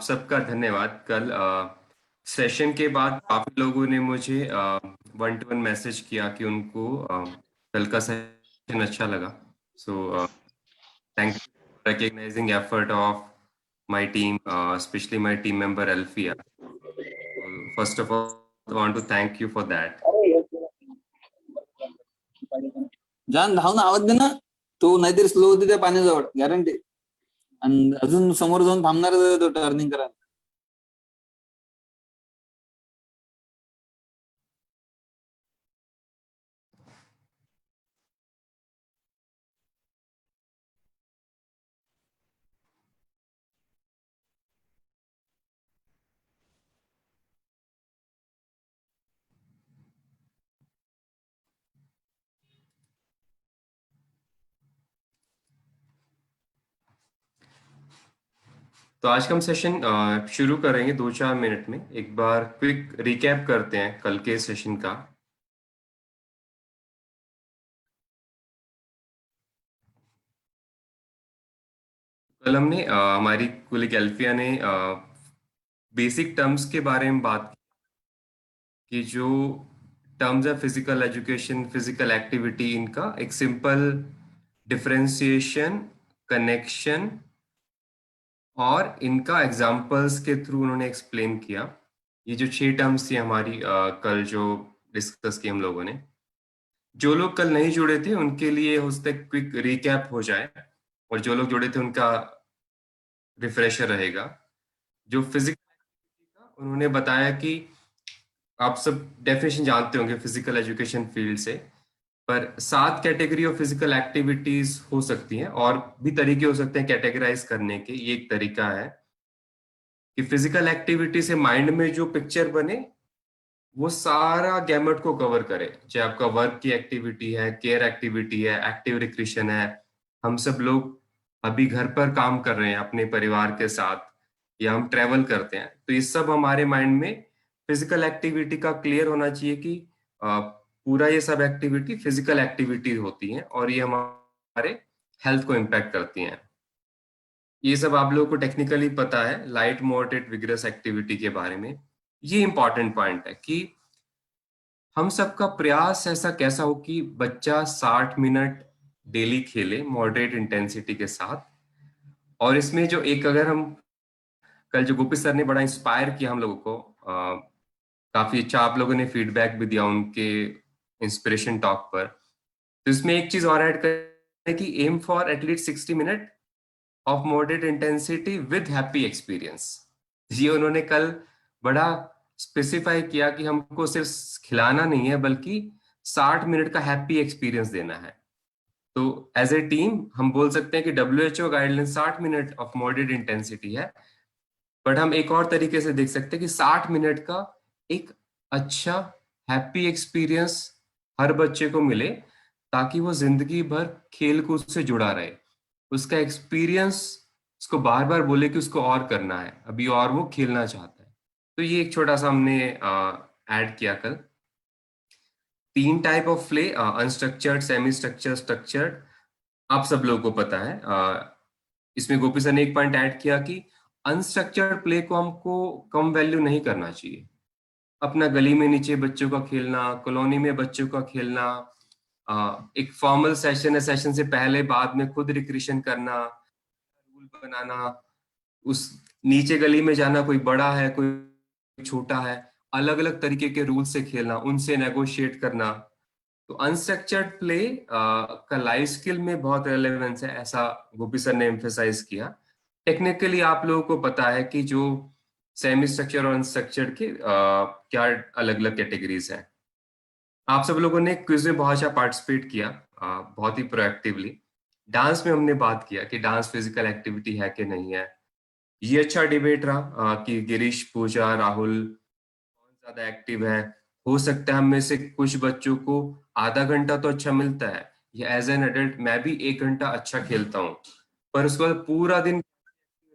सबका धन्यवाद। कल सेशन के बाद काफी लोगों ने मुझे वन टू वन मैसेज किया कि उनको कल का सेशन अच्छा लगा। So thank you recognising effort of my team, specially my team member Alfiya. First of all want to thank you for that. जान धाव ना, आवाज दे ना. तो नाहीतरी स्लो होती त्या पाण्याजवळ, गॅरंटी. आणि अजून समोर जाऊन थांबणार तो टर्निंग करा. तो आज का हम सेशन शुरू करेंगे 2-4 मिनट में। एक बार क्विक रिकैप करते हैं कल के सेशन का। कल हमने हमारी कुलिक एल्फिया ने बेसिक टर्म्स के बारे में बात की, जो टर्म्स है फिजिकल एजुकेशन, फिजिकल एक्टिविटी, इनका एक सिंपल डिफरेंशिएशन, कनेक्शन और इनका एग्जाम्पल्स के थ्रू उन्होंने एक्सप्लेन किया। ये जो 6 टर्म्स थी हमारी कल जो डिस्कस की हम लोगों ने। जो लोग कल नहीं जुड़े थे उनके लिए हो सकता है क्विक रिकैप हो जाए, और जो लोग जुड़े थे उनका रिफ्रेशर रहेगा। जो फिजिकल का उन्होंने बताया कि आप सब डेफिनेशन जानते होंगे फिजिकल एजुकेशन फील्ड से, पर 7 कैटेगरी ऑफ फिजिकल एक्टिविटीज हो सकती हैं, और भी तरीके हो सकते हैं कैटेगराइज करने के। ये एक तरीका है कि फिजिकल एक्टिविटी से माइंड में जो पिक्चर बने वो सारा गैमेट को कवर करे, चाहे आपका वर्क की एक्टिविटी है, केयर एक्टिविटी है, एक्टिव रिक्रिएशन है। हम सब लोग अभी घर पर काम कर रहे हैं अपने परिवार के साथ, या हम ट्रेवल करते हैं, तो ये सब हमारे माइंड में फिजिकल एक्टिविटी का क्लियर होना चाहिए कि पूरा ये सब एक्टिविटी फिजिकल एक्टिविटी होती हैं और ये हमारे हेल्थ को इम्पैक्ट करती हैं। ये सब आप लोगों को टेक्निकली पता है लाइट मॉडरेट विग्रस एक्टिविटी के बारे में। ये इंपॉर्टेंट पॉइंट है कि हम सबका प्रयास ऐसा कैसा हो कि बच्चा 60 मिनट डेली खेले मॉडरेट इंटेंसिटी के साथ। और इसमें जो एक, अगर हम कल जो गोपी सर ने बड़ा इंस्पायर किया हम लोगों को, काफी अच्छा आप लोगों ने फीडबैक भी दिया उनके इंस्पिरेशन टॉक पर। तो इसमें एक चीज और ऐड करें कि aim for at least 60 minute of moderate intensity with happy experience. ये उन्होंने कल बड़ा स्पेसिफाई किया कि हमको सिर्फ खिलाना नहीं है बल्कि 60 मिनट का हैप्पी एक्सपीरियंस देना है। तो एज ए टीम हम बोल सकते हैं कि WHO guideline 60 minute of moderate intensity है, बट हम एक और तरीके से देख सकते हैं कि 60 मिनट का एक अच्छा हैप्पी एक्सपीरियंस हर बच्चे को मिले, ताकि वो जिंदगी भर खेल कूद से जुड़ा रहे। उसका एक्सपीरियंस उसको बार बार बोले कि उसको और करना है अभी, और वो खेलना चाहता है। तो ये एक छोटा सा हमने ऐड किया कल। 3 type of play, unstructured, semi structured, structured, आप सब लोगों को पता है। इसमें गोपी सर ने एक पॉइंट ऐड किया कि अनस्ट्रक्चर्ड प्ले को हमको कम वैल्यू नहीं करना चाहिए। अपना गली में नीचे बच्चों का खेलना, कॉलोनी में बच्चों का खेलना, एक फॉर्मल सेशन है, सेशन से पहले बाद में खुद रिक्रिएशन करना, रूल बनाना, उस नीचे गली में जाना, कोई बड़ा है कोई छोटा है, अलग अलग तरीके के रूल से खेलना, उनसे नेगोशिएट करना। तो अनस्ट्रक्चर्ड प्ले का लाइफ स्किल में बहुत रेलेवेंस है, ऐसा गोपी सर ने एम्फेसाइज किया। टेक्निकली आप लोगों को पता है कि जो सेमी स्ट्रक्चर और अनस्ट्रक्चर्ड के क्या अलग अलग कैटेगरीज हैं। आप सब लोगों ने क्विज में बहुत अच्छा पार्टिसिपेट किया, बहुत ही प्रोएक्टिवली। डांस में हमने बात किया कि डांस फिजिकल एक्टिविटी है कि नहीं है। ये अच्छा डिबेट रहा कि गिरीश, पूजा, राहुल कौन ज्यादा एक्टिव है। हो सकता है हम में से कुछ बच्चों को आधा घंटा तो अच्छा मिलता है, या एज एन एडल्ट मैं भी 1 घंटा अच्छा खेलता हूँ, पर उसके बाद पूरा दिन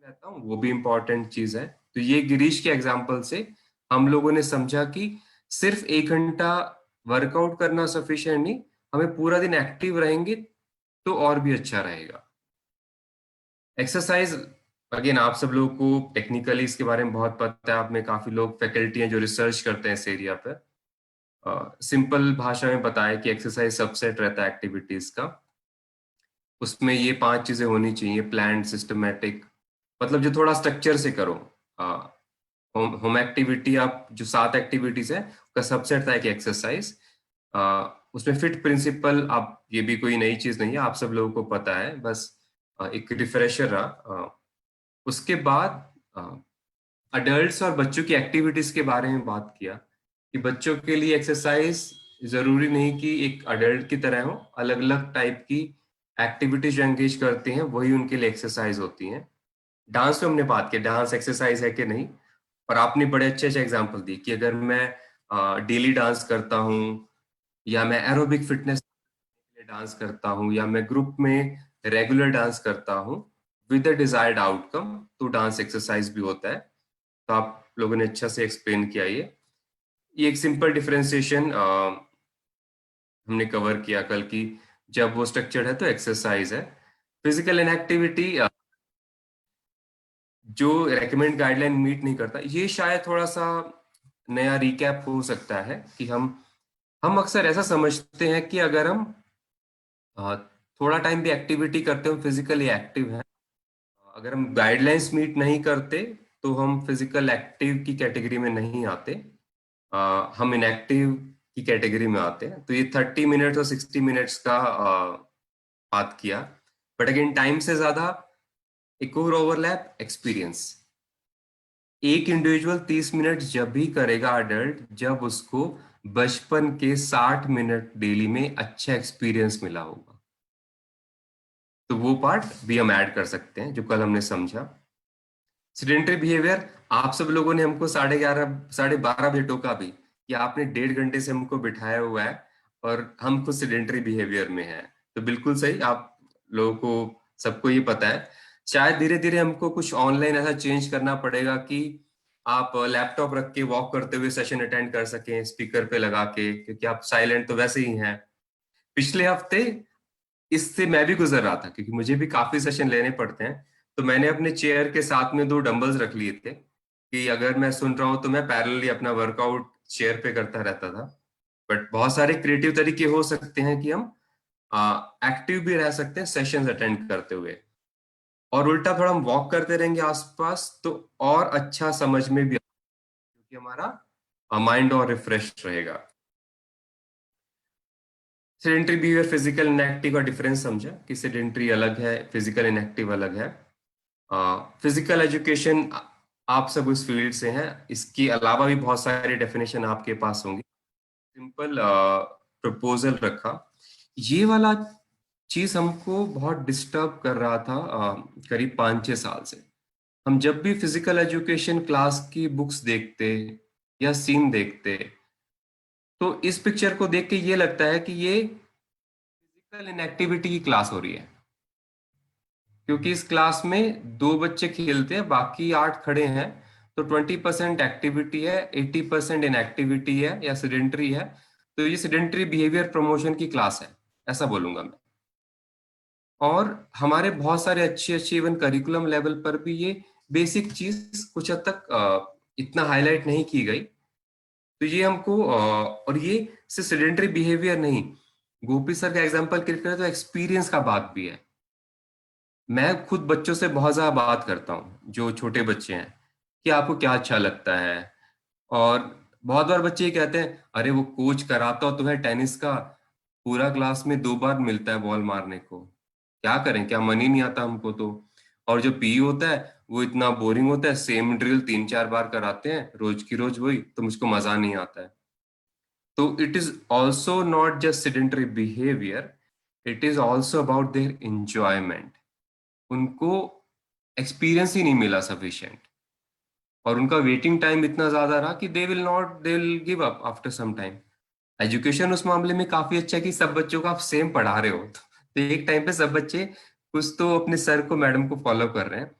रहता हूँ, वो भी इंपॉर्टेंट चीज है। तो ये गिरीश के एग्जाम्पल से हम लोगों ने समझा कि सिर्फ 1 घंटा वर्कआउट करना सफिशिएंट नहीं, हमें पूरा दिन एक्टिव रहेंगे तो और भी अच्छा रहेगा। एक्सरसाइज अगेन आप सब लोगों को टेक्निकली इसके बारे में बहुत पता है, आप में काफी लोग फैकल्टी हैं जो रिसर्च करते हैं इस एरिया पे। सिंपल भाषा में बताया कि एक्सरसाइज सबसेट रहता है एक्टिविटीज का। उसमें ये 5 चीजें होनी चाहिए, प्लान, सिस्टमेटिक, मतलब जो थोड़ा स्ट्रक्चर से करो। होम होम एक्टिविटी, आप जो 7 एक्टिविटीज है उसका सबसेट था कि एक्सरसाइज। उसमें फिट प्रिंसिपल, आप ये भी कोई नई चीज नहीं है, आप सब लोगों को पता है, बस एक रिफ्रेशर रहा। उसके बाद अडल्ट्स और बच्चों की एक्टिविटीज के बारे में बात किया कि बच्चों के लिए एक्सरसाइज जरूरी नहीं कि एक अडल्ट की तरह हो, अलग अलग टाइप की एक्टिविटीज जो एंगेज करते हैं वही उनके लिए एक्सरसाइज होती हैं। डांस में हमने बात की डांस एक्सरसाइज है कि नहीं, और आपने बड़े अच्छे अच्छे एग्जाम्पल दिए कि अगर मैं डेली डांस करता हूँ, या मैं एरोबिक फिटनेस डांस करता हूँ, या मैं ग्रुप में रेगुलर डांस करता हूँ विद द डिजायर्ड आउटकम, तो डांस एक्सरसाइज भी होता है। तो आप लोगों ने अच्छा से एक्सप्लेन किया ये एक सिंपल डिफरेंशिएशन हमने कवर किया कल की, जब वो स्ट्रक्चर्ड है तो एक्सरसाइज है। फिजिकल इनएक्टिविटी जो रेकमेंड गाइडलाइन मीट नहीं करता, ये शायद थोड़ा सा नया रिकैप हो सकता है कि हम अक्सर ऐसा समझते हैं कि अगर हम अ, थोड़ा टाइम भी एक्टिविटी करते हो, फिजिकली एक्टिव है, अगर हम गाइडलाइंस मीट नहीं करते तो हम फिजिकल एक्टिव की कैटेगरी में नहीं आते, हम इनएक्टिव की कैटेगरी में आते हैं। तो ये 30 मिनट्स और 60 मिनट्स का बात किया। बट अगेन टाइम से ज्यादा एक और ओवरलैप एक्सपीरियंस। एक इंडिविजुअल 30 मिनट जब भी करेगा अडल्ट, जब उसको बचपन के 60 मिनट डेली में अच्छा एक्सपीरियंस मिला होगा। तो वो पार्ट भी हम ऐड कर सकते हैं जो कल हमने समझा। सिडेंटरी बिहेवियर, आप सब लोगों ने हमको 11:30 12:30 बजे टोका भी कि आपने 1.5 घंटे से हमको बिठाया हुआ है और हम खुद सिडेंटरी बिहेवियर में हैं। तो बिल्कुल सही, आप लोगों को सबको ये पता है। शायद धीरे धीरे हमको कुछ ऑनलाइन ऐसा चेंज करना पड़ेगा कि आप लैपटॉप रख के वॉक करते हुए सेशन अटेंड कर सकें स्पीकर पे लगा के, क्योंकि आप साइलेंट तो वैसे ही हैं। पिछले हफ्ते इससे मैं भी गुजर रहा था क्योंकि मुझे भी काफी सेशन लेने पड़ते हैं। तो मैंने अपने चेयर के साथ में 2 डंबल्स रख लिए थे कि अगर मैं सुन रहा हूं तो मैं पैरेलली अपना वर्कआउट चेयर पे करता रहता था। बट बहुत सारे क्रिएटिव तरीके हो सकते हैं कि हम एक्टिव भी रह सकते हैं सेशंस अटेंड करते हुए, और उल्टा थोड़ा हम वॉक करते रहेंगे आसपास तो और अच्छा समझ में भी क्योंकि हमारा माइंड और रिफ्रेश रहेगा। सेडेंटरी बिहेवियर, फिजिकल इनएक्टिव का डिफरेंस समझा कि सेडेंटरी अलग है, फिजिकल इनएक्टिव अलग है। फिजिकल एजुकेशन, आप सब उस फील्ड से हैं, इसके अलावा भी बहुत सारे डेफिनेशन आपके पास होंगी। सिंपल प्रपोजल रखा। ये वाला चीज हमको बहुत डिस्टर्ब कर रहा था करीब 5-6 साल से। हम जब भी फिजिकल एजुकेशन क्लास की बुक्स देखते या सीन देखते, तो इस पिक्चर को देख के ये लगता है कि ये फिजिकल इनएक्टिविटी की क्लास हो रही है, क्योंकि इस क्लास में 2 बच्चे खेलते हैं, बाकी 8 खड़े हैं। तो 20% एक्टिविटी है, 80% इनएक्टिविटी है या सिडेंटरी है। तो ये सिडेंटरी बिहेवियर प्रमोशन की क्लास है, ऐसा बोलूंगा मैं। और हमारे बहुत सारे अच्छे अच्छे इवन करिकुलम लेवल पर भी ये बेसिक चीज कुछ हद तक इतना हाईलाइट नहीं की गई। तो ये हमको और ये सिर्फ सिडेंटरी बिहेवियर नहीं, गोपी सर का एग्जांपल क्रिएट करें तो एक्सपीरियंस का बात भी है। मैं खुद बच्चों से बहुत ज्यादा बात करता हूँ जो छोटे बच्चे हैं कि आपको क्या अच्छा लगता है। और बहुत बार बच्चे ये कहते हैं, अरे वो कोच कराता हो तुम्हें टेनिस का, पूरा क्लास में 2 बार मिलता है बॉल मारने को, क्या करें, क्या मन ही नहीं आता हमको तो। और जो पीई होता है वो इतना बोरिंग होता है, सेम ड्रिल 3-4 बार कराते हैं रोज की रोज वही, तो मुझको मजा नहीं आता है। तो it is also not just sedentary behaviour, it is also about their enjoyment. उनको एक्सपीरियंस ही नहीं मिला सफिशिएंट, और उनका वेटिंग टाइम इतना ज्यादा रहा कि they will give up after some time. Education उस मामले में काफी अच्छा है कि सब बच्चों को आप सेम पढ़ा रहे हो, तो एक टाइम पे सब बच्चे कुछ तो अपने सर को, मैडम को फॉलो कर रहे हैं।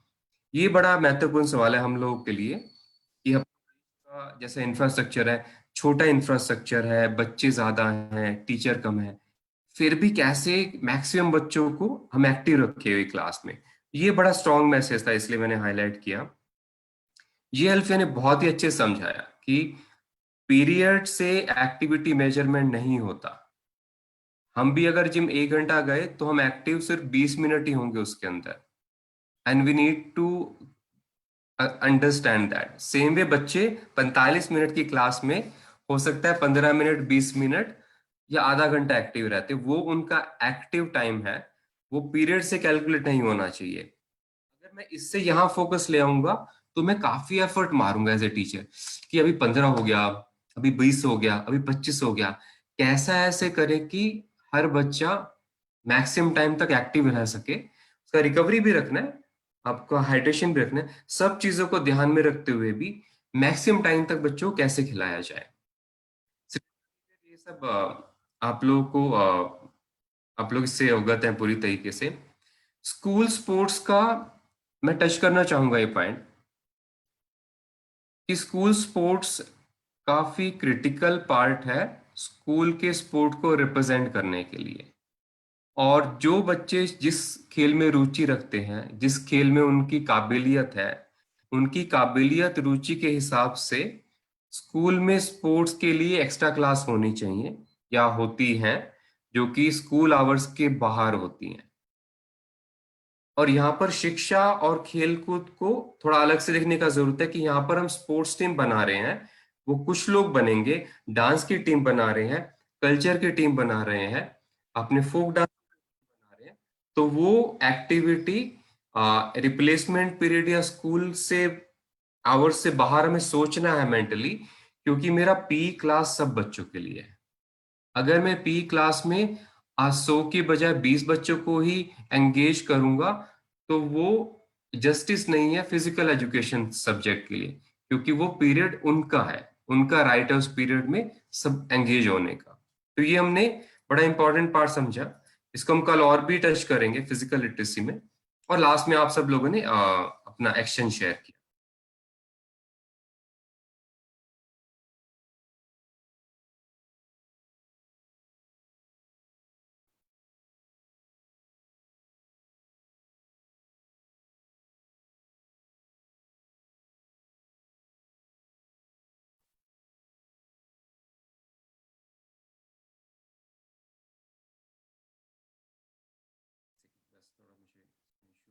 ये बड़ा महत्वपूर्ण सवाल है हम लोगों के लिए कि हम जैसे इंफ्रास्ट्रक्चर है, छोटा इंफ्रास्ट्रक्चर है, बच्चे ज्यादा हैं, टीचर कम है, फिर भी कैसे मैक्सिमम बच्चों को हम एक्टिव रखे हुए क्लास में। ये बड़ा स्ट्रॉन्ग मैसेज था, इसलिए मैंने हाईलाइट किया। ये अल्फिया ने बहुत ही अच्छे से समझाया कि पीरियड से एक्टिविटी मेजरमेंट नहीं होता। हम भी अगर जिम 1 घंटा गए तो हम एक्टिव सिर्फ 20 मिनट ही होंगे उसके अंदर। And we need to understand that. Same way बच्चे 45 मिनट की क्लास में हो सकता है 15 मिनट, 20 मिनट या आधा घंटा एक्टिव रहते, वो उनका एक्टिव टाइम है, वो पीरियड से कैलकुलेट नहीं होना चाहिए। अगर मैं इससे यहाँ फोकस ले आऊंगा तो मैं काफी एफर्ट मारूंगा एज ए टीचर कि अभी 15 हो गया, अभी 20 हो गया, अभी 25 हो गया। कैसा ऐसे करें कि हर बच्चा मैक्सिमम टाइम तक एक्टिव रह सके, उसका रिकवरी भी रखना है, आपका हाइड्रेशन भी रखना है, सब चीजों को ध्यान में रखते हुए भी मैक्सिमम टाइम तक बच्चों को कैसे खिलाया जाए। ये सब आप लोगों को आप लोग इससे अवगत हैं पूरी तरीके से। स्कूल स्पोर्ट्स का मैं टच करना चाहूंगा ये पॉइंट कि स्कूल स्पोर्ट्स काफी क्रिटिकल पार्ट है स्कूल के स्पोर्ट को रिप्रेजेंट करने के लिए। और जो बच्चे जिस खेल में रुचि रखते हैं, जिस खेल में उनकी काबिलियत है, उनकी काबिलियत रुचि के हिसाब से स्कूल में स्पोर्ट्स के लिए एक्स्ट्रा क्लास होनी चाहिए या होती हैं, जो कि स्कूल आवर्स के बाहर होती हैं। और यहाँ पर शिक्षा और खेलकूद को थोड़ा अलग से देखने का जरूरत है कि यहाँ पर हम स्पोर्ट्स टीम बना रहे हैं, वो कुछ लोग बनेंगे, डांस की टीम बना रहे हैं, कल्चर की टीम बना रहे हैं, अपने फोक डांस बना रहे हैं। तो वो एक्टिविटी रिप्लेसमेंट पीरियड या स्कूल से आवर्स से बाहर हमें सोचना है मेंटली, क्योंकि मेरा पी क्लास सब बच्चों के लिए है। अगर मैं पी क्लास में आज 100 की बजाय 20 बच्चों को ही एंगेज करूंगा तो वो जस्टिस नहीं है फिजिकल एजुकेशन सब्जेक्ट के लिए, क्योंकि वो पीरियड उनका है, उनका राइट है उस पीरियड में सब एंगेज होने का। तो ये हमने बड़ा इंपॉर्टेंट पार्ट समझा। इसको हम कल और भी टच करेंगे फिजिकल लिटरेसी में। और लास्ट में आप सब लोगों ने अपना एक्शन शेयर किया। बस थोड़ा मुझे इशू हो रहा है क्लोज करने में।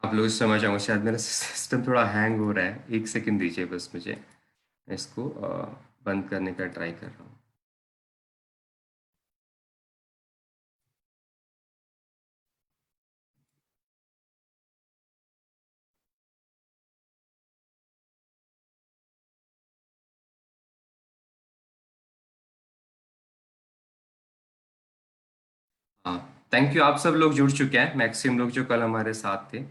आप लोग समझ आऊंगा, शायद मेरा सिस्टम थोड़ा हैंग हो रहा है, 1 सेकंड दीजिए बस मुझे। मैं इसको बंद करने का ट्राई कर रहा हूँ। हाँ, थैंक यू। आप सब लोग जुड़ चुके हैं, मैक्सिमम लोग जो कल हमारे साथ थे।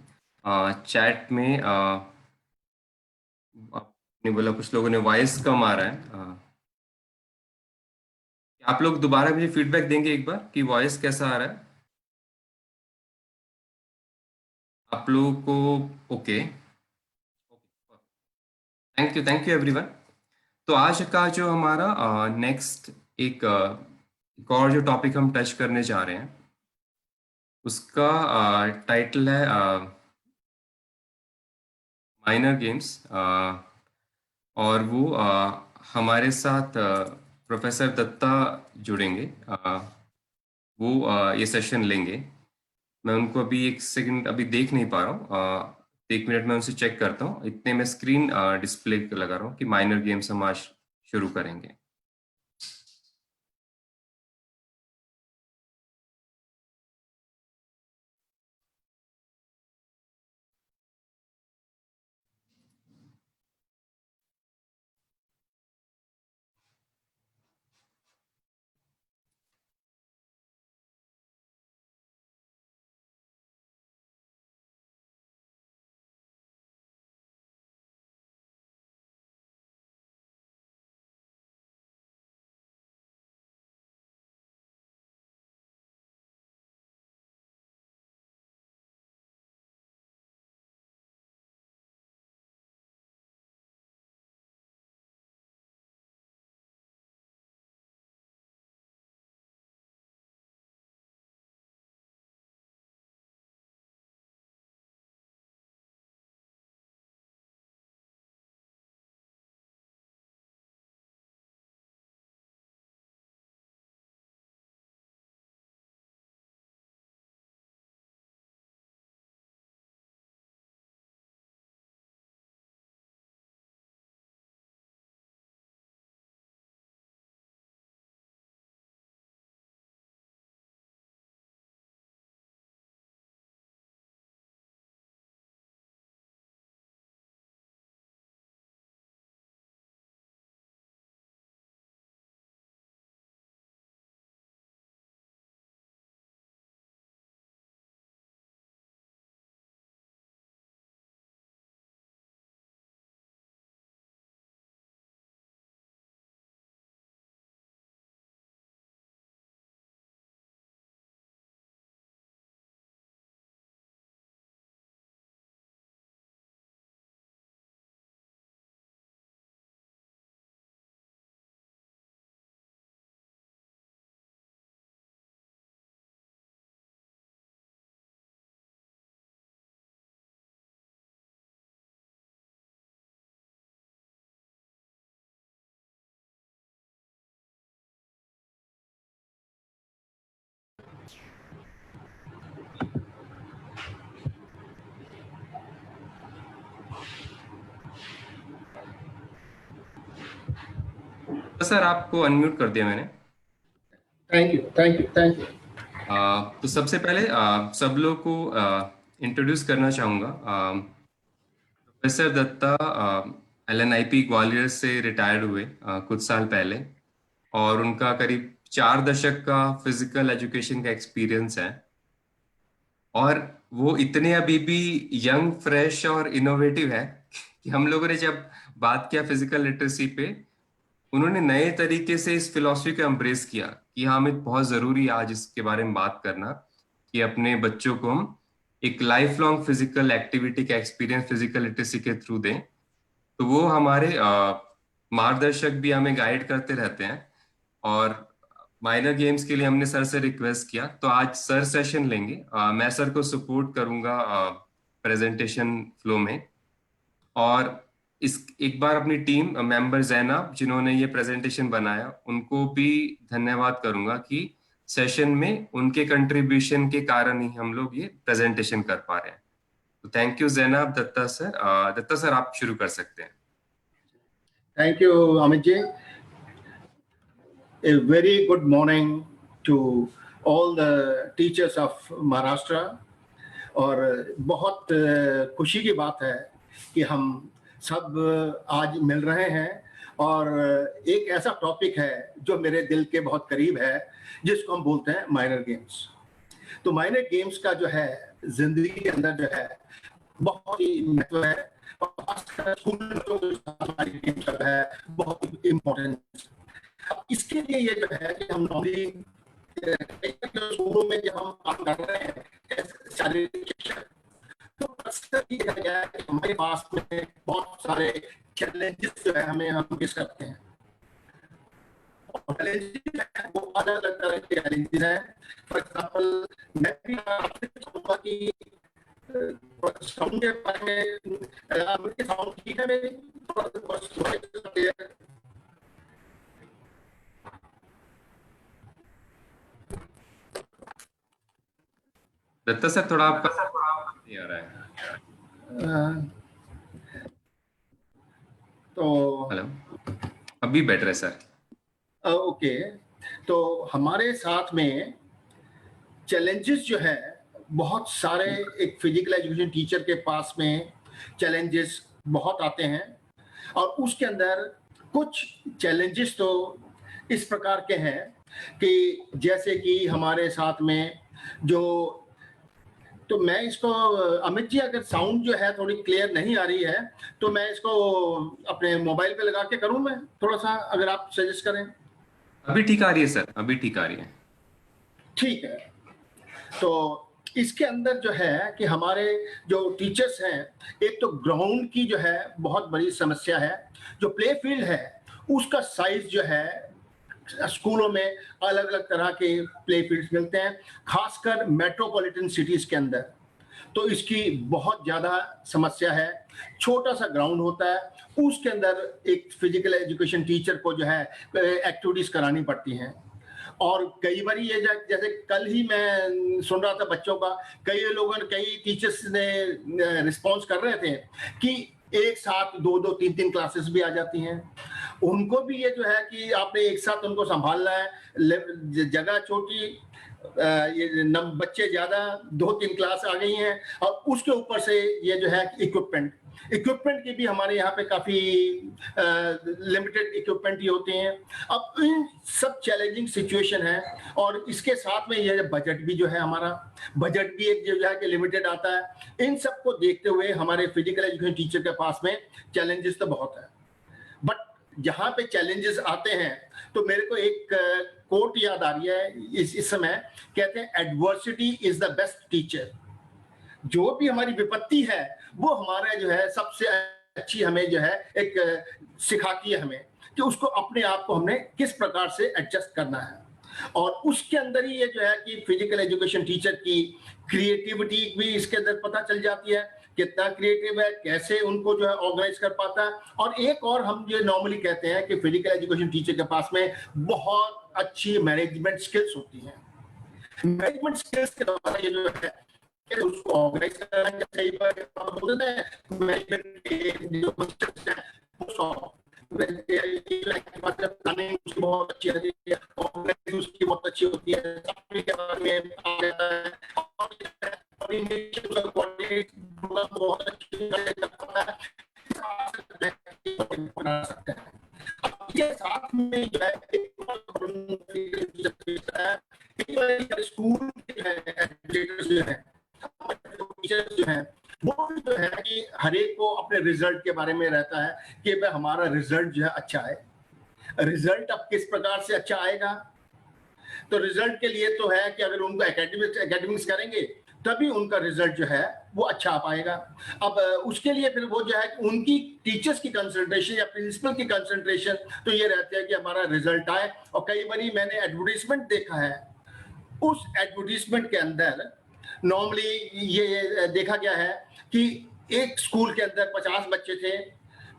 चैट में आपने बोला कुछ लोगों ने वॉइस कम आ रहा है। आप लोग दोबारा मुझे फीडबैक देंगे एक बार कि वॉइस कैसा आ रहा है आप लोगों को? Okay, thank you everyone. तो आज का जो हमारा नेक्स्ट एक और जो टॉपिक हम टच करने जा रहे हैं, उसका टाइटल है माइनर गेम्स। और वो हमारे साथ प्रोफेसर दत्ता जुड़ेंगे। वो ये सेशन लेंगे। मैं उनको अभी 1 सेकंड अभी देख नहीं पा रहा हूँ। 1 मिनट में उनसे चेक करता हूँ, इतने में स्क्रीन डिस्प्ले लगा रहा हूँ कि माइनर गेम्स हम आज शुरू करेंगे। सर आपको अनम्यूट कर दिया मैंने। Thank you thank you thank you. तो सबसे पहले सब लोग को इंट्रोड्यूस करना चाहूँगा। प्रोफेसर दत्ता LNIP ग्वालियर से रिटायर्ड हुए कुछ साल पहले, और उनका करीब 4 दशक का फिजिकल एजुकेशन का एक्सपीरियंस है। और वो इतने अभी भी यंग, फ्रेश और इनोवेटिव है कि हम लोगों ने जब बात किया फिजिकल लिटरेसी पे, उन्होंने नए तरीके से इस फिलॉसफी को एम्ब्रेस किया कि हाँ, हमें बहुत जरूरी है आज इसके बारे में बात करना कि अपने बच्चों को हम एक लाइफ लॉन्ग फिजिकल एक्टिविटी का एक्सपीरियंस फिजिकल लिटरेसी के थ्रू दें। तो वो हमारे मार्गदर्शक भी हमें गाइड करते रहते हैं। और माइनर गेम्स के लिए हमने सर से रिक्वेस्ट किया, तो आज सर सेशन लेंगे। मैं सर को सपोर्ट करूंगा प्रेजेंटेशन फ्लो में। और इस एक बार अपनी टीम मेंबर जैनब जिन्होंने ये प्रेजेंटेशन बनाया, उनको भी धन्यवाद करूंगा कि सेशन में उनके कंट्रीब्यूशन के कारण ही हम लोग ये प्रेजेंटेशन कर पा रहे हैं। तो thank you Zainab. Datta sir आप शुरू कर सकते हैं। Thank you, Amit ji. A very good morning to all the teachers of Maharashtra. और बहुत खुशी की बात है कि हम सब आज मिल रहे हैं, और एक ऐसा टॉपिक है जो मेरे दिल के बहुत करीब है, जिसको हम बोलते हैं माइनर गेम्स। तो माइनर गेम्स का जो है जिंदगी के अंदर जो है बहुत ही महत्व है, और खासकर स्कूल गेम्स है बहुत इम्पोर्टेंट। अब इसके लिए ये जो है कि हम नॉर्मली स्कूलों में जब हम काम कर रहे हैं शारीरिक शिक्षा, तो अक्सर ये है कि हमारे पास में बहुत सारे चैलेंजेस जो है हम फेस करते हैं। और चैलेंजेस वो अलग अलग तरह के चैलेंजेस हैं। फॉर एग्जाम्पल मैं भी आपसे कहूँगा कि साउंड के बारे में, साउंड ठीक है मेरी? दत्ता सर थोड़ा आपका नहीं आ रहा है। तो हेलो, अभी बेटर है सर। ओके, तो हमारे साथ में चैलेंजेस जो है बहुत सारे, एक फिजिकल एजुकेशन टीचर के पास में चैलेंजेस बहुत आते हैं, और उसके अंदर कुछ चैलेंजेस तो इस प्रकार के हैं कि जैसे कि हमारे साथ में जो, तो मैं इसको, अमित जी अगर साउंड जो है थोड़ी क्लियर नहीं आ रही है तो मैं इसको अपने मोबाइल पे लगा के करूं, मैं थोड़ा सा, अगर आप सजेस्ट करें। अभी ठीक आ रही है सर, अभी ठीक आ रही है। ठीक है। तो इसके अंदर जो है कि हमारे जो टीचर्स हैं, एक तो ग्राउंड की जो है बहुत बड़ी समस्या है। जो प्ले फील्ड है उसका साइज जो है, स्कूलों में अलग अलग तरह के प्ले फील्ड्स मिलते हैं, खासकर मेट्रोपॉलिटन सिटीज के अंदर, तो इसकी बहुत ज्यादा समस्या है। छोटा सा ग्राउंड होता है, उसके अंदर एक फिजिकल एजुकेशन टीचर को जो है एक्टिविटीज करानी पड़ती हैं। और कई बार ये जैसे कल ही मैं सुन रहा था बच्चों का, कई लोगों ने, कई टीचर्स ने रिस्पॉन्स कर रहे थे कि एक साथ दो दो तीन तीन क्लासेस भी आ जाती हैं। उनको भी ये जो है कि आपने एक साथ उनको संभालना है, जगह छोटी, ये बच्चे ज्यादा, दो तीन क्लास आ गई हैं, और उसके ऊपर से ये जो है इक्विपमेंट की भी हमारे यहाँ पे काफी लिमिटेड इक्विपमेंट ही होते हैं। अब इन सब चैलेंजिंग सिचुएशन है, और इसके साथ में ये बजट भी जो है, हमारा बजट भी एक जो है कि लिमिटेड आता है। इन सबको देखते हुए हमारे फिजिकल एजुकेशन टीचर के पास में चैलेंजेस तो बहुत है। बट जहां पे चैलेंजेस आते हैं तो मेरे को एक कोट याद आ रही है इस समय, कहते हैं adversity is the best teacher. जो भी हमारी विपत्ति है वो हमारा जो है सबसे अच्छी, हमें जो है एक सिखाती है हमें कि उसको अपने आप को हमने किस प्रकार से एडजस्ट करना है। और उसके अंदर ही ये जो है कि फिजिकल एजुकेशन टीचर की क्रिएटिविटी भी इसके अंदर पता चल जाती है, कितना क्रिएटिव है, कैसे उनको जो है ऑर्गेनाइज कर पाता है। और एक और हम ये नॉर्मली कहते हैं कि फिजिकल एजुकेशन टीचर के पास में बहुत अच्छी मैनेजमेंट स्किल्स होती हैं। मैनेजमेंट स्किल्स के द्वारा ये जो है उसको ऑर्गेनाइज करना, कई बार बोलते हैं मैनेजमेंट के जो प्लानिंग बहुत अच्छी होती है, उसकी बहुत अच्छी होती है, के बारे में आ जाता है, बहुत अच्छी बना सकते हैं। ये साथ में जो है स्कूल जो है टीचर्स जो है वो जो है कि हर एक को अपने रिजल्ट के बारे में रहता है कि भाई हमारा रिजल्ट जो है अच्छा है। रिजल्ट अब किस प्रकार से अच्छा आएगा, तो रिजल्ट के लिए तो है कि अगर उनको एकेडमिक्स करेंगे तभी उनका रिजल्ट जो है वो अच्छा आ पाएगा। अब उसके लिए फिर वो जो है उनकी टीचर्स की कंसंट्रेशन या प्रिंसिपल की कंसंट्रेशन तो ये रहती है कि हमारा रिजल्ट आए। और कई बार मैंने एडवर्टीजमेंट देखा है, उस एडवर्टीजमेंट के अंदर नॉर्मली ये देखा गया है कि एक स्कूल के अंदर 50 बच्चे थे,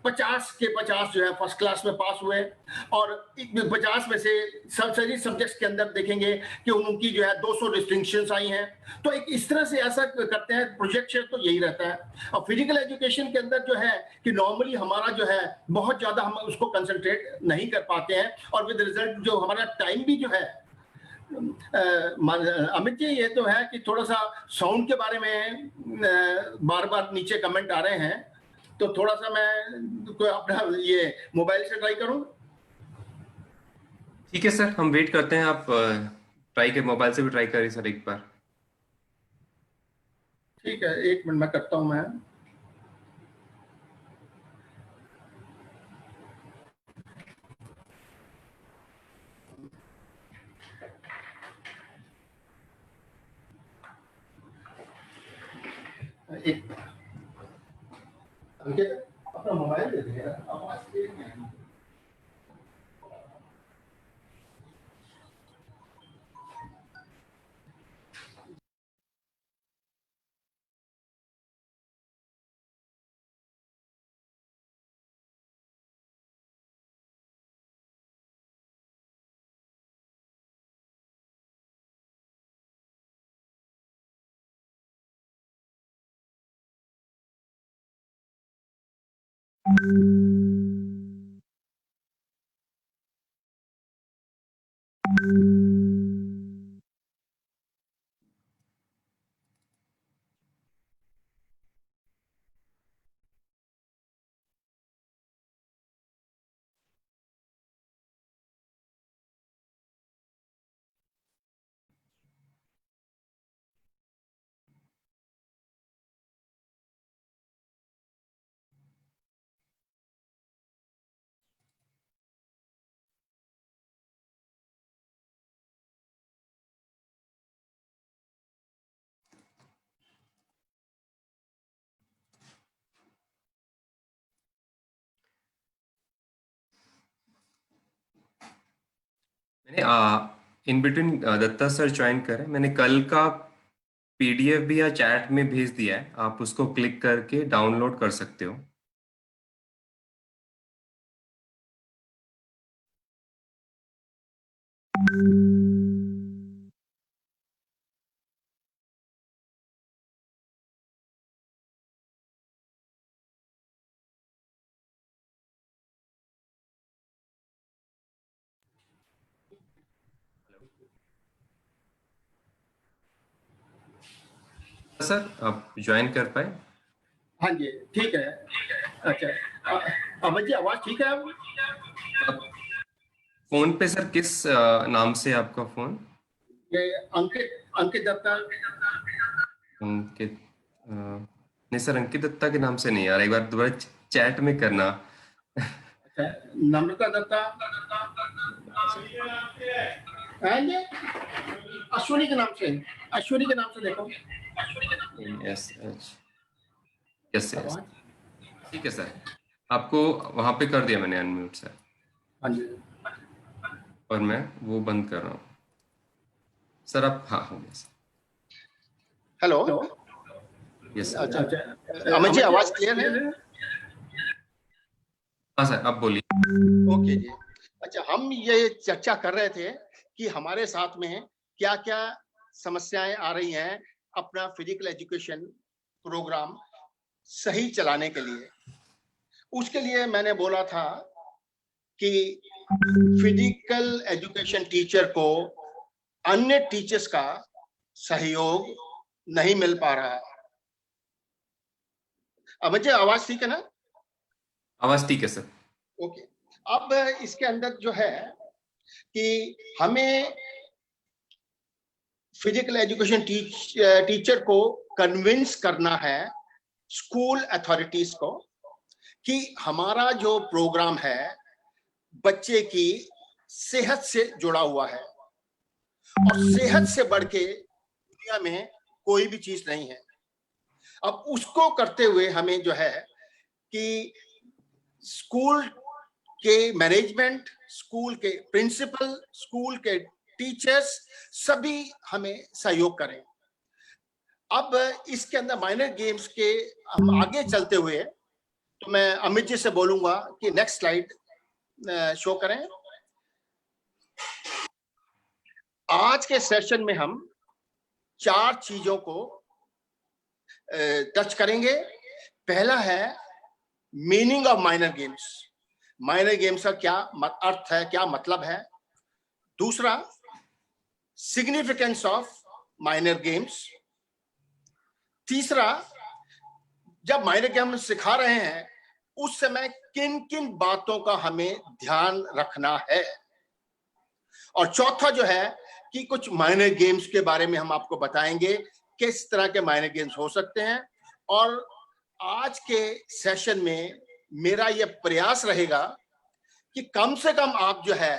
50 के 50 जो है फर्स्ट क्लास में पास हुए, और 50 में से सभी सब्जेक्ट्स के अंदर देखेंगे कि उनकी जो है 200 डिस्टिंक्शंस आई हैं। तो एक इस तरह से ऐसा करते हैं, प्रोजेक्शन तो यही रहता है। और फिजिकल एजुकेशन के अंदर जो है कि नॉर्मली हमारा जो है बहुत ज्यादा हम उसको कंसंट्रेट नहीं कर पाते हैं, और विद रिजल्ट जो हमारा टाइम भी जो है अमित जी, ये तो है कि थोड़ा सा साउंड के बारे में बार बार नीचे कमेंट आ रहे हैं, तो थोड़ा सा मैं कोई अपना ये मोबाइल से ट्राई करूं। ठीक है सर, हम वेट करते हैं, आप ट्राई कर, मोबाइल से भी ट्राई करिए सर एक बार। ठीक है, 1 मिनट में करता हूं मैं। अंकित अपना मोबाइल दे दे यार, आवाज क्लियर नहीं आ रही। मैंने in between Datta sir join करें, मैंने कल का पीडीएफ भी या चैट में भेज दिया है, आप उसको क्लिक करके डाउनलोड कर सकते हो। सर आप ज्वाइन कर पाए? हाँ जी, ठीक है। अच्छा, अमित जी आवाज ठीक है अब? फोन पे सर किस नाम से आपका फोन? ये अंकित अंकित दत्ता। अंकित नहीं सर, अंकित दत्ता के नाम से नहीं आ रहा, एक बार दोबारा चैट में करना। अच्छा, नम्रता दत्ता एंड अश्विनी के नाम से, अश्विनी के नाम से देखो। यस यस यस, आवाज ठीक है सर, आपको वहां पे कर दिया मैंने अनम्यूट सर, हाँ जी। और मैं वो बंद कर रहा हूँ सर। आप, हाँ हो गया सर। हेलो, यस अच्छा अच्छा, अमित जी आवाज क्लियर है? हाँ सर, आप बोलिए। ओके जी। अच्छा, हम ये चर्चा कर रहे थे कि हमारे साथ में क्या क्या समस्याएं आ रही हैं अपना फिजिकल एजुकेशन प्रोग्राम सही चलाने के लिए। उसके लिए मैंने बोला था कि फिजिकल एजुकेशन टीचर को अन्य टीचर्स का सहयोग नहीं मिल पा रहा। अब मुझे आवाज ठीक है ना? आवाज ठीक है सर। ओके। अब इसके अंदर जो है कि हमें फिजिकल एजुकेशन टीचर को कन्विंस करना है स्कूल अथॉरिटीज को कि हमारा जो प्रोग्राम है बच्चे की सेहत से जुड़ा हुआ है, और सेहत से बढ़ के दुनिया में कोई भी चीज नहीं है। अब उसको करते हुए हमें जो है कि स्कूल के मैनेजमेंट, स्कूल के प्रिंसिपल, स्कूल के टीचर्स सभी हमें सहयोग करें। अब इसके अंदर माइनर गेम्स के हम आगे चलते हुए तो मैं अमित जी से बोलूंगा कि नेक्स्ट स्लाइड शो करें। आज के सेशन में हम 4 चीजों को टच करेंगे। पहला है meaning of minor games. Minor games का क्या अर्थ है, क्या मतलब है। दूसरा, सिग्निफिकेंस ऑफ माइनर गेम्स। तीसरा, जब माइनर गेम सिखा रहे हैं उस समय किन किन बातों का हमें ध्यान रखना है। और चौथा जो है कि कुछ माइनर गेम्स के बारे में हम आपको बताएंगे, किस तरह के माइनर गेम्स हो सकते हैं। और आज के सेशन में मेरा यह प्रयास रहेगा कि कम से कम आप जो है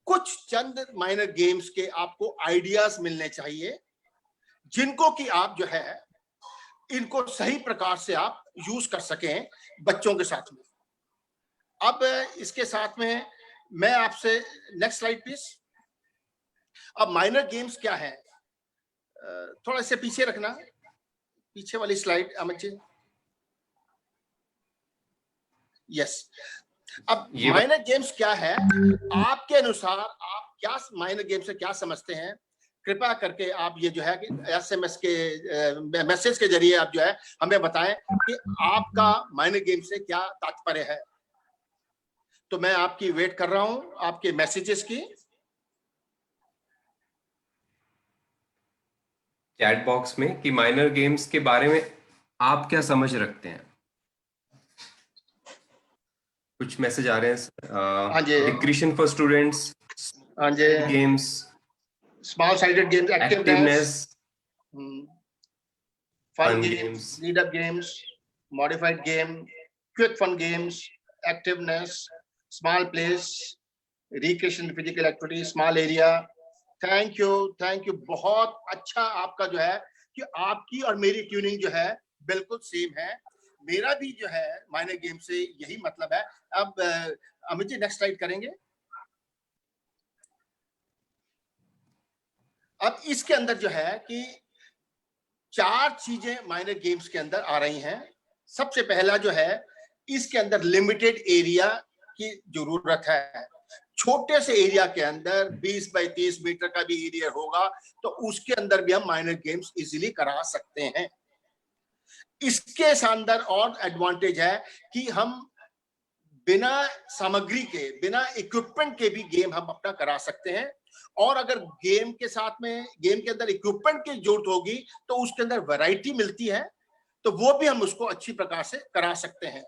कुछ चंद माइनर गेम्स के आपको आइडियाज मिलने चाहिए, जिनको कि आप जो है इनको सही प्रकार से आप यूज कर सकें बच्चों के साथ में। अब इसके साथ में मैं आपसे, नेक्स्ट स्लाइड प्लीज। अब माइनर गेम्स क्या है, थोड़ा इसे पीछे रखना, पीछे वाली स्लाइड अमित जी। यस। अब माइनर गेम्स क्या है, आपके अनुसार आप क्या माइनर गेम से क्या समझते हैं? कृपया करके आप ये जो है कि SMS के मैसेज के जरिए आप जो है हमें बताएं कि आपका माइनर गेम से क्या तात्पर्य है। तो मैं आपकी वेट कर रहा हूं, आपके मैसेजेस की। चैट बॉक्स में कि माइनर गेम्स के बारे में आप क्या समझ रखते हैं। कुछ मैसेज आ रहे हैं। हाँ जी। डिक्रीशन फॉर स्टूडेंट्स, हाँ जी। Games, small sided games, activeness, fun games, lead up games, modified game, quick fun games, activeness, small place, recreation physical activity, small area. Thank you. बहुत अच्छा आपका जो है कि आपकी और मेरी ट्यूनिंग जो है बिल्कुल सेम है। मेरा भी जो है माइनर गेम से यही मतलब है। अब अमित जी नेक्स्ट स्लाइड करेंगे। अब इसके अंदर जो है कि 4 चीजें माइनर गेम्स के अंदर आ रही हैं। सबसे पहला जो है, इसके अंदर लिमिटेड एरिया की जरूरत है। छोटे से एरिया के अंदर 20 बाई 30 मीटर का भी एरिया होगा तो उसके अंदर भी हम माइनर गेम्स इजीली करा सकते हैं। इसके अंदर और एडवांटेज है कि हम बिना सामग्री के, बिना इक्विपमेंट के भी गेम हम अपना करा सकते हैं। और अगर गेम के साथ में, गेम के अंदर इक्विपमेंट की जरूरत होगी तो उसके अंदर वैरायटी मिलती है, तो वो भी हम उसको अच्छी प्रकार से करा सकते हैं।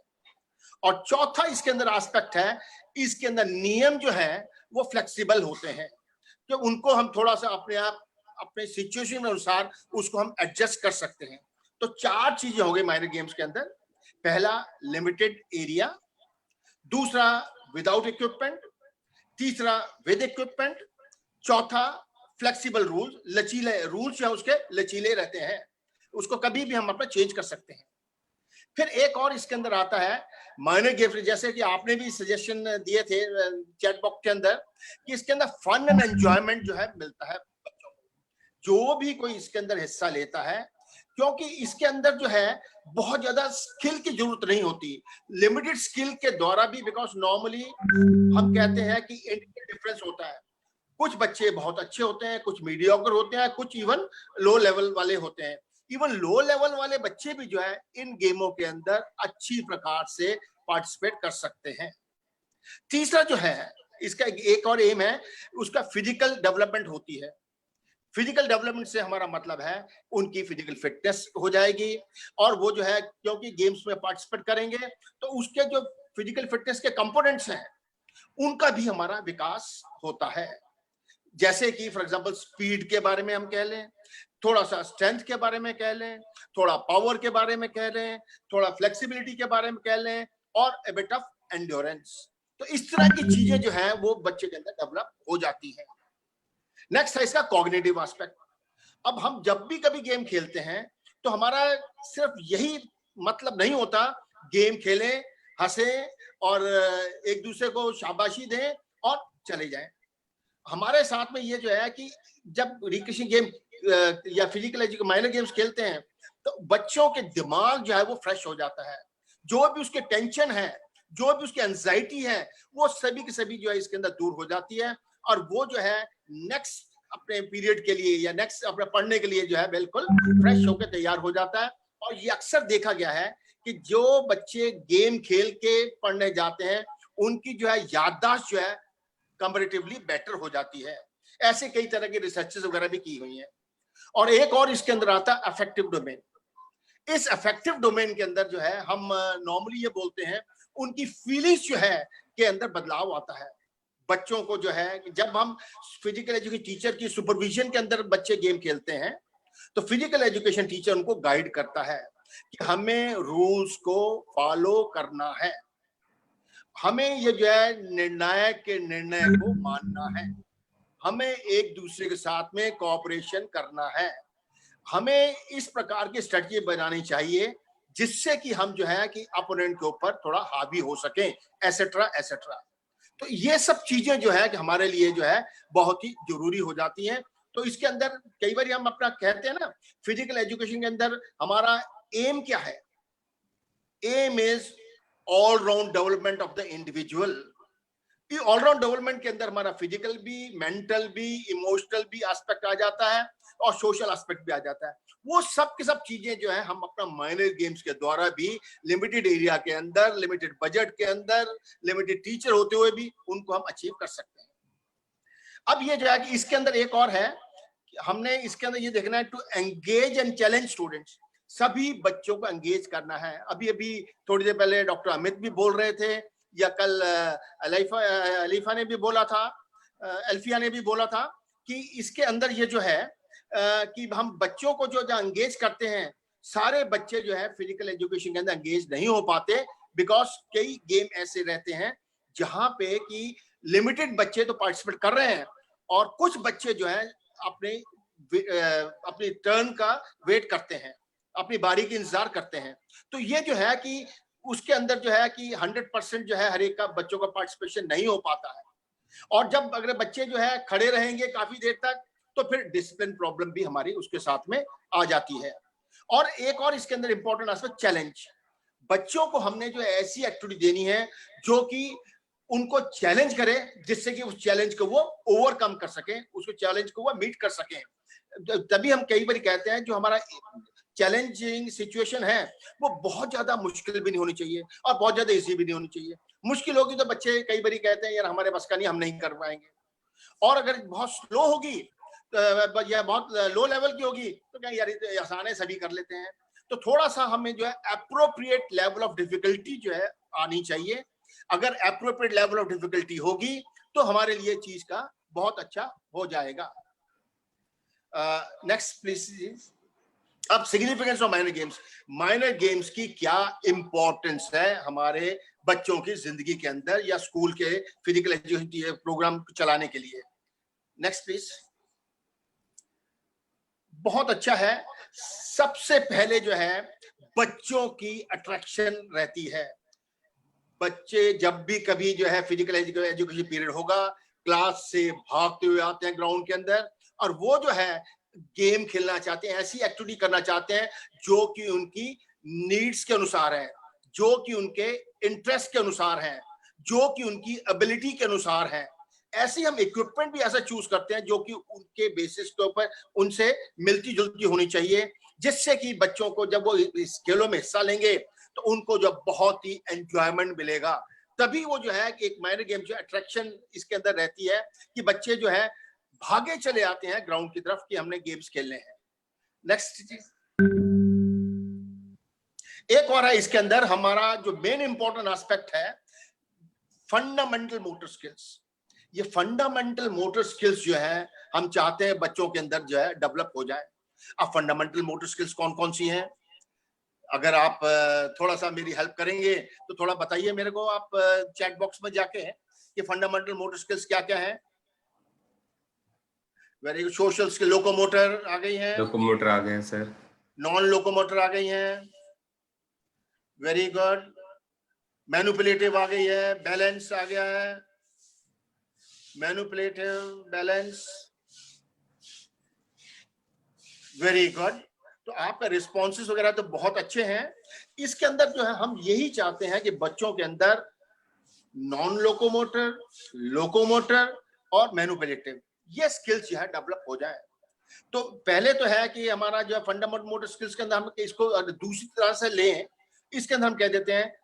और चौथा इसके अंदर एस्पेक्ट है, इसके अंदर नियम जो है वो फ्लेक्सिबल होते हैं, कि उनको हम थोड़ा सा अपने आप, अपने सिचुएशन के अनुसार उसको हम एडजस्ट कर सकते हैं। तो 4 चीजें हो गई माइनर गेम्स के अंदर। पहला लिमिटेड एरिया, दूसरा विदाउट इक्विपमेंट, तीसरा विद इक्विपमेंट, चौथा फ्लेक्सिबल रूल, लचीले रूल्स या उसके लचीले रहते हैं, उसको कभी भी हम अपना चेंज कर सकते हैं। फिर एक और इसके अंदर आता है माइनर गेम्स, जैसे कि आपने भी सजेशन दिए थे चैट बॉक्स के अंदर कि इसके अंदर फन एंड एंजॉयमेंट जो है मिलता है बच्चों को, जो भी कोई इसके अंदर हिस्सा लेता है, क्योंकि इसके अंदर जो है बहुत ज्यादा स्किल की जरूरत नहीं होती, लिमिटेड स्किल के द्वारा भी। बिकॉज नॉर्मली हम कहते हैं कि डिफरेंस होता है, कुछ बच्चे बहुत अच्छे होते हैं, कुछ मीडियोकर होते हैं, कुछ इवन लो लेवल वाले होते हैं। इवन लो लेवल वाले बच्चे भी जो है इन गेमों के अंदर अच्छी प्रकार से पार्टिसिपेट कर सकते हैं। तीसरा जो है इसका एक और एम है, उसका फिजिकल डेवलपमेंट होती है। फिजिकल डेवलपमेंट से हमारा मतलब है उनकी फिजिकल फिटनेस हो जाएगी, और वो जो है क्योंकि गेम्स में पार्टिसिपेट करेंगे तो उसके जो फिजिकल फिटनेस के कंपोनेंट्स हैं उनका भी हमारा विकास होता है। जैसे कि फॉर एग्जांपल स्पीड के बारे में हम कह लें, थोड़ा सा स्ट्रेंथ के बारे में कह लें, थोड़ा पावर के बारे में कह लें, थोड़ा फ्लेक्सिबिलिटी के बारे में कह लें, और ए बिट ऑफ एंड्योरेंस। तो इस तरह की चीजें जो है वो बच्चे के अंदर डेवलप हो जाती हैं। नेक्स्ट है इसका कॉग्निटिव एस्पेक्ट। अब हम जब भी कभी गेम खेलते हैं तो हमारा सिर्फ यही मतलब नहीं होता गेम खेलें, हंसें और एक दूसरे को शाबाशी दें और चले जाएं। हमारे साथ में ये जो है कि जब रिक्रिएशन गेम या फिजिकल एजुकेशन माइनर गेम्स खेलते हैं तो बच्चों के दिमाग जो है वो फ्रेश हो जाता है। जो भी उसके टेंशन है, जो भी उसकी एंजाइटी है, वो सभी की सभी जो है इसके अंदर दूर हो जाती है, और वो जो है नेक्स्ट अपने पीरियड के लिए या नेक्स्ट अपने पढ़ने के लिए जो है बिल्कुल फ्रेश होकर तैयार हो जाता है। और ये अक्सर देखा गया है कि जो बच्चे गेम खेल के पढ़ने जाते हैं उनकी जो है याददाश्त जो है कंपैरेटिवली बेटर हो जाती है। ऐसे कई तरह की रिसर्चेस वगैरह भी की हुई हैं। और एक और इसके अंदर आता है अफेक्टिव डोमेन। इस अफेक्टिव डोमेन के अंदर जो है हम नॉर्मली ये बोलते हैं उनकी फीलिंग्स जो है के अंदर बदलाव आता है। बच्चों को जो है जब हम फिजिकल एजुकेशन टीचर की सुपरविजन के अंदर बच्चे गेम खेलते हैं तो फिजिकल एजुकेशन टीचर उनको गाइड करता है कि हमें रूल्स को फॉलो करना है, हमें ये जो है निर्णायक के निर्णय को मानना है, हमें एक दूसरे के साथ में कोऑपरेशन करना है, हमें इस प्रकार की स्ट्रेटजी बनानी चाहिए जिससे कि हम जो है कि अपोनेंट के ऊपर थोड़ा हावी हो सके, एसेट्रा एसेट्रा। तो ये सब चीजें जो है कि हमारे लिए जो है बहुत ही जरूरी हो जाती हैं। तो इसके अंदर कई बार हम अपना कहते हैं ना, फिजिकल एजुकेशन के अंदर हमारा एम क्या है? Aim is all round development of the individual. ये ऑलराउंड डेवलपमेंट के अंदर हमारा फिजिकल भी, मेंटल भी, इमोशनल भी एस्पेक्ट आ जाता है और सोशल एस्पेक्ट भी आ जाता है। वो सब की सब चीजें जो है हम अपना माइनर गेम्स के द्वारा भी लिमिटेड एरिया के अंदर, लिमिटेड बजट के अंदर, लिमिटेड टीचर होते हुए भी उनको हम अचीव कर सकते हैं। अब ये जो है कि इसके अंदर एक और है कि हमने इसके अंदर ये देखना है to engage and challenge students. सभी बच्चों को एंगेज करना है। अभी अभी थोड़ी देर पहले डॉक्टर अमित भी बोल रहे थे, या कल अलीफा ने भी बोला था, अल्फिया ने भी बोला था कि इसके अंदर ये जो है कि हम बच्चों को जो एंगेज करते हैं, सारे बच्चे जो है फिजिकल एजुकेशन के अंदर एंगेज नहीं हो पाते, बिकॉज कई गेम ऐसे रहते हैं जहां पे कि लिमिटेड बच्चे तो पार्टिसिपेट कर रहे हैं और कुछ बच्चे जो है अपनी टर्न का वेट करते हैं, अपनी बारी की इंतजार करते हैं। तो ये जो है कि उसके अंदर जो है कि 100% जो है हर एक का बच्चों का पार्टिसिपेशन नहीं हो पाता है। और जब अगर बच्चे जो है खड़े रहेंगे काफी देर तक तो फिर डिसिप्लिन प्रॉब्लम भी हमारी उसके साथ में आ जाती है। और एक और इसके अंदर इंपॉर्टेंट एस्पेक्ट चैलेंज। बच्चों को हमने जो ऐसी एक्टिविटी देनी है जो कि उनको चैलेंज करे, जिससे कि उस चैलेंज को वो ओवरकम कर सके, उसको चैलेंज को वो मीट कर सके। तभी हम कई बार कहते हैं जो हमारा चैलेंजिंग सिचुएशन है वो बहुत ज्यादा मुश्किल भी नहीं होनी चाहिए और बहुत ज्यादा इजी भी नहीं होनी चाहिए। मुश्किल होगी तो बच्चे कई बार कहते हैं यार हमारे बस का नहीं, हम नहीं कर पाएंगे। और अगर बहुत स्लो होगी या बहुत लो लेवल की होगी तो क्या यार ये आसान है, सभी कर लेते हैं। तो थोड़ा सा हमें जो है अप्रोप्रिएट लेवल ऑफ डिफिकल्टी जो है आनी चाहिए। अगर अप्रोप्रिएट लेवल ऑफ डिफिकल्टी होगी तो हमारे लिए चीज का बहुत अच्छा हो जाएगा। Next please. अब significance of minor games. Minor games की क्या इंपॉर्टेंस है हमारे बच्चों की जिंदगी के अंदर या स्कूल के फिजिकल एजुकेशन प्रोग्राम चलाने के लिए। Next please. बहुत अच्छा है। सबसे पहले जो है बच्चों की अट्रैक्शन रहती है। बच्चे जब भी कभी जो है फिजिकल एजुकेशन पीरियड होगा, क्लास से भागते हुए आते हैं ग्राउंड के अंदर और वो जो है गेम खेलना चाहते हैं, ऐसी एक्टिविटी करना चाहते हैं जो कि उनकी नीड्स के अनुसार है, जो कि उनके इंटरेस्ट के अनुसार है, जो कि उनकी एबिलिटी के अनुसार है। ऐसे हम इक्विपमेंट भी ऐसा चूज करते हैं जो कि उनके बेसिस के ऊपर उनसे मिलती जुलती होनी चाहिए, जिससे कि बच्चों को जब वो इस खेलों में हिस्सा लेंगे तो उनको जो बहुत ही एंजॉयमेंट मिलेगा। तभी वो जो है एक माइनर गेम जो अट्रैक्शन इसके अंदर रहती है कि बच्चे जो है भागे चले आते हैं ग्राउंड की तरफ कि हमने गेम्स खेलने हैं। नेक्स्ट चीज एक और है इसके अंदर, हमारा जो मेन इंपॉर्टेंट एस्पेक्ट है फंडामेंटल मोटर स्किल्स। ये फंडामेंटल मोटर स्किल्स जो है हम चाहते हैं बच्चों के अंदर जो है डेवलप हो जाए। अब फंडामेंटल मोटर स्किल्स कौन कौन सी हैं? अगर आप थोड़ा सा मेरी हेल्प करेंगे तो थोड़ा बताइए मेरे को आप चैट बॉक्स में जाके कि फंडामेंटल मोटर स्किल्स क्या क्या है। Very good. Social skill, locomotor आ गई है, लोकोमोटर आ गए हैं सर। नॉन लोकोमोटर आ गई है, वेरी गुड। मैनिपुलेटिव आ गई है, बैलेंस आ गया है, मैनिपुलेटिव, बैलेंस, वेरी गुड। तो आपका रिस्पॉन्सेस वगैरह तो बहुत अच्छे हैं। इसके अंदर जो है हम यही चाहते हैं कि बच्चों के अंदर नॉन लोकोमोटर, लोकोमोटर और मैनिपुलेटिव ये स्किल्स जो है डेवलप हो जाए। तो पहले तो है कि हमारा जो फंडामेंटल मोटर स्किल्स के अंदर हम इसको दूसरी तरह से लें, इसके अंदर हम कह देते हैं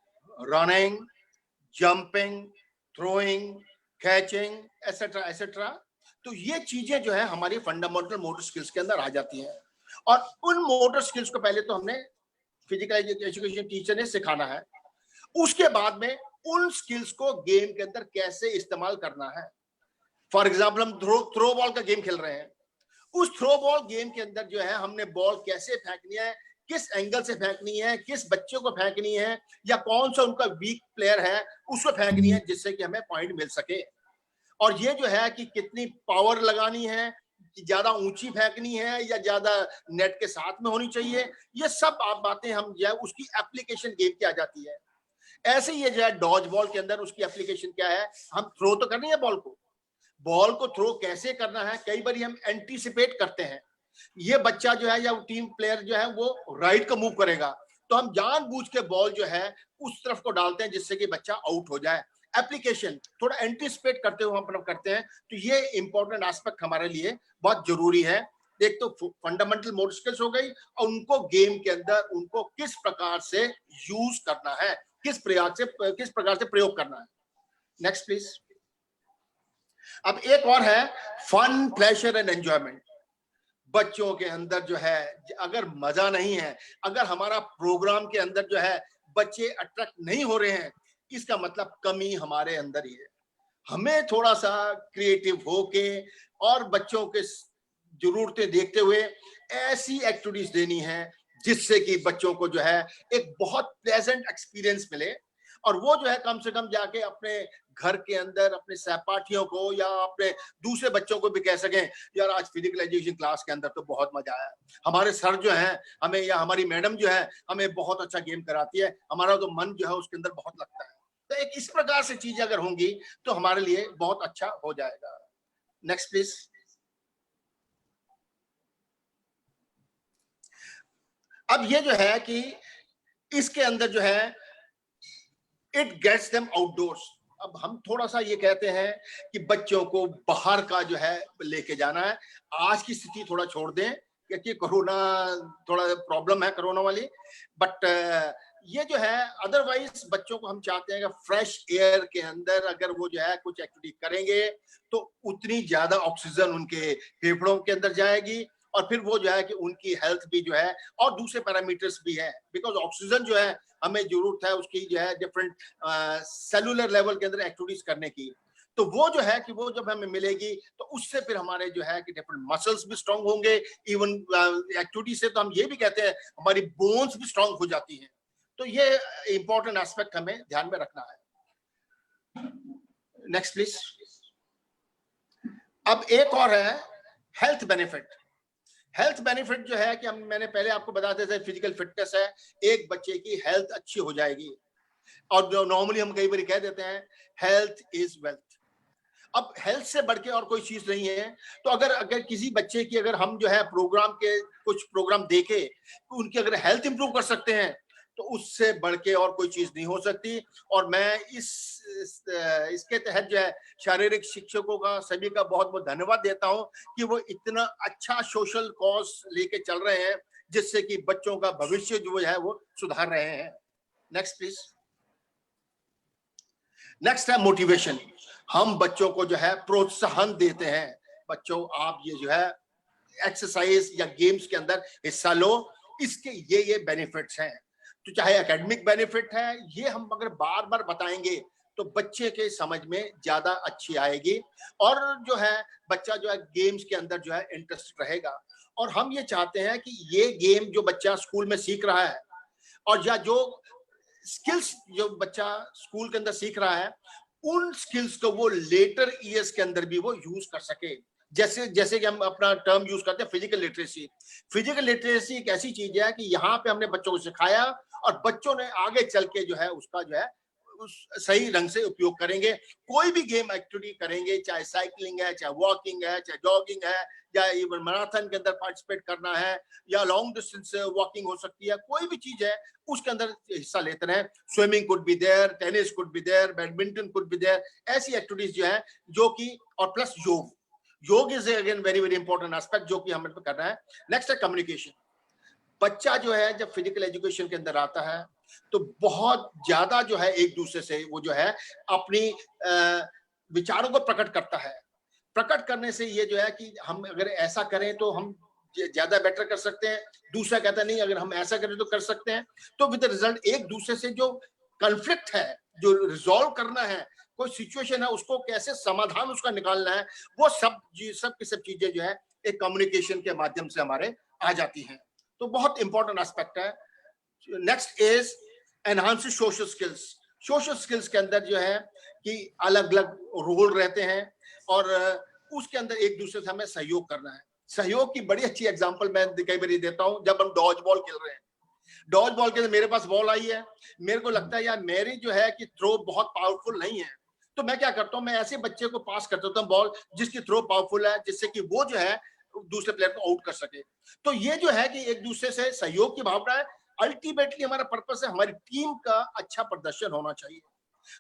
running, jumping, throwing, catching, etcetera etcetera. तो ये चीजें जो है हमारी फंडामेंटल मोटर स्किल्स के अंदर आ जाती हैं। और उन मोटर स्किल्स को पहले तो हमने फिजिकल एजुकेशन टीचर ने सिखाना है, उसके बाद में उन स्किल्स को गेम के अंदर कैसे इस्तेमाल करना है। फॉर एग्जाम्पल हम थ्रो बॉल का गेम खेल रहे हैं, उस थ्रो बॉल गेम के अंदर जो है हमने बॉल कैसे फेंकनी है, किस एंगल से फेंकनी है, किस बच्चे को फेंकनी है, या कौन सा उनका वीक प्लेयर है उसको फेंकनी है जिससे कि हमें पॉइंट मिल सके। और ये जो है कि कितनी पावर लगानी है, कि ज्यादा ऊंची फेंकनी है या ज्यादा नेट के साथ में होनी चाहिए, ये सब आप बातें हम जो है उसकी एप्लीकेशन गेम की आ जाती है। ऐसे ही ये जो है डॉज बॉल के अंदर उसकी एप्लीकेशन क्या है, हम थ्रो तो करनी है बॉल को थ्रो कैसे करना है, कई बार हम एंटीसिपेट करते हैं। ये बच्चा जो है या टीम प्लेयर जो है वो राइट का मूव करेगा, तो हम जानबूझ के बॉल जो है उस तरफ को डालते हैं जिससे कि बच्चा आउट हो जाए। एप्लीकेशन थोड़ा एंटीसिपेट करते हुए हम करते हैं। तो ये इंपॉर्टेंट एस्पेक्ट हमारे लिए बहुत जरूरी है। एक तो फंडामेंटल मोटर स्किल्स हो गई, और उनको गेम के अंदर उनको किस प्रकार से यूज करना है, किस प्रकार से प्रयोग करना है। Next please. अब एक और है फन, प्लेजर एंड एंजॉयमेंट। बच्चों के अंदर जो है अगर मजा नहीं है, अगर हमारा प्रोग्राम के अंदर जो है बच्चे अट्रैक्ट नहीं हो रहे हैं, इसका मतलब कमी हमारे अंदर ही है। हमें थोड़ा सा क्रिएटिव होके और बच्चों के जरूरतें देखते हुए ऐसी एक्टिविटीज देनी है जिससे कि बच्चों को जो है एक बहुत प्लेजेंट एक्सपीरियंस मिले, और वो जो है कम से कम जाके अपने घर के अंदर अपने सहपाठियों को या अपने दूसरे बच्चों को भी कह सकें, यार आज फिजिकल एजुकेशन क्लास के अंदर तो बहुत मजा आया, हमारे सर जो है हमें या हमारी मैडम जो है हमें बहुत अच्छा गेम कराती है, हमारा तो मन जो है उसके अंदर बहुत लगता है। तो एक इस प्रकार से चीजें अगर होंगी तो हमारे लिए बहुत अच्छा हो जाएगा। Next please. अब ये जो है कि इसके अंदर जो है इट गेट्स देम आउटडोर्स। अब हम थोड़ा सा ये कहते हैं कि बच्चों को बाहर का जो है लेके जाना है। आज की स्थिति थोड़ा छोड़ दें क्योंकि कोरोना थोड़ा प्रॉब्लम है कोरोना वाली, बट ये जो है अदरवाइज बच्चों को हम चाहते हैं कि फ्रेश एयर के अंदर अगर वो जो है कुछ एक्टिविटी करेंगे तो उतनी ज्यादा ऑक्सीजन उनके फेफड़ों के अंदर जाएगी, और फिर वो जो है कि उनकी हेल्थ भी जो है और दूसरे पैरामीटर्स भी है, बिकॉज ऑक्सीजन जो है हमें जरूरत है उसकी जो है डिफरेंट सेलुलर लेवल के अंदर एक्टिविटीज करने की। तो वो जो है कि वो जब हमें मिलेगी तो उससे फिर हमारे जो है कि डिफरेंट मसल्स भी स्ट्रांग होंगे। इवन एक्टिविटी से तो हम ये भी कहते हैं हमारी बोन्स भी स्ट्रांग हो जाती हैं। तो ये इंपॉर्टेंट एस्पेक्ट हमें ध्यान में रखना है। Next please. अब एक और है हेल्थ बेनिफिट। हेल्थ बेनिफिट जो है कि हम मैंने पहले आपको बताते थे फिजिकल फिटनेस है, एक बच्चे की हेल्थ अच्छी हो जाएगी, और जो नॉर्मली हम कई बार कह देते हैं हेल्थ इज वेल्थ। अब हेल्थ से बढ़ के और कोई चीज नहीं है। तो अगर किसी बच्चे की अगर हम जो है कुछ प्रोग्राम देके उनकी अगर हेल्थ इंप्रूव कर सकते हैं तो उससे बढ़ के और कोई चीज नहीं हो सकती। और मैं इसके तहत जो है शारीरिक शिक्षकों का सभी का बहुत बहुत धन्यवाद देता हूं कि वो इतना अच्छा सोशल कॉज लेके चल रहे हैं जिससे कि बच्चों का भविष्य जो है वो सुधार रहे हैं। Next please. नेक्स्ट है मोटिवेशन। हम बच्चों को जो है प्रोत्साहन देते हैं, बच्चों आप ये जो है एक्सरसाइज या गेम्स के अंदर हिस्सा लो, इसके ये बेनिफिट्स हैं। तो चाहे एकेडमिक बेनिफिट है, ये हम अगर बार बार बताएंगे तो बच्चे के समझ में ज्यादा अच्छी आएगी, और जो है बच्चा जो है गेम्स के अंदर जो है इंटरेस्ट रहेगा। और हम ये चाहते हैं कि ये गेम जो बच्चा स्कूल में सीख रहा है, और या जो स्किल्स जो बच्चा स्कूल के अंदर सीख रहा है, उन स्किल्स को वो लेटर ईयर्स के अंदर भी वो यूज कर सके। जैसे जैसे कि हम अपना टर्म यूज करते हैं फिजिकल लिटरेसी। फिजिकल लिटरेसी एक ऐसी चीज है कि यहाँ पे हमने बच्चों को सिखाया, और बच्चों ने आगे चल के जो है उसका जो है उस सही ढंग से उपयोग करेंगे। कोई भी गेम एक्टिविटी करेंगे, चाहे साइकिलिंग है, चाहे वॉकिंग है, चाहे जॉगिंग है, या इवन मैराथन के अंदर पार्टिसिपेट करना है, या लॉन्ग डिस्टेंस वॉकिंग हो सकती है, कोई भी चीज है उसके अंदर हिस्सा लेते रहे। Swimming could be there, tennis could be there, badminton could be there, ऐसी एक्टिविटीज जो है जो कि, और plus yoga is again very very important aspect जो कि हमें करना है। नेक्स्ट है कम्युनिकेशन। बच्चा जो है जब फिजिकल एजुकेशन के अंदर आता है तो बहुत ज्यादा जो है एक दूसरे से वो जो है अपनी विचारों को प्रकट करता है। प्रकट करने से ये जो है कि हम अगर ऐसा करें तो हम ज्यादा बेटर कर सकते हैं, दूसरा कहता नहीं अगर हम ऐसा करें तो कर सकते हैं। तो विद रिजल्ट एक दूसरे से जो कॉन्फ्लिक्ट है, जो रिजॉल्व करना है, कोई सिचुएशन है, उसको कैसे समाधान उसका निकालना है, वो सब की सब चीजें जो है एक कम्युनिकेशन के माध्यम से हमारे आ जाती हैं। तो बहुत इंपॉर्टेंट एस्पेक्ट है। Next is enhance social skills. Social skills के अंदर जो है कि अलग अलग रोल रहते हैं, और उसके अंदर एक दूसरे से हमें सहयोग करना है। सहयोग की बड़ी अच्छी एग्जांपल मैं कई बार देता हूं। जब हम डॉज बॉल खेल रहे हैं, डॉज बॉल के अंदर मेरे पास बॉल आई है, मेरे को लगता है यार मेरी जो है कि थ्रो बहुत पावरफुल नहीं है, तो मैं क्या करता हूं, मैं ऐसे बच्चे को पास कर देता हूं बॉल जिसकी थ्रो पावरफुल है, जिससे कि वो जो है दूसरे प्लेयर को आउट कर सके। तो ये जो है कि एक दूसरे से सहयोग की भावना है। अल्टीमेटली हमारा पर्पस है हमारी टीम का अच्छा प्रदर्शन होना चाहिए।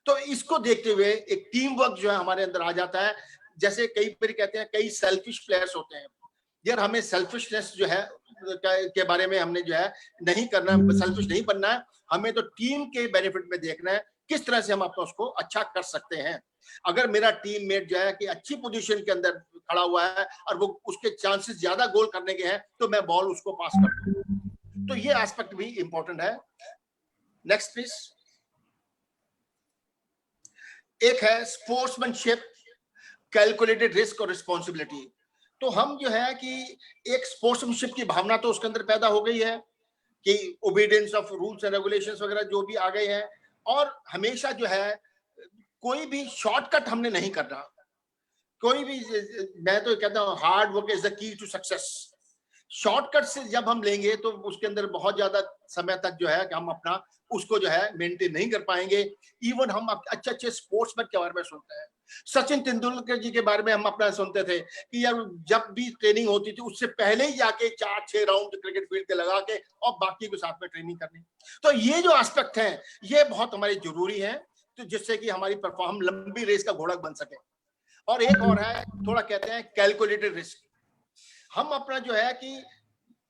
तो इसको देखते हुए एक टीम वर्क जो है हमारे अंदर आ जाता है। जैसे कई बार कहते हैं कई सेल्फिश प्लेयर्स होते हैं, यार हमें सेल्फिशनेस जो है के बारे में हमने जो है नहीं करना, सेल्फिश नहीं बनना है, हमें तो टीम के बेनिफिट में देखना है किस तरह से हम अपना उसको अच्छा कर सकते हैं। अगर मेरा टीम मेट जो है कि अच्छी पोजीशन के अंदर खड़ा हुआ है और वो उसके चांसेस ज्यादा गोल करने के हैं, तो मैं बॉल उसको पास कर दूं। तो ये एस्पेक्ट भी इंपॉर्टेंट है। Next please. एक है स्पोर्ट्समैनशिप, कैलकुलेटेड रिस्क और रिस्पॉन्सिबिलिटी। तो हम जो है कि एक स्पोर्ट्समैनशिप की भावना तो उसके अंदर पैदा हो गई है कि obedience of rules and regulations वगैरह जो भी आ गए हैं, और हमेशा जो है कोई भी शॉर्टकट हमने नहीं करना। कोई भी, मैं तो कहता हूँ hard work is the key to success. Shortcut से जब हम लेंगे तो उसके अंदर बहुत ज्यादा समय तक जो है कि हम अपना उसको जो है मेंटेन नहीं कर पाएंगे। इवन हम अच्छे अच्छे स्पोर्ट्समैन के बारे में सुनते हैं, सचिन तेंदुलकर जी के बारे में हम अपना सुनते थे कि यार जब भी ट्रेनिंग होती थी उससे पहले ही जाके 4-6 राउंड क्रिकेट फील्ड के लगा के और बाकी के साथ में ट्रेनिंग करनी। तो ये जो एस्पेक्ट है ये बहुत हमारी जरूरी है, तो जिससे कि हमारी परफॉर्म लंबी रेस का घोड़ा बन सके। और एक और है, थोड़ा कहते हैं कैलकुलेटेड रिस्क। हम अपना जो है कि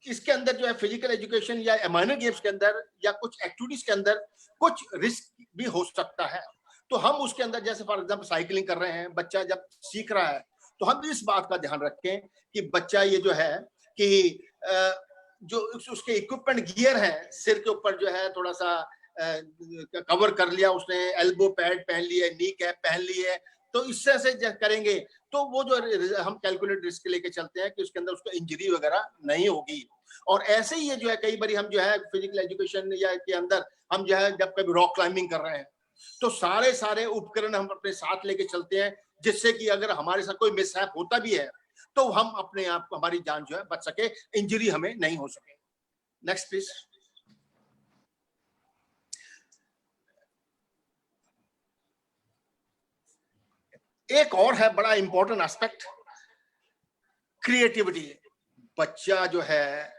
इसके अंदर जो है फिजिकल एजुकेशन या माइनर गेम्स के अंदर या कुछ एक्टिविटीज के अंदर कुछ रिस्क भी हो सकता है। तो हम उसके अंदर जैसे फॉर एग्जांपल साइकिलिंग कर रहे हैं, बच्चा जब सीख रहा है तो हम इस बात का ध्यान रखें कि बच्चा ये जो है कि जो उसके इक्विपमेंट गियर है, सिर के ऊपर जो है थोड़ा सा कवर कर लिया उसने, एल्बो पैड पहन लिए, नी कैप पहन ली है, तो इस तरह से करेंगे तो वो जो हम कैलकुलेट रिस्क लेके चलते हैं कि उसके अंदर उसको इंजरी वगैरह नहीं होगी। और ऐसे ही ये जो है कई बार हम जो है फिजिकल एजुकेशन या के अंदर हम जो है जब कभी रॉक क्लाइंबिंग कर रहे हैं तो सारे उपकरण हम अपने साथ लेके चलते हैं, जिससे कि अगर हमारे साथ कोई मिसहैप होता भी है तो हम अपने आप को, हमारी जान जो है बच सके, इंजरी हमें नहीं हो सके। Next please. एक और है बड़ा इंपॉर्टेंट एस्पेक्ट, क्रिएटिविटी। बच्चा जो है,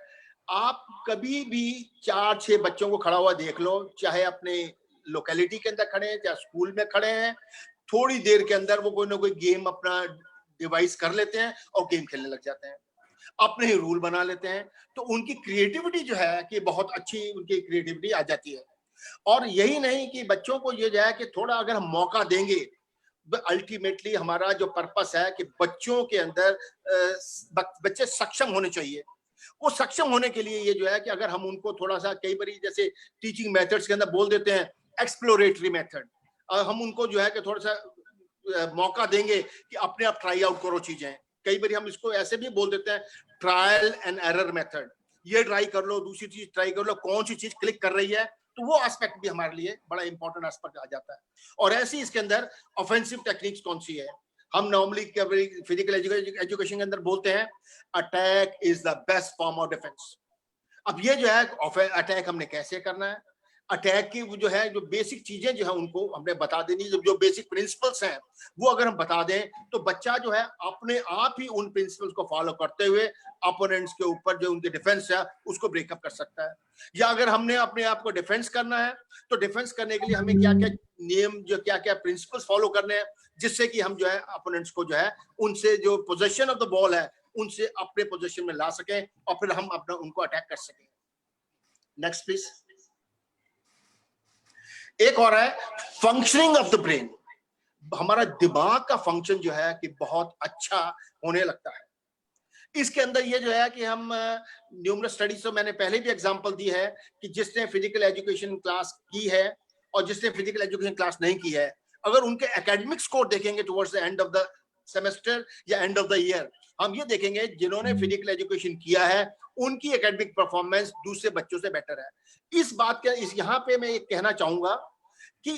आप कभी भी 4-6 बच्चों को खड़ा हुआ देख लो, चाहे अपने लोकेलिटी के अंदर खड़े हैं चाहे स्कूल में खड़े हैं, थोड़ी देर के अंदर वो कोई ना कोई गेम अपना डिवाइस कर लेते हैं और गेम खेलने लग जाते हैं, अपने ही रूल बना लेते हैं। तो उनकी क्रिएटिविटी जो है कि बहुत अच्छी उनकी क्रिएटिविटी आ जाती है। और यही नहीं कि बच्चों को ये जो है कि थोड़ा अगर हम मौका देंगे, अल्टीमेटली हमारा जो पर्पस है कि बच्चों के अंदर बच्चे सक्षम होने चाहिए। वो सक्षम होने के लिए ये जो है कि अगर हम उनको थोड़ा सा, कई बार जैसे टीचिंग मेथड्स के अंदर बोल देते हैं एक्सप्लोरेटरी मेथड, हम उनको जो है कि थोड़ा सा मौका देंगे कि अपने आप ट्राई आउट करो चीजें। कई बार हम इसको ऐसे भी बोल देते हैं ट्रायल एंड एरर मेथड, ये ट्राई कर लो, दूसरी चीज ट्राई कर लो, कौन सी चीज क्लिक कर रही है, तो वो एस्पेक्ट भी हमारे लिए बड़ा इंपॉर्टेंट एस्पेक्ट आ जाता है। और ऐसी इसके अंदर ऑफेंसिव टेक्निक्स कौन सी है, हम नॉर्मली फिजिकल एजुकेशन के अंदर बोलते हैं attack is the best form of defence. अब ये जो है अटैक हमने कैसे करना है, अटैक की जो है जो बेसिक चीजें जो है उनको हमने बता देनी, जो बेसिक प्रिंसिपल्स हैं वो अगर हम बता दें तो बच्चा जो है अपने आप ही उन प्रिंसिपल्स को फॉलो करते हुए अपोनेंट्स के ऊपर जो उनके डिफेंस है उसको ब्रेकअप कर सकता है। या अगर हमने अपने आप को डिफेंस करना है तो डिफेंस करने के लिए हमें क्या क्या नियम, जो क्या क्या प्रिंसिपल्स फॉलो करने हैं, जिससे कि हम जो है अपोनेंट्स को जो है उनसे जो पोजीशन ऑफ द बॉल है उनसे अपने पोजीशन में ला सकें और फिर हम अपना उनको अटैक कर सकें। Next please. एक और है फंक्शनिंग ऑफ द ब्रेन। हमारा दिमाग का फंक्शन जो है कि बहुत अच्छा होने लगता है। इसके अंदर ये जो है कि हम न्यूमरस स्टडीज, तो मैंने पहले भी एग्जांपल दी है कि जिसने फिजिकल एजुकेशन क्लास की है और जिसने फिजिकल एजुकेशन क्लास नहीं की है, अगर उनके एकेडमिक स्कोर देखेंगे towards the end of the semester या एंड ऑफ द ईयर, हम ये देखेंगे जिन्होंने फिजिकल एजुकेशन किया है उनकी एकेडमिक परफॉर्मेंस दूसरे बच्चों से बेटर है। इस बात का यहाँ पे मैं ये कहना चाहूंगा कि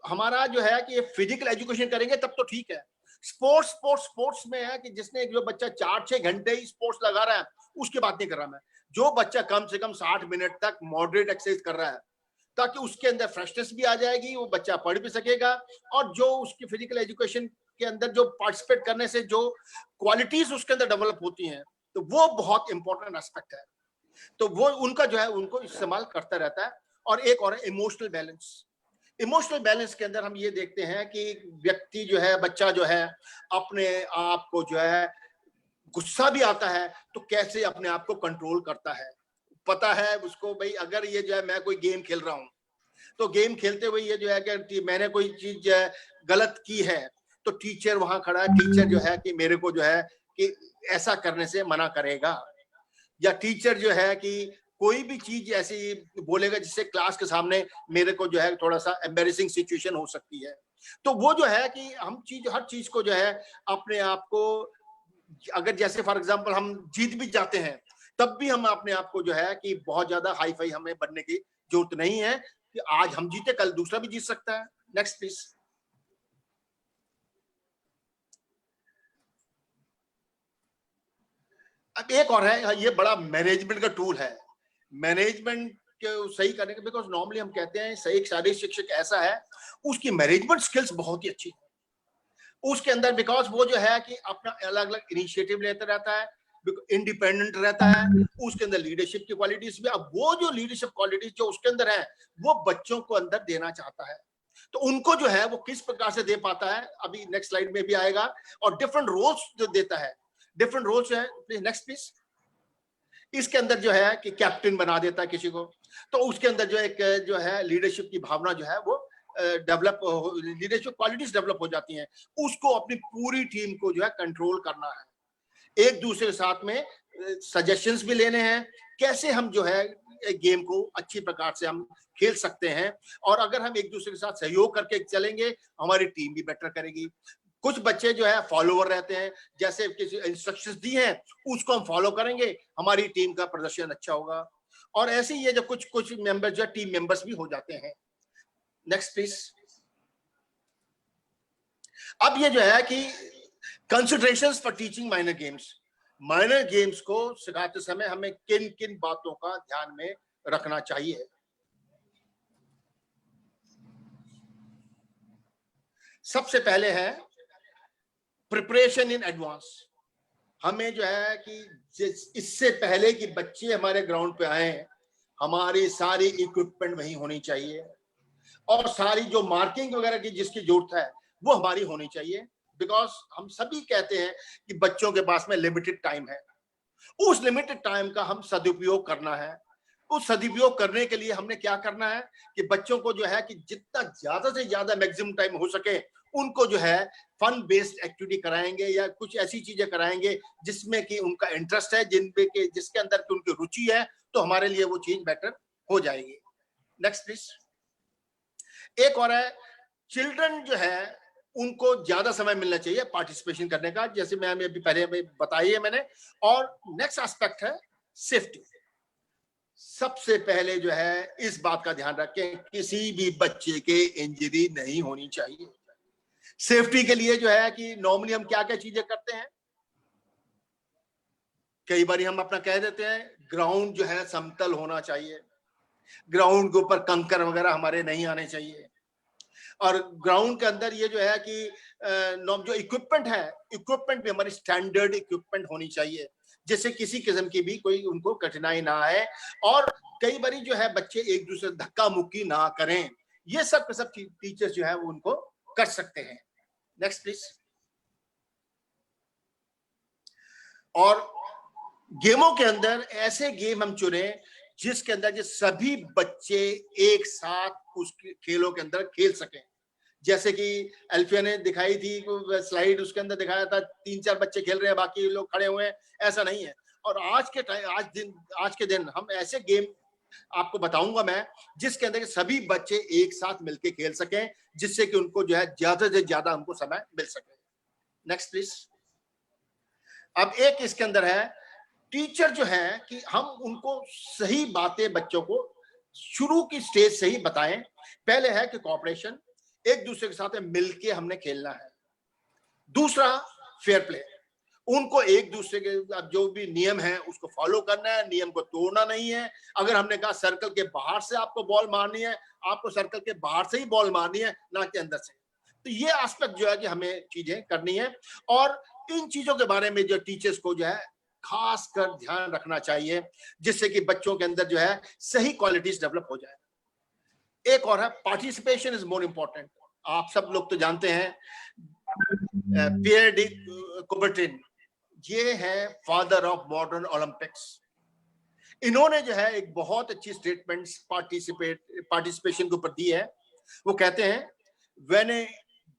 हमारा जो है कि ये फिजिकल एजुकेशन करेंगे तब तो ठीक है, स्पोर्ट्स में है कि जिसने जो बच्चा 4-6 घंटे ही स्पोर्ट्स लगा रहा है उसकी बात नहीं कर रहा मैं, जो बच्चा कम से कम 60 मिनट तक मॉडरेट एक्सरसाइज कर रहा है ताकि उसके अंदर फ्रेशनेस भी आ जाएगी, वो बच्चा पढ़ भी सकेगा और जो उसकी फिजिकल एजुकेशन के अंदर जो पार्टिसिपेट करने से जो क्वालिटीज उसके अंदर डेवलप होती हैं तो वो बहुत इंपॉर्टेंट एस्पेक्ट है, तो वो उनका जो है उनको इस्तेमाल करता रहता है। और एक और है इमोशनल बैलेंस। इमोशनल बैलेंस के अंदर हम ये देखते हैं कि व्यक्ति जो है, बच्चा जो है अपने आप को जो है गुस्सा भी आता है तो कैसे अपने आप को कंट्रोल करता है, पता है उसको भाई अगर ये जो है मैं कोई गेम खेल रहा हूं तो गेम खेलते हुए ये जो है कि मैंने कोई चीज गलत की है तो टीचर वहां खड़ा है, टीचर जो है कि मेरे को जो है कि ऐसा करने से मना करेगा, या टीचर जो है कि कोई भी चीज ऐसी बोलेगा जिससे क्लास के सामने मेरे को जो है थोड़ा सा एम्बेरसिंग सिचुएशन हो सकती है। तो वो जो है कि हम हर चीज को जो है अपने आप को, अगर जैसे फॉर एग्जांपल हम जीत भी जाते हैं तब भी हम अपने आप को जो है कि बहुत ज्यादा हाई फाई हमें बनने की जरूरत नहीं है कि आज हम जीते कल दूसरा भी जीत सकता है। Next please. अब एक और है, ये बड़ा मैनेजमेंट का टूल है, मैनेजमेंट के सही करने के, बिकॉज नॉर्मली हम कहते हैं सही शारीरिक शिक्षक ऐसा है उसकी मैनेजमेंट स्किल्स बहुत ही अच्छी है उसके अंदर, बिकॉज वो जो है कि अपना अलग अलग इनिशिएटिव लेता रहता है, इंडिपेंडेंट रहता है, उसके अंदर लीडरशिप की क्वालिटीज भी, अब वो जो लीडरशिप क्वालिटीज जो उसके अंदर है वो बच्चों को अंदर देना चाहता है तो उनको जो है वो किस प्रकार से दे पाता है अभी नेक्स्ट स्लाइड में भी आएगा, और डिफरेंट रोल्स जो देता है, डिफरेंट रोल्स है। Next please. इसके अंदर जो है कि कैप्टन बना देता है किसी को, तो उसके अंदर जो एक जो है लीडरशिप की भावना जो है वो डेवलप, लीडरशिप क्वालिटीज डेवलप हो जाती हैं, उसको अपनी पूरी टीम को जो है कंट्रोल करना है, एक दूसरे के साथ में सजेशंस भी लेने हैं कैसे हम जो है गेम को अच्छी प्रकार से हम खेल सकते हैं, और अगर हम एक दूसरे के साथ सहयोग करके चलेंगे हमारी टीम भी बेटर करेगी। कुछ बच्चे जो है फॉलोवर रहते हैं, जैसे किसी इंस्ट्रक्शंस दी हैं उसको हम फॉलो करेंगे हमारी टीम का प्रदर्शन अच्छा होगा, और ऐसे ही ये जो कुछ कुछ मेंबर्स जो टीम मेंबर्स भी हो जाते हैं। Next please. अब ये जो है कि considerations for teaching minor games, minor games को सिखाते समय हमें किन किन बातों का ध्यान में रखना चाहिए। सबसे पहले है प्रिपरेशन इन एडवांस। हमें जो है कि इससे पहले कि बच्चे हमारे ग्राउंड पे आए हमारी सारी इक्विपमेंट वही होनी चाहिए, और सारी जो मार्किंग वगैरह की जिसकी जरूरत है वो हमारी होनी चाहिए, बिकॉज हम सभी कहते हैं कि बच्चों के पास में लिमिटेड टाइम है, उस लिमिटेड टाइम का हम सदुपयोग करना है। उस सदुपयोग करने के लिए हमने क्या करना है कि बच्चों को जो है कि जितना ज्यादा से ज्यादा मैक्सिमम टाइम हो सके उनको जो है फन बेस्ड एक्टिविटी कराएंगे या कुछ ऐसी चीजें कराएंगे जिसमें कि उनका इंटरेस्ट है, जिनमें कि जिसके अंदर की उनकी रुचि है, तो हमारे लिए वो चीज बेटर हो जाएगी। Next please. एक और है, चिल्ड्रन जो है उनको ज्यादा समय मिलना चाहिए पार्टिसिपेशन करने का, जैसे मैं अभी पहले बताई है मैंने। और नेक्स्ट एस्पेक्ट है सेफ्टी। सबसे पहले जो है इस बात का ध्यान रखें, किसी भी बच्चे के इंजरी नहीं होनी चाहिए। सेफ्टी के लिए जो है कि नॉर्मली हम क्या क्या चीजें करते हैं, कई बार हम अपना कह देते हैं ग्राउंड जो है समतल होना चाहिए, ग्राउंड के ऊपर कंकर वगैरह हमारे नहीं आने चाहिए, और ग्राउंड के अंदर ये जो है कि जो इक्विपमेंट है, इक्विपमेंट भी हमारी स्टैंडर्ड इक्विपमेंट होनी चाहिए, जिससे किसी किस्म की भी कोई उनको कठिनाई ना आए। और कई बार जो है बच्चे एक दूसरे धक्का मुक्की ना करें, ये सब के सब टीचर्स जो है वो उनको कर सकते हैं। Next please. और गेमों के अंदर ऐसे गेम हम चुने जिसके अंदर जो सभी बच्चे एक साथ उस खेलों के अंदर खेल सकें। जैसे कि अल्फिया ने दिखाई थी स्लाइड, उसके अंदर दिखाया था 3-4 बच्चे खेल रहे हैं, बाकी लोग खड़े हुए हैं, ऐसा नहीं है। और आज के दिन हम ऐसे गेम आपको बताऊंगा मैं जिसके अंदर सभी बच्चे एक साथ मिलकर खेल सकें, जिससे कि उनको जो है ज्यादा से ज्यादा उनको समय मिल सके। Next please. अब एक इसके अंदर है, टीचर जो है कि हम उनको सही बातें बच्चों को शुरू की स्टेज से ही बताएं। पहले है कि कोऑपरेशन, एक दूसरे के साथ मिलके हमने खेलना है। दूसरा फेयर प्ले, उनको एक दूसरे के जो भी नियम है उसको फॉलो करना है, नियम को तोड़ना नहीं है। अगर हमने कहा सर्कल के बाहर से आपको बॉल मारनी है, आपको सर्कल के बाहर से ही बॉल मारनी है, ना कि अंदर से। तो ये एस्पेक्ट जो है कि हमें चीजें करनी है, और इन चीजों के बारे में जो टीचर्स को जो है खास कर ध्यान रखना चाहिए, जिससे कि बच्चों के अंदर जो है सही क्वालिटीज डेवलप हो जाए। एक और है पार्टिसिपेशन इज मोर इंपॉर्टेंट। आप सब लोग तो जानते हैं पियर डी कुबर्टिन, ये है फादर ऑफ मॉडर्न ओलंपिक्स। इन्होंने जो है एक बहुत अच्छी स्टेटमेंट पार्टिसिपेशन के ऊपर दी है। वो कहते हैं when a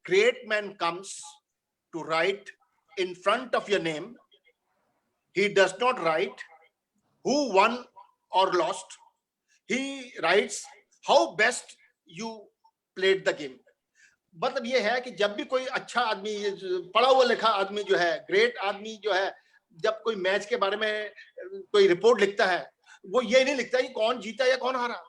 great man comes to right in front of your name, he does not write who won or lost, he writes how best you played the game। मतलब ये है कि जब भी कोई अच्छा आदमी, पढ़ा हुआ लिखा आदमी जो है, ग्रेट आदमी जो है, जब कोई मैच के बारे में कोई रिपोर्ट लिखता है, वो ये नहीं लिखता कि कौन जीता या कौन हारा,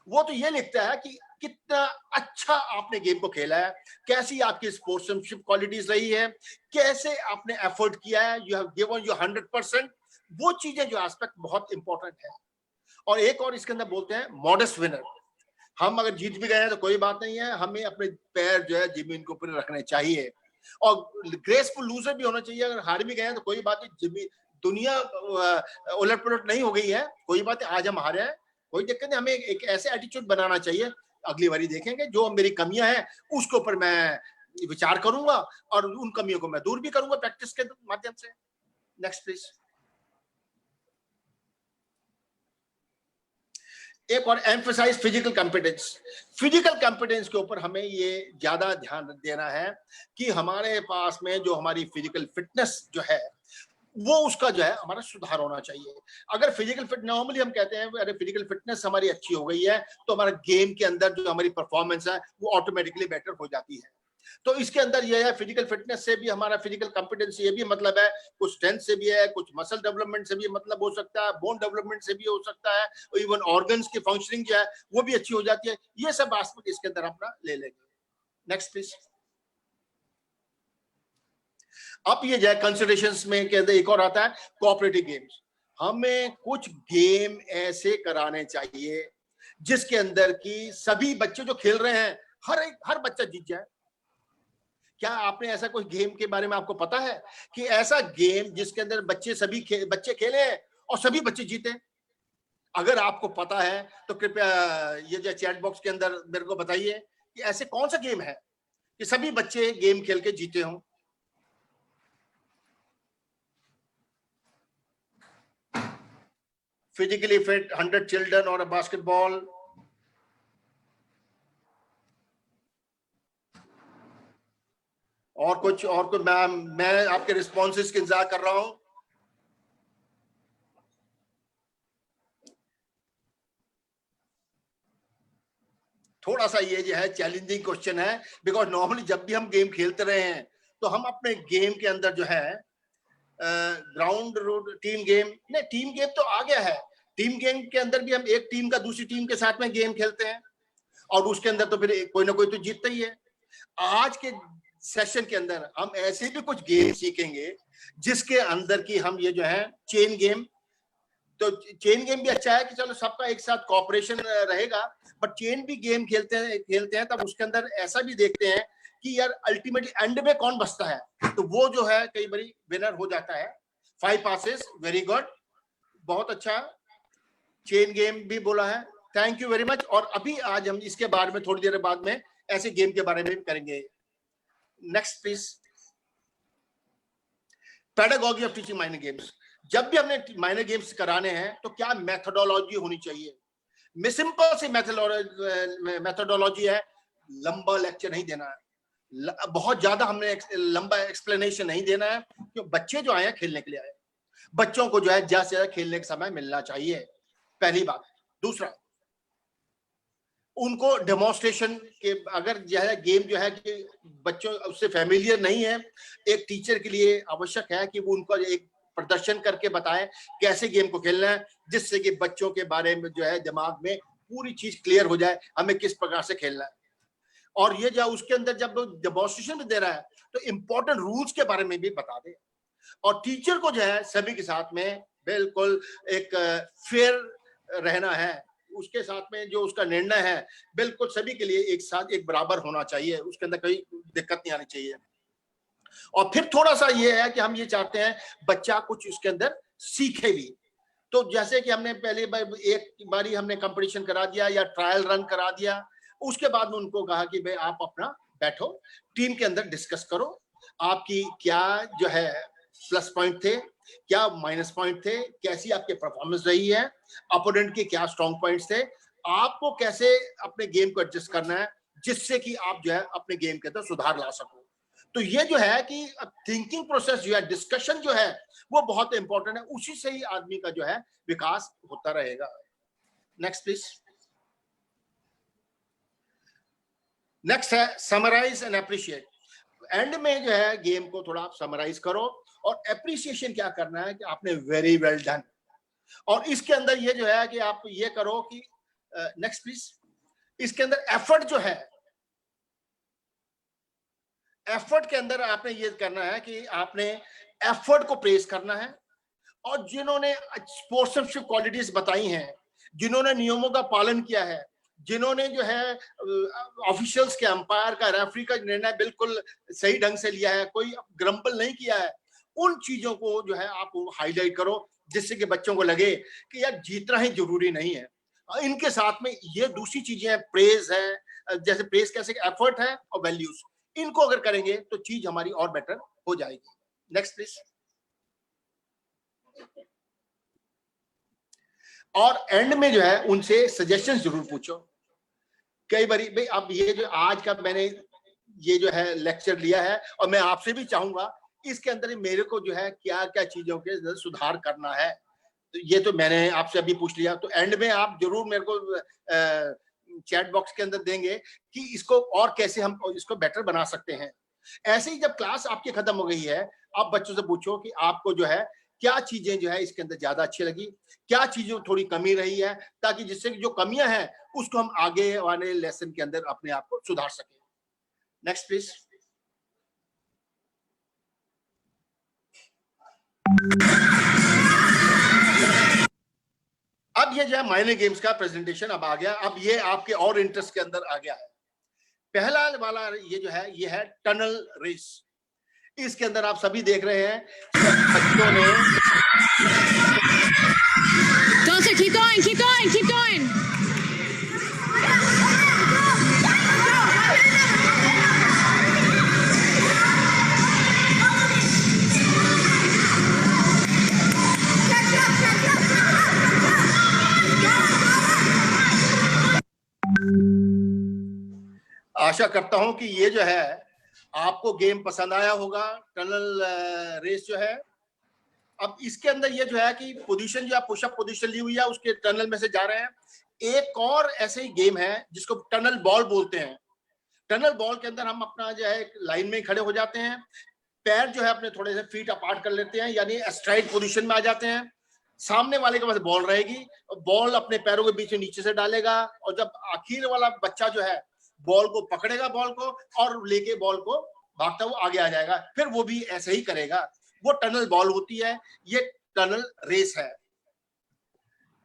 वो तो ये लिखता है कि कितना अच्छा आपने गेम को खेला है, कैसी आपकी स्पोर्ट्समैनशिप क्वालिटीज रही है, कैसे आपने एफर्ट किया है, यू हैव गिवन योर 100%। वो चीजें जो एस्पेक्ट बहुत इंपॉर्टेंट है। और एक और इसके अंदर बोलते हैं मॉडेस्ट विनर। हम अगर जीत भी गए हैं तो कोई बात नहीं है, हमें अपने पैर जो है जमीन के ऊपर रखने चाहिए, और ग्रेसफुल लूजर भी होना चाहिए। अगर हार भी गए हैं तो कोई बात नहीं, जमीन दुनिया उलट पुलट नहीं हो गई है, कोई बात नहीं, आज हम हारे हैं, कोई दिक्कत नहीं। हमें एक ऐसे एटीट्यूड बनाना चाहिए, अगली बारी देखेंगे जो मेरी कमियां हैं उसके ऊपर मैं विचार करूंगा, और उन कमियों को मैं दूर भी करूंगा प्रैक्टिस के माध्यम से। Next please. एक और emphasise physical competence. Physical competence के ऊपर हमें ये ज्यादा ध्यान देना है कि हमारे पास में जो हमारी फिजिकल फिटनेस जो है वो उसका जो है हमारा सुधार होना चाहिए। अगर फिजिकल फिट, नॉर्मली हम कहते हैं अरे फिजिकल फिटनेस हमारी अच्छी हो गई है तो हमारा गेम के अंदर जो हमारी परफॉर्मेंस है वो ऑटोमेटिकली बेटर हो जाती है। तो इसके अंदर यह है फिजिकल फिटनेस से भी हमारा फिजिकल कॉम्पिटेंस ये भी मतलब है, कुछ स्ट्रेंथ से भी है, कुछ मसल डेवलपमेंट से भी मतलब हो सकता है, बोन डेवलपमेंट से भी हो सकता है, इवन ऑर्गन्स की फंक्शनिंग जो है वो भी अच्छी हो जाती है। ये सब एस्पेक्ट इसके अंदर अपना ले लेंगे। Next please. अब ये जो है कंसिडरेशंस में के अंदर एक और आता है कोऑपरेटिव गेम्स। हमें कुछ गेम ऐसे कराने चाहिए जिसके अंदर की सभी बच्चे जो खेल रहे हैं हर बच्चा जीत जाए। क्या आपने ऐसा कोई गेम के बारे में आपको पता है कि ऐसा गेम जिसके अंदर बच्चे खेले हैं और सभी बच्चे जीते? अगर आपको पता है तो कृपया ये जो चैट बॉक्स के अंदर मेरे को बताइए कि ऐसे कौन सा गेम है कि सभी बच्चे गेम खेल के जीते हों। physically fit 100 children or a basketball. और कुछ मैं आपके रिस्पॉन्सेस के इंतजार कर रहा हूं। थोड़ा सा ये जो है चैलेंजिंग क्वेश्चन है, बिकॉज नॉर्मली जब भी हम गेम खेलते रहे हैं तो हम अपने गेम के अंदर जो है ग्राउंड रूट टीम गेम, नहीं टीम गेम तो आ गया है, टीम गेम के अंदर भी हम एक टीम का दूसरी टीम के साथ में गेम खेलते हैं और उसके अंदर तो फिर कोई ना कोई तो जीतता ही है। आज के सेशन के अंदर हम ऐसे भी कुछ गेम सीखेंगे जिसके अंदर की हम ये जो है चेन गेम, तो चेन गेम भी अच्छा है कि चलो सबका एक साथ कोऑपरेशन रहेगा, बट चेन भी गेम खेलते हैं तब उसके अंदर ऐसा भी देखते हैं कि यार अल्टीमेटली एंड में कौन बचता है, तो वो जो है कई बारी विनर हो जाता है। 5 passes, वेरी गुड, बहुत अच्छा चेन गेम भी बोला है, थैंक यू वेरी मच। और अभी आज हम इसके बारे में थोड़ी देर बाद में ऐसे गेम के बारे में करेंगे। Next please. Pedagogy of teaching minor games. जब भी हमने माइनर गेम्स कराने हैं तो क्या मेथोडोलॉजी होनी चाहिए। सिंपल सी मेथोडोलॉजी है, लंबा लेक्चर नहीं देना है, बहुत ज्यादा हमने लंबा एक्सप्लेनेशन नहीं देना है, क्योंकि बच्चे जो आए हैं खेलने के लिए आए, बच्चों को जो है ज्यादा से ज्यादा खेलने का समय मिलना चाहिए, पहली बात। दूसरा, उनको डेमोन्स्ट्रेशन के, अगर जो है गेम जो है कि बच्चों उससे फैमिलियर नहीं है, एक टीचर के लिए आवश्यक है कि वो उनको एक प्रदर्शन करके बताएं कैसे गेम को खेलना है, जिससे कि बच्चों के बारे में जो है दिमाग में पूरी चीज क्लियर हो जाए, हमें किस प्रकार से खेलना है। और ये जो उसके अंदर जब डेमोन्स्ट्रेशन भी दे रहा है तो इंपॉर्टेंट रूल्स के बारे में भी बता दे, और टीचर को जो है सभी के साथ में बिल्कुल एक फेयर रहना है, उसके साथ में जो उसका निर्णय है बिल्कुल सभी के लिए एक साथ एक बराबर होना चाहिए, उसके अंदर कोई दिक्कत नहीं आनी चाहिए। और फिर थोड़ा सा ये है कि हम ये चाहते हैं बच्चा कुछ उसके अंदर सीखे भी, तो जैसे कि हमने पहले एक बारी हमने कंपटीशन करा दिया या ट्रायल रन करा दिया, उसके बाद में उनको कहा कि भाई आप अपना बैठो, टीम के अंदर डिस्कस करो, आपकी क्या जो है प्लस पॉइंट थे, क्या माइनस पॉइंट थे, कैसी आपकी परफॉर्मेंस रही है, अपोनेंट के क्या स्ट्रॉन्ग पॉइंट्स थे, आपको कैसे अपने गेम को एडजस्ट करना है जिससे कि आप जो है अपने गेम के अंदर सुधार ला सको। तो ये जो है कि थिंकिंग प्रोसेस जो है, डिस्कशन जो है वो बहुत इंपॉर्टेंट है, उसी से ही आदमी का जो है विकास होता रहेगा। Next please. नेक्स्ट है समराइज एंड अप्रिशिएट। एंड में जो है गेम को थोड़ा आप समराइज करो, और एप्रिसिएशन क्या करना है कि आपने वेरी वेल डन, और इसके अंदर ये जो है कि आप ये करो कि नेक्स्ट प्लीज, इसके अंदर एफर्ट जो है, एफर्ट के अंदर आपने ये करना है कि आपने एफर्ट को प्रेज करना है, और जिन्होंने स्पोर्ट्समैनशिप क्वालिटीज बताई हैं, जिन्होंने नियमों का पालन किया है, जिन्होंने जो है ऑफिशियल्स के, अंपायर का, रेफरी का निर्णय बिल्कुल सही ढंग से लिया है, कोई ग्रम्बल नहीं किया है, उन चीजों को जो है आप हाईलाइट करो, जिससे कि बच्चों को लगे कि यार जीतना ही जरूरी नहीं है। इनके साथ में ये दूसरी चीजें हैं, प्रेज है, जैसे प्रेज कैसे, एफर्ट है और वैल्यूज, इनको अगर करेंगे तो चीज हमारी और बेटर हो जाएगी। Next please. और एंड में जो है उनसे सजेशंस जरूर पूछो। कई बारी भाई अब ये जो आज का मैंने ये जो है लेक्चर लिया है, और मैं आपसे भी चाहूंगा इसके अंदर मेरे को जो है क्या क्या चीजों के सुधार करना है, तो ये तो मैंने आपसे अभी पूछ लिया, तो एंड में आप जरूर मेरे को चैट बॉक्स के अंदर देंगे कि इसको और कैसे हम इसको बेटर बना सकते हैं। ऐसे ही जब क्लास आपकी खत्म हो गई है, आप बच्चों से पूछो कि आपको जो है क्या चीजें जो है इसके अंदर ज्यादा अच्छी लगी, क्या चीजों थोड़ी कमी रही है, ताकि जिससे जो कमियां हैं उसको हम आगे वाले लेसन के अंदर अपने आप को सुधार सकें। Next please. अब ये जो है माइनर गेम्स का प्रेजेंटेशन अब आ गया, अब ये आपके और इंटरेस्ट के अंदर आ गया है। पहला वाला ये जो है ये है टनल रेस। इसके अंदर आप सभी देख रहे हैं बच्चों ने Don't say, keep going, keep going, keep going. आशा करता हूं कि ये जो है आपको गेम पसंद आया होगा, टनल रेस जो है। अब इसके अंदर ये जो है कि पोजीशन जो है पुशअप पोजीशन ली हुई है, उसके टनल में से जा रहे हैं। एक और ऐसे ही गेम है जिसको टनल बॉल बोलते हैं। टनल बॉल के अंदर हम अपना जो है लाइन में खड़े हो जाते हैं, पैर जो है अपने थोड़े से फीट अपार्ट कर लेते हैं, यानी स्ट्राइट पोजीशन में आ जाते हैं। सामने वाले के पास बॉल रहेगी, बॉल अपने पैरों के बीच में नीचे से डालेगा, और जब आखिर वाला बच्चा जो है बॉल को पकड़ेगा, बॉल को और लेके बॉल को भागता हुआ आगे आ जाएगा, फिर वो भी ऐसे ही करेगा। वो टनल बॉल होती है, ये टनल रेस है।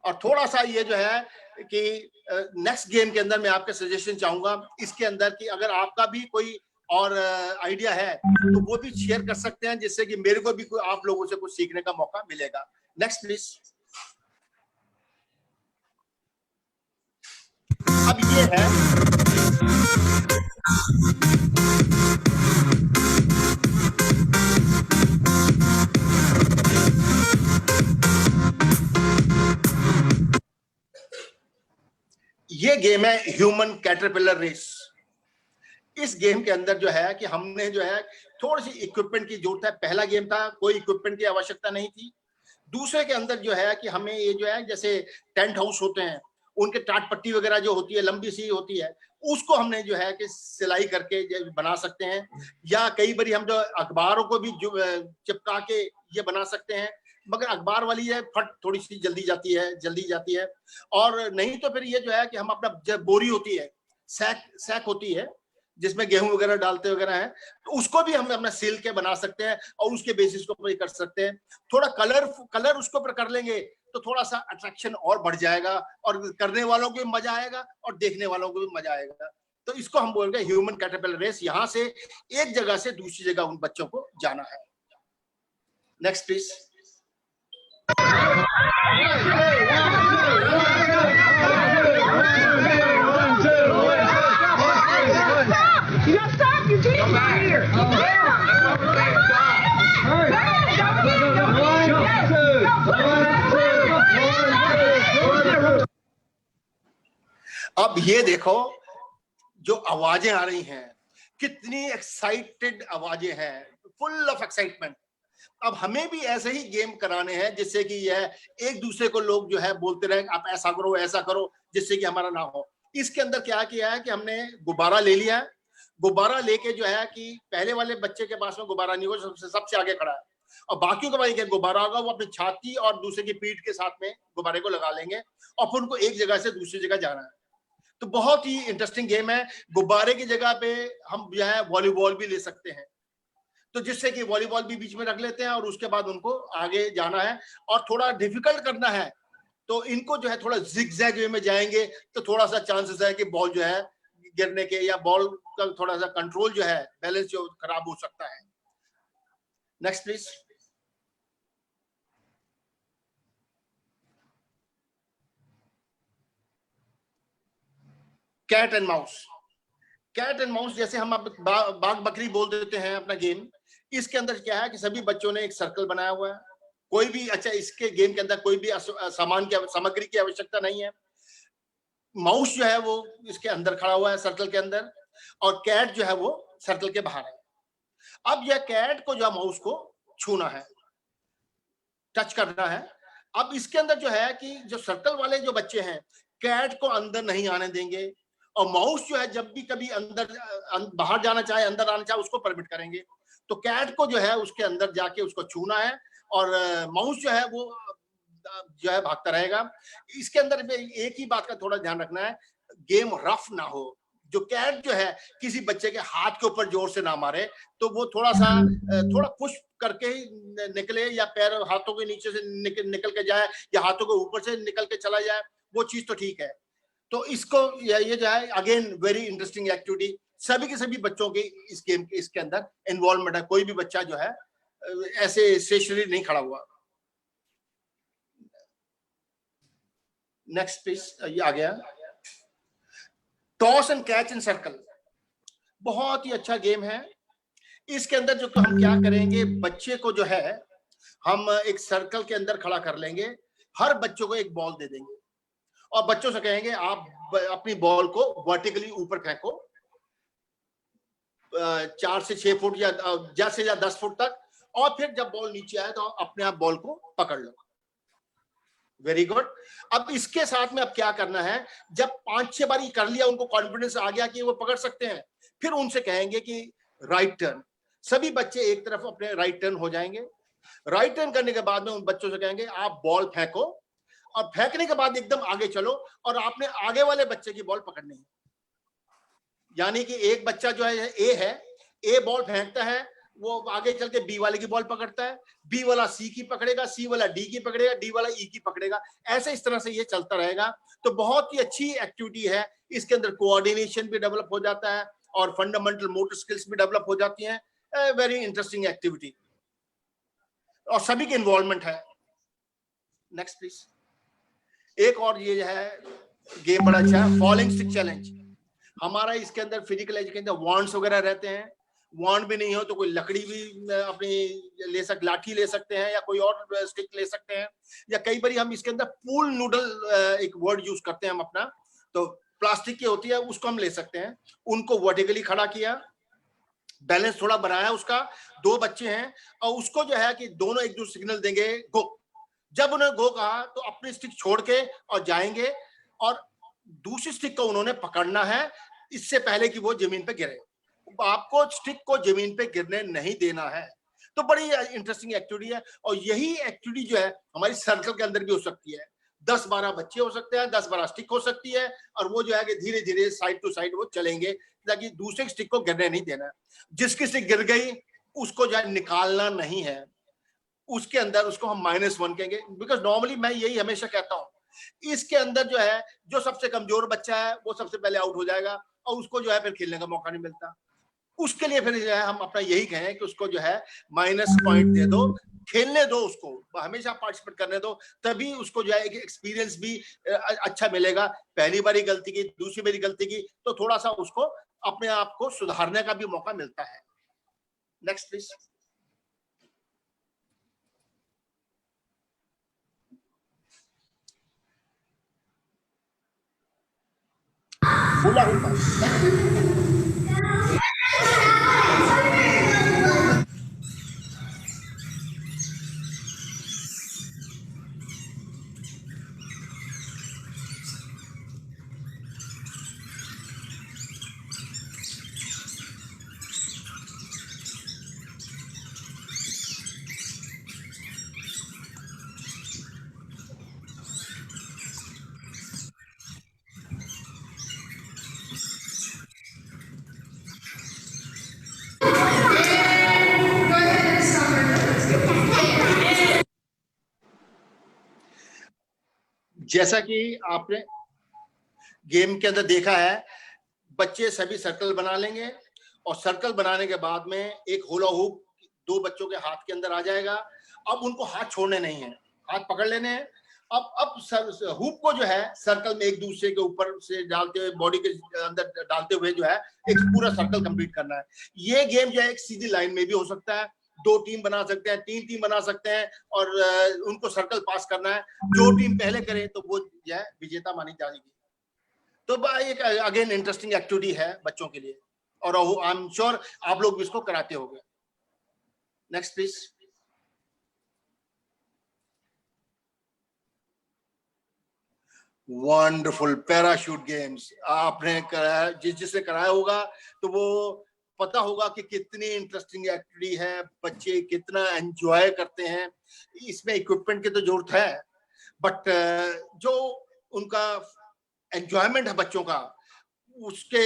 और थोड़ा सा ये जो है कि नेक्स्ट गेम के अंदर मैं आपके सजेशन चाहूंगा इसके अंदर कि अगर आपका भी कोई और आइडिया है तो वो भी शेयर कर सकते हैं, जिससे कि मेरे को भी कोई आप लोगों से कुछ सीखने का मौका मिलेगा। Next please. अब ये है ये गेम है ह्यूमन कैटरपिलर रेस। इस गेम के अंदर जो है कि हमने जो है थोड़ी सी इक्विपमेंट की जरूरत है। पहला गेम था, कोई इक्विपमेंट की आवश्यकता नहीं थी। दूसरे के अंदर जो है कि हमें ये जो है जैसे टेंट हाउस होते हैं, उनके टाट पट्टी वगैरह जो होती है लंबी सी होती है, उसको हमने जो है कि सिलाई करके बना सकते हैं, या कई बार हम जो अखबारों को भी चिपका के ये बना सकते हैं। मगर अखबार वाली है फट थोड़ी सी जल्दी जाती है। और नहीं तो फिर ये जो है कि हम अपना जब बोरी होती है, सैक होती है जिसमें गेहूं वगैरह डालते वगैरह है, तो उसको भी हम अपना सिल के बना सकते हैं और उसके बेसिस को कर सकते हैं। थोड़ा कलर उसके ऊपर कर लेंगे तो थोड़ा सा अट्रैक्शन और बढ़ जाएगा, और करने वालों को भी मजा आएगा और देखने वालों को भी मजा आएगा। तो इसको हम बोल रहे हैं ह्यूमन कैटरपिलर रेस। यहां से एक जगह से दूसरी जगह उन बच्चों को जाना है। Next please. अब ये देखो जो आवाजें आ रही हैं, कितनी एक्साइटेड आवाजें हैं, फुल ऑफ एक्साइटमेंट। अब हमें भी ऐसे ही गेम कराने हैं जिससे कि यह एक दूसरे को लोग जो है बोलते रहे आप ऐसा करो, जिससे कि हमारा ना हो। इसके अंदर क्या किया है कि हमने गुब्बारा ले लिया है। गुब्बारा लेके जो है कि पहले वाले बच्चे के पास में गुब्बारा नहीं होगा, सबसे आगे खड़ा है, और बाकियों के पास एक गुब्बारा होगा, वो अपनी छाती और दूसरे की पीठ के साथ में गुब्बारे को लगा लेंगे और फिर उनको एक जगह से दूसरी जगह जाना है। तो बहुत ही इंटरेस्टिंग गेम है। गुब्बारे की जगह पे हम जो है वॉलीबॉल भी ले सकते हैं, तो जिससे कि वॉलीबॉल भी बीच में रख लेते हैं और उसके बाद उनको आगे जाना है। और थोड़ा डिफिकल्ट करना है तो इनको जो है थोड़ा जिगजैग वे में जाएंगे तो थोड़ा सा चांसेस है कि बॉल जो है गिरने के, या बॉल का थोड़ा सा कंट्रोल जो है, बैलेंस जो खराब हो सकता है। Next please. Cat and mouse जैसे हम अब बाघ बकरी बोल देते हैं अपना गेम। इसके अंदर क्या है कि सभी बच्चों ने एक सर्कल बनाया हुआ है। कोई भी इसके गेम के अंदर कोई भी सामग्री की आवश्यकता नहीं है। माउस जो है वो इसके अंदर खड़ा हुआ है सर्कल के अंदर, और कैट जो है वो सर्कल के बाहर है। अब यह कैट को जो माउस को छूना है, टच करना है। अब इसके अंदर जो है कि जो सर्कल वाले जो बच्चे हैं कैट को अंदर नहीं आने देंगे, और माउस जो है जब भी कभी अंदर बाहर जाना चाहे, अंदर आना चाहे, उसको परमिट करेंगे। तो कैट को जो है उसके अंदर जाके उसको छूना है, और माउस जो है वो जो है भागता रहेगा। इसके अंदर एक ही बात का थोड़ा ध्यान रखना है, गेम रफ ना हो। जो कैट जो है किसी बच्चे के हाथ के ऊपर जोर से ना मारे, तो वो थोड़ा पुश करके ही निकले, या पैर हाथों के नीचे से निकल के जाए, या हाथों के ऊपर से निकल के चला जाए, वो चीज तो ठीक है। तो इसको ये जो है अगेन वेरी इंटरेस्टिंग एक्टिविटी। सभी के सभी बच्चों की इस गेम के इसके अंदर इन्वॉल्वमेंट है। कोई भी बच्चा जो है ऐसे स्टेशनरी नहीं खड़ा हुआ। Next please. ये आ गया toss and catch in circle. बहुत ही अच्छा गेम है। इसके अंदर जो हम क्या करेंगे, बच्चे को जो है हम एक सर्कल के अंदर खड़ा कर लेंगे, हर बच्चों को एक बॉल दे देंगे और बच्चों से कहेंगे आप अपनी बॉल को वर्टिकली ऊपर फेंको, 4 से 6 फुट या ज्यादा से ज्यादा 10 फुट तक, और फिर जब बॉल नीचे आए तो अपने आप बॉल को पकड़ लो। Very good. अब इसके साथ में अब क्या करना है, जब 5-6 बार कर लिया, उनको कॉन्फिडेंस आ गया कि वो पकड़ सकते हैं, फिर उनसे कहेंगे कि राइट टर्न। सभी बच्चे एक तरफ अपने राइट टर्न हो जाएंगे। राइट टर्न करने के बाद में उन बच्चों से कहेंगे आप बॉल फेंको, और फेंकने के बाद एकदम आगे चलो, और आपने आगे वाले बच्चे की बॉल पकड़नी है। यानी कि एक बच्चा जो है ए बॉल फेंकता है, वो आगे चल के बी वाले की बॉल पकड़ता है, बी वाला सी की पकड़ेगा, सी वाला डी की पकड़ेगा, डी वाला ई की पकड़ेगा। ऐसे इस तरह से ये चलता रहेगा। तो बहुत ही अच्छी एक्टिविटी है। इसके अंदर कोऑर्डिनेशन भी डेवलप हो जाता है और फंडामेंटल मोटर स्किल्स भी डेवलप हो जाती हैं। वेरी इंटरेस्टिंग एक्टिविटी, और सभी की इन्वॉल्वमेंट है। Next please. एक और ये है गेम बड़ा अच्छा है, फॉलिंग स्टिक चैलेंज। हमारा इसके अंदर फिजिकल एजुकेशन वॉन्ड्स वगैरह रहते हैं। वॉन्ड भी नहीं हो तो कोई लकड़ी भी अपनी लाठी ले सकते हैं, या कोई और स्टिक ले सकते हैं, या कई बार हम इसके अंदर पूल नूडल एक वर्ड यूज करते हैं हम अपना, तो प्लास्टिक की होती है, उसको हम ले सकते हैं। उनको वर्टिकली खड़ा किया, बैलेंस थोड़ा बनाया उसका, 2 बच्चे हैं, और उसको जो है कि दोनों एक दूसरे सिग्नल देंगे गो। जब उन्होंने गो कहा तो अपनी स्टिक छोड़ के और जाएंगे, और दूसरी स्टिक को उन्होंने पकड़ना है इससे पहले कि वो जमीन पे गिरे। आपको स्टिक को जमीन पे गिरने नहीं देना है। तो बड़ी इंटरेस्टिंग एक्टिविटी है, और यही एक्टिविटी जो है हमारी सर्कल के अंदर भी हो सकती है। 10-12 बच्चे हो सकते हैं, 10-12 स्टिक हो सकती है, और वो जो है कि धीरे धीरे साइड टू साइड वो चलेंगे, ताकि दूसरे स्टिक को गिरने नहीं देना। जिसकी स्टिक गिर गई उसको जो है निकालना नहीं है, उसके अंदर उसको हम -1 कहेंगे। बिकॉज नॉर्मली मैं यही हमेशा कहता हूं, इसके अंदर जो है जो सबसे कमजोर बच्चा है वो सबसे पहले आउट हो जाएगा, और उसको जो है फिर खेलने का मौका नहीं मिलता। उसके लिए फिर जो है हम अपना यही कहें कि उसको जो है -पॉइंट दे दो, खेलने दो, उसको हमेशा पार्टिसिपेट करने दो, तभी उसको जो है एक एक्सपीरियंस भी अच्छा मिलेगा। पहली बारी गलती की, दूसरी बारी गलती की, तो थोड़ा सा उसको अपने आप को सुधारने का भी मौका मिलता है। Next please. हुला हुआ। जैसा कि आपने गेम के अंदर देखा है, बच्चे सभी सर्कल बना लेंगे, और सर्कल बनाने के बाद में एक होला हुप 2 बच्चों के हाथ के अंदर आ जाएगा। अब उनको हाथ छोड़ने नहीं है, हाथ पकड़ लेने हैं। अब हुप को जो है सर्कल में एक दूसरे के ऊपर से डालते हुए, बॉडी के अंदर डालते हुए जो है एक पूरा सर्कल कंप्लीट करना है। ये गेम जो है एक सीधी लाइन में भी हो सकता है, 2 टीम बना सकते हैं, 3 टीम बना सकते हैं, और उनको सर्कल पास करना है। जो टीम पहले करे तो वो जो है विजेता मानी जाएगी। तो एक अगेन इंटरेस्टिंग एक्टिविटी है बच्चों के लिए, और आई एम श्योर आप लोग भी इसको कराते होंगे। Next please. Wonderful parachute games आपने कराया, जिसने कराया होगा तो वो पता होगा कि कितनी इंटरेस्टिंग एक्टिविटी है, बच्चे कितना एंजॉय करते हैं। इसमें इक्विपमेंट की तो जरूरत है, बट जो उनका एंजॉयमेंट है बच्चों का, उसके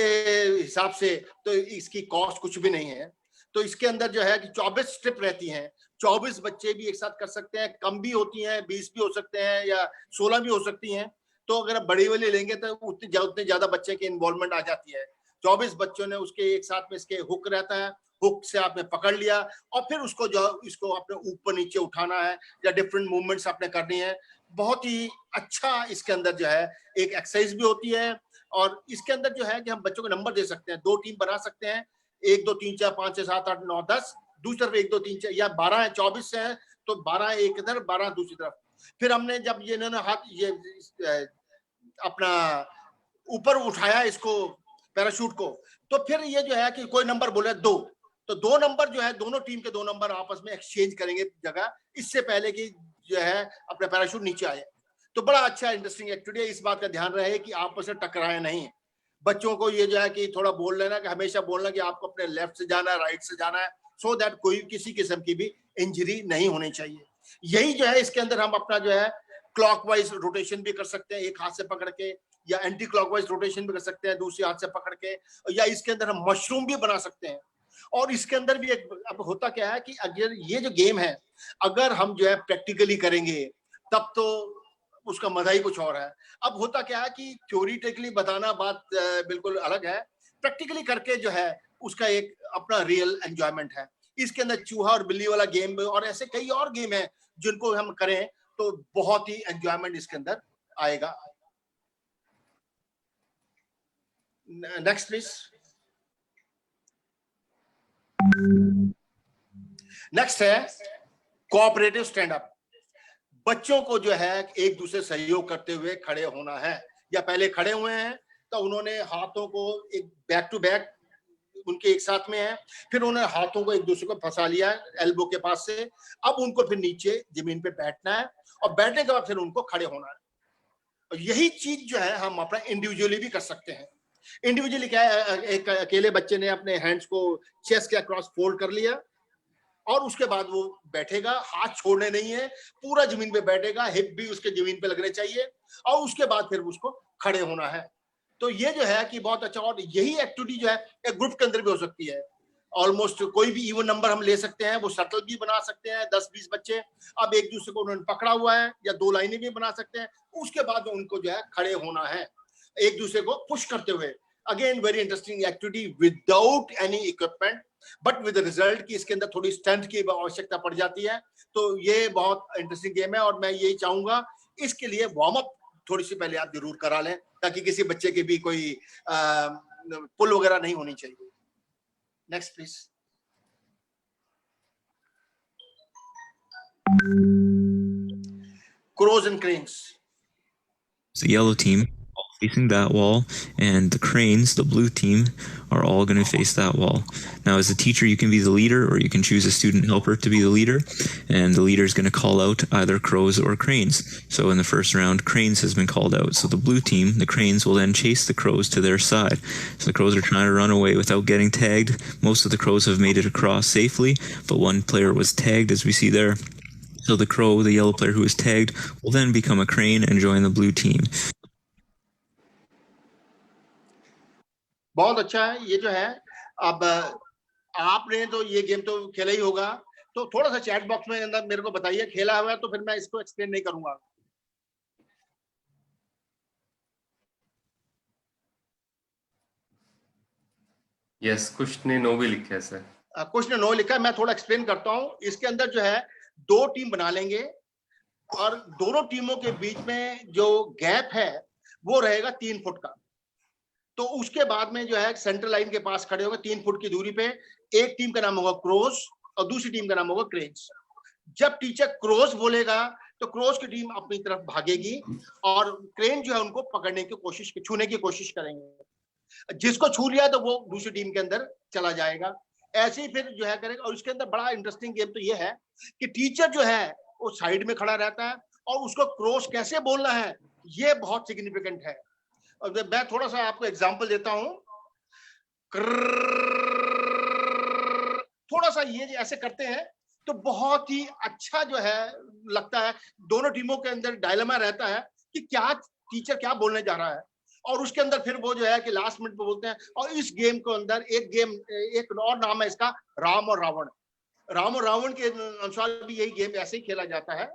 हिसाब से तो इसकी कॉस्ट कुछ भी नहीं है। तो इसके अंदर जो है कि 24 स्ट्रिप रहती हैं, 24 बच्चे भी एक साथ कर सकते हैं, कम भी होती हैं, 20 भी हो सकते हैं, या 16 भी हो सकती हैं। तो अगर आप बड़ी वाली लेंगे तो उतने ज्यादा बच्चे की इन्वॉल्वमेंट आ जाती है। 24 बच्चों ने उसके एक साथ में इसके हुक रहता है, हुक से आपने पकड़ लिया, और फिर उसको जो इसको आपने ऊपर नीचे उठाना है, या डिफरेंट मूवमेंट्स आपने करनी है। बहुत ही अच्छा इसके अंदर जो है एक एक्सरसाइज भी होती है, और इसके अंदर जो है कि हम बच्चों को नंबर दे सकते हैं, 2 टीम बना सकते हैं, 1 2 3 4 5 6 7 8 9 10, दूसरी तरफ 1 2 3 4 या 12 है, 24 है तो 12 एक इधर, 12 दूसरी तरफ। फिर हमने जब ये हाथ ये अपना ऊपर उठाया इसको पैराशूट को, तो फिर ये जो है कि कोई नंबर बोले 2, तो 2 नंबर जो है दोनों टीम के 2 नंबर आपस में एक्सचेंज करेंगे जगह, इससे पहले कि जो है अपना पैराशूट नीचे आए। तो बड़ा अच्छा इंटरेस्टिंग एक्टिविटी है। इस बात का ध्यान रहे कि आपस में टकराए नहीं। बच्चों को ये जो है कि थोड़ा बोल लेना कि हमेशा बोलना कि आपको अपने लेफ्ट से जाना है, राइट से जाना है, सो दैट कोई किसी किस्म की भी इंजरी नहीं होनी चाहिए। यही जो है इसके अंदर हम अपना जो है क्लॉकवाइज रोटेशन भी कर सकते हैं, एक हाथ से पकड़ के, या एंटी क्लॉकवाइज रोटेशन भी कर सकते हैं दूसरे हाथ से पकड़ के, या इसके अंदर हम मशरूम भी बना सकते हैं। और इसके अंदर भी एक अब होता क्या है कि अगर ये जो गेम है अगर हम जो है प्रैक्टिकली करेंगे तब तो उसका मजा ही कुछ और है। अब होता क्या है कि थ्योरीटिकली बताना बात बिल्कुल अलग है, प्रैक्टिकली करके जो है उसका एक अपना रियल एंजॉयमेंट है। इसके अंदर चूहा और बिल्ली वाला गेम और ऐसे कई और गेम है जिनको हम करें तो बहुत ही एंजॉयमेंट इसके अंदर आएगा। Next please. नेक्स्ट है कोऑपरेटिव स्टैंड अप। बच्चों को जो है एक दूसरे सहयोग करते हुए खड़े होना है, या पहले खड़े हुए हैं तो उन्होंने हाथों को एक बैक टू बैक उनके एक साथ में है, फिर उन्होंने हाथों को एक दूसरे को फंसा लिया एल्बो के पास से, अब उनको फिर नीचे जमीन पे बैठना है और बैठने के बाद फिर उनको खड़े होना है। और यही चीज जो है हम अपना इंडिविजुअली भी कर सकते हैं। इंडिविजुअली क्या है, एक अकेले बच्चे ने अपने हैंड्स को चेस्ट के अक्रॉस फोल्ड कर लिया और उसके बाद वो बैठेगा, हाथ छोड़ने नहीं है, पूरा जमीन पे बैठेगा, हिप भी उसके जमीन पे लगने चाहिए, और उसके बाद फिर उसको खड़े होना है। तो ये जो है कि बहुत अच्छा, और यही एक्टिविटी जो है एक ग्रुप के अंदर भी हो सकती है। ऑलमोस्ट कोई भी इवन नंबर हम ले सकते हैं, वो सर्कल भी बना सकते हैं, 10-20 बच्चे अब एक दूसरे को उन्होंने पकड़ा हुआ है, या 2 लाइनें भी बना सकते हैं, उसके बाद उनको जो है खड़े होना है एक दूसरे को पुश करते हुए। Again very interesting activity without any equipment, but with result कि इसके अंदर थोड़ी स्ट्रेंथ की आवश्यकता पड़ जाती है। तो ये बहुत इंटरेस्टिंग गेम है और मैं यही चाहूंगा इसके लिए वार्म अप थोड़ी सी पहले आप जरूर करा लें, ताकि किसी बच्चे की भी कोई पुल वगैरह नहीं होनी चाहिए। Next please. Crows and cranes. The yellow team all facing that wall, and the cranes, the blue team, are all going to face that wall. Now, as a teacher, you can be the leader, or you can choose a student helper to be the leader, and the leader is going to call out either crows or cranes. So in the first round, cranes has been called out. So the blue team, the cranes, will then chase the crows to their side. So the crows are trying to run away without getting tagged. Most of the crows have made it across safely, but one player was tagged, as we see there. So the crow, the yellow player who is tagged, will then become a crane and join the blue team. बहुत अच्छा है ये जो है। अब आपने तो ये गेम तो खेला ही होगा, तो थोड़ा सा चैट बॉक्स में अंदर मेरे को बताइए, खेला हुआ है तो फिर मैं इसको एक्सप्लेन नहीं करूंगा। यस, कुछ ने नो भी लिखा है सर। कुछ ने नो लिखा है, मैं थोड़ा एक्सप्लेन करता हूं। इसके अंदर जो है 2 टीम बना लेंगे और दोनों टीमों के बीच में जो गैप है वो रहेगा 3 फुट का। तो उसके बाद में जो है सेंट्रल लाइन के पास खड़े होंगे 3 फुट की दूरी पे। एक टीम का नाम होगा क्रोज और दूसरी टीम का नाम होगा क्रेन्स। जब टीचर क्रोज बोलेगा तो क्रोज की टीम अपनी तरफ भागेगी और क्रेन जो है उनको पकड़ने की कोशिश, छूने की कोशिश करेंगे। जिसको छू लिया तो वो दूसरी टीम के अंदर चला जाएगा। ऐसे ही फिर जो है करेगा। और इसके अंदर बड़ा इंटरेस्टिंग गेम तो ये है कि टीचर जो है वो साइड में खड़ा रहता है और उसको क्रॉस कैसे बोलना है ये बहुत सिग्निफिकेंट है। और मैं थोड़ा सा आपको एग्जांपल देता हूं। थोड़ा सा ये ऐसे करते हैं तो बहुत ही अच्छा जो है लगता है। दोनों टीमों के अंदर डायलेमा रहता है कि क्या टीचर क्या बोलने जा रहा है, और उसके अंदर फिर वो जो है कि लास्ट मिनट पे बोलते हैं। और इस गेम को अंदर एक और नाम है इसका, राम और रावण। राम और रावण के अनुसार भी यही गेम ऐसे ही खेला जाता है।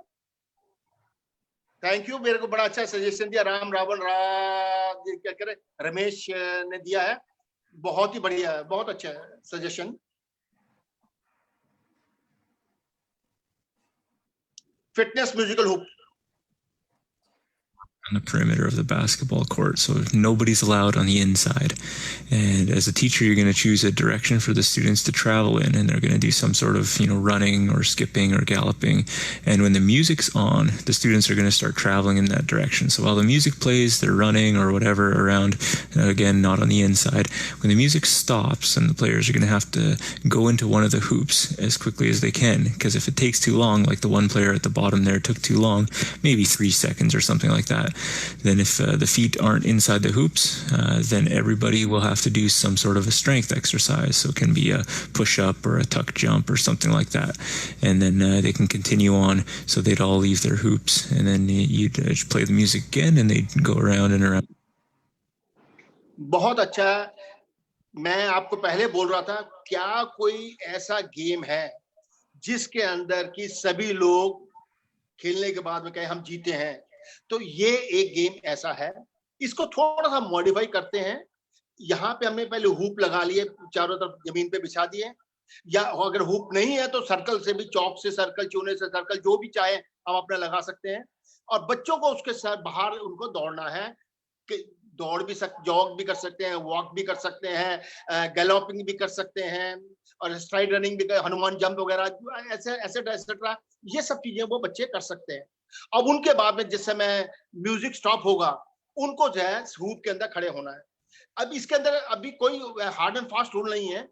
थैंक यू, मेरे को बड़ा अच्छा सजेशन दिया। राम रावण क्या करे रमेश ने दिया है, बहुत ही बढ़िया है, बहुत अच्छा है suggestion. Fitness musical hoop. on the perimeter of the basketball court, so nobody's allowed on the inside. And as a teacher, you're going to choose a direction for the students to travel in, and they're going to do some sort of, running or skipping or galloping. And when the music's on, the students are going to start traveling in that direction. So while the music plays, they're running or whatever around, again, not on the inside. When the music stops, and the players are going to have to go into one of the hoops as quickly as they can, because if it takes too long, like the one player at the bottom there took too long, maybe 3 seconds or something like that, then if the feet aren't inside the hoops, then everybody will have to do some sort of a strength exercise. So it can be a push-up or a tuck jump or something like that. And then they can continue on, so they'd all leave their hoops, and then you'd play the music again, and they'd go around and around. बहुत अच्छा। मैं आपको पहले बोल रहा था, क्या कोई ऐसा गेम है जिसके अंदर की सभी लोग खेलने के बाद में कहे हम जीते हैं? तो ये एक गेम ऐसा है। इसको थोड़ा सा मॉडिफाई करते हैं। यहाँ पे हमने पहले हुप लगा लिए, चारों तरफ जमीन पे बिछा दिए, या अगर हुप नहीं है तो सर्कल से भी, चौक से सर्कल, चूने से सर्कल, जो भी चाहे हम अपना लगा सकते हैं। और बच्चों को उसके साथ बाहर उनको दौड़ना है, कि दौड़ भी जॉग भी कर सकते हैं, वॉक भी कर सकते हैं, गैलोपिंग भी कर सकते हैं, और स्ट्राइड रनिंग भी, हनुमान जंप वगैरह, ऐसे एसेट्रा, ये सब चीजें वो बच्चे कर सकते हैं। अब उनके बाद में जिस समय म्यूजिक स्टॉप होगा, उनको जो है हुप के अंदर खड़े होना है। अब इसके अंदर अभी कोई हार्ड एंड फास्ट रूल नहीं है।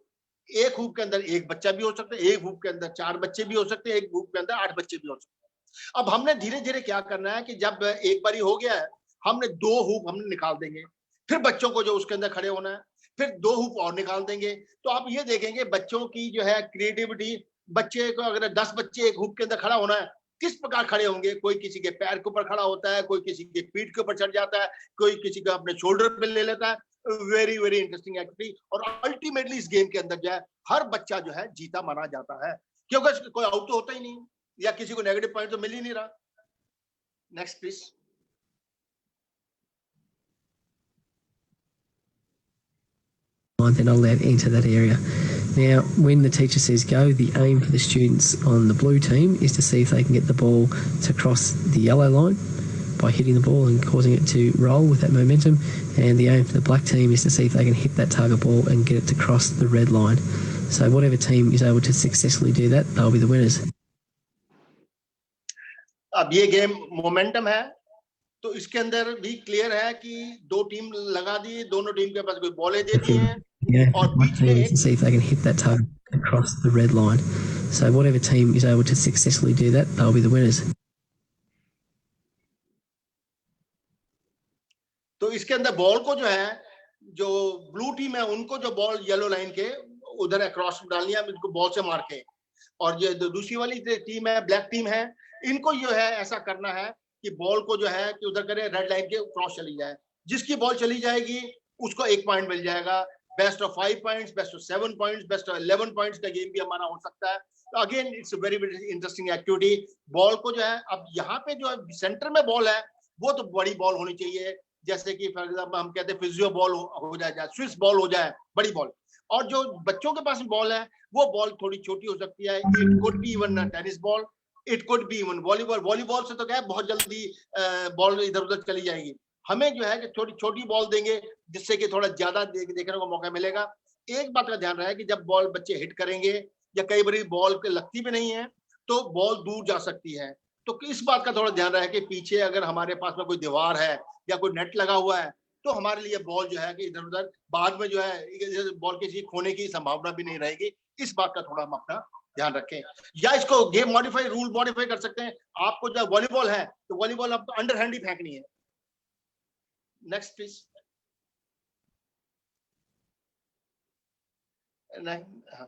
एक हुप के अंदर एक बच्चा भी हो सकता है, एक हुप के अंदर 4 बच्चे भी हो सकते हैं, एक हुप के अंदर 8 बच्चे भी हो सकते हैं। अब हमने धीरे धीरे क्या करना है कि जब एक बारी हो गया है, हमने 2 हुप हमने निकाल देंगे, फिर बच्चों को जो उसके अंदर खड़े होना है, फिर 2 हुप और निकाल देंगे। तो आप ये देखेंगे बच्चों की जो है क्रिएटिविटी, बच्चे को अगर 10 बच्चे एक हुप के अंदर खड़ा होना है, किस प्रकार खड़े होंगे? कोई किसी के पैर के ऊपर खड़ा होता है, कोई किसी के पीठ के ऊपर चढ़ जाता है, कोई किसी को अपने शोल्डर पे ले लेता है। Very very interesting activity. और अल्टीमेटली इस गेम के अंदर जो है हर बच्चा जो है जीता माना जाता है, क्योंकि कोई आउट तो होता ही नहीं, या किसी को नेगेटिव पॉइंट तो मिल ही नहीं रहा। Next please. They're not allowed to enter that area. Now, when the teacher says go, the aim for the students on the blue team is to see if they can get the ball to cross the yellow line by hitting the ball and causing it to roll with that momentum. And the aim for the black team is to see if they can hit that target ball and get it to cross the red line. So whatever team is able to successfully do that, they'll be the winners. अब ये game momentum है, तो इसके अंदर भी clear है कि 2 team लगा दी, दोनों टीम के पास कोई बॉलें देती हैं, और बीच में to see if they can hit that target across the red line. So whatever team is able to successfully do that, they'll be the winners. तो इसके अंदर बॉल को जो है, जो ब्लू टीम है उनको जो बॉल येलो लाइन के उधर अक्रॉस डालनी है, इनको बॉल से मार के, और ये दूसरी वाली टीम है, ब्लैक टीम है, इनको जो है ऐसा करना है कि बॉल को जो है कि उधर करे, रेड लाइन के क्रॉस चली जाए। जिसकी बॉल चली जाएगी उसको 1 पॉइंट मिल जाएगा। Best of 5 points, best of 7 points, best of 11 points का गेम भी हमारा हो सकता है। तो again it's a very very interesting activity. Ball को जो है, अब यहाँ पे जो सेंटर में बॉल है वो तो बड़ी बॉल होनी चाहिए, जैसे कि फॉर एग्जाम्पल हम कहते हैं फिजियो बॉल हो जाए, स्विस बॉल हो जाए, बड़ी बॉल। और जो बच्चों के पास बॉल है वो बॉल थोड़ी छोटी हो सकती है। It could be even tennis ball, it could be even volleyball. Volleyball से तो क्या है, बहुत जल्दी बॉल इधर उधर चली जाएगी। हमें जो है कि थोड़ी छोटी बॉल देंगे, जिससे कि थोड़ा ज्यादा देखने को मौका मिलेगा। एक बात का ध्यान रहे कि जब बॉल बच्चे हिट करेंगे, या कई बार बॉल के लगती भी नहीं है, तो बॉल दूर जा सकती है। तो इस बात का थोड़ा ध्यान रहे कि पीछे अगर हमारे पास में कोई दीवार है या कोई नेट लगा हुआ है, तो हमारे लिए बॉल जो है कि इधर उधर बाद में जो है बॉल किसी खोने की संभावना भी नहीं रहेगी। इस बात का थोड़ा हम अपना ध्यान रखें। या इसको गेम मॉडिफाई, रूल मॉडिफाई कर सकते हैं। आपको जो वॉलीबॉल है तो वॉलीबॉल आपको अंडर हैंड ही फेंकनी है। Next please. नहीं, हाँ।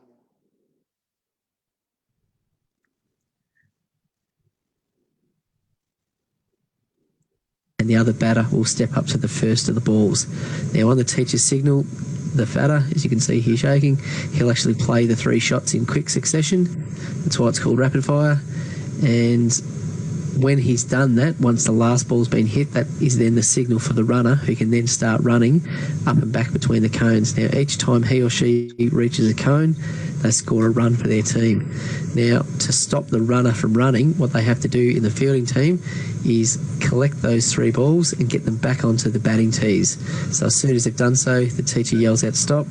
And the other batter will step up to the first of the balls. Now on the teacher's signal, the batter, as you can see here shaking, he'll actually play the 3 shots in quick succession. That's why it's called rapid fire. And when he's done that, once the last ball's been hit, that is then the signal for the runner, who can then start running up and back between the cones. Now, each time he or she reaches a cone, they score a run for their team. Now, to stop the runner from running, what they have to do in the fielding team is collect those 3 balls and get them back onto the batting tees. So as soon as they've done so, the teacher yells out stop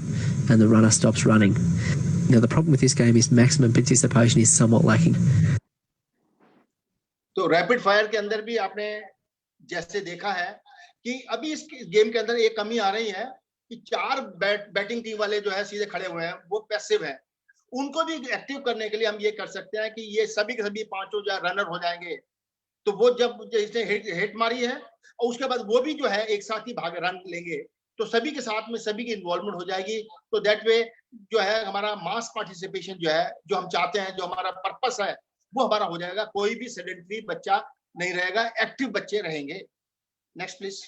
and the runner stops running. Now, the problem with this game is maximum participation is somewhat lacking. तो rapid fire के अंदर भी आपने जैसे देखा है कि अभी इस गेम के अंदर एक कमी आ रही है कि 4 बैटिंग टीम वाले जो है सीधे खड़े हुए हैं, वो पैसिव हैं। उनको भी एक्टिव करने के लिए हम ये कर सकते हैं कि ये सभी के सभी 5 जो रनर हो जाएंगे, तो वो जब इसने हिट मारी है और उसके बाद वो भी जो है एक साथ ही भाग रन लेंगे, तो सभी के साथ में सभी की इन्वॉल्वमेंट हो जाएगी। तो दैट वे जो है हमारा मास पार्टिसिपेशन जो है, जो हम चाहते हैं, जो हमारा पर्पस है, वो हमारा हो जाएगा। कोई भी सेडेंटरी बच्चा नहीं रहेगा, एक्टिव बच्चे रहेंगे। Next please.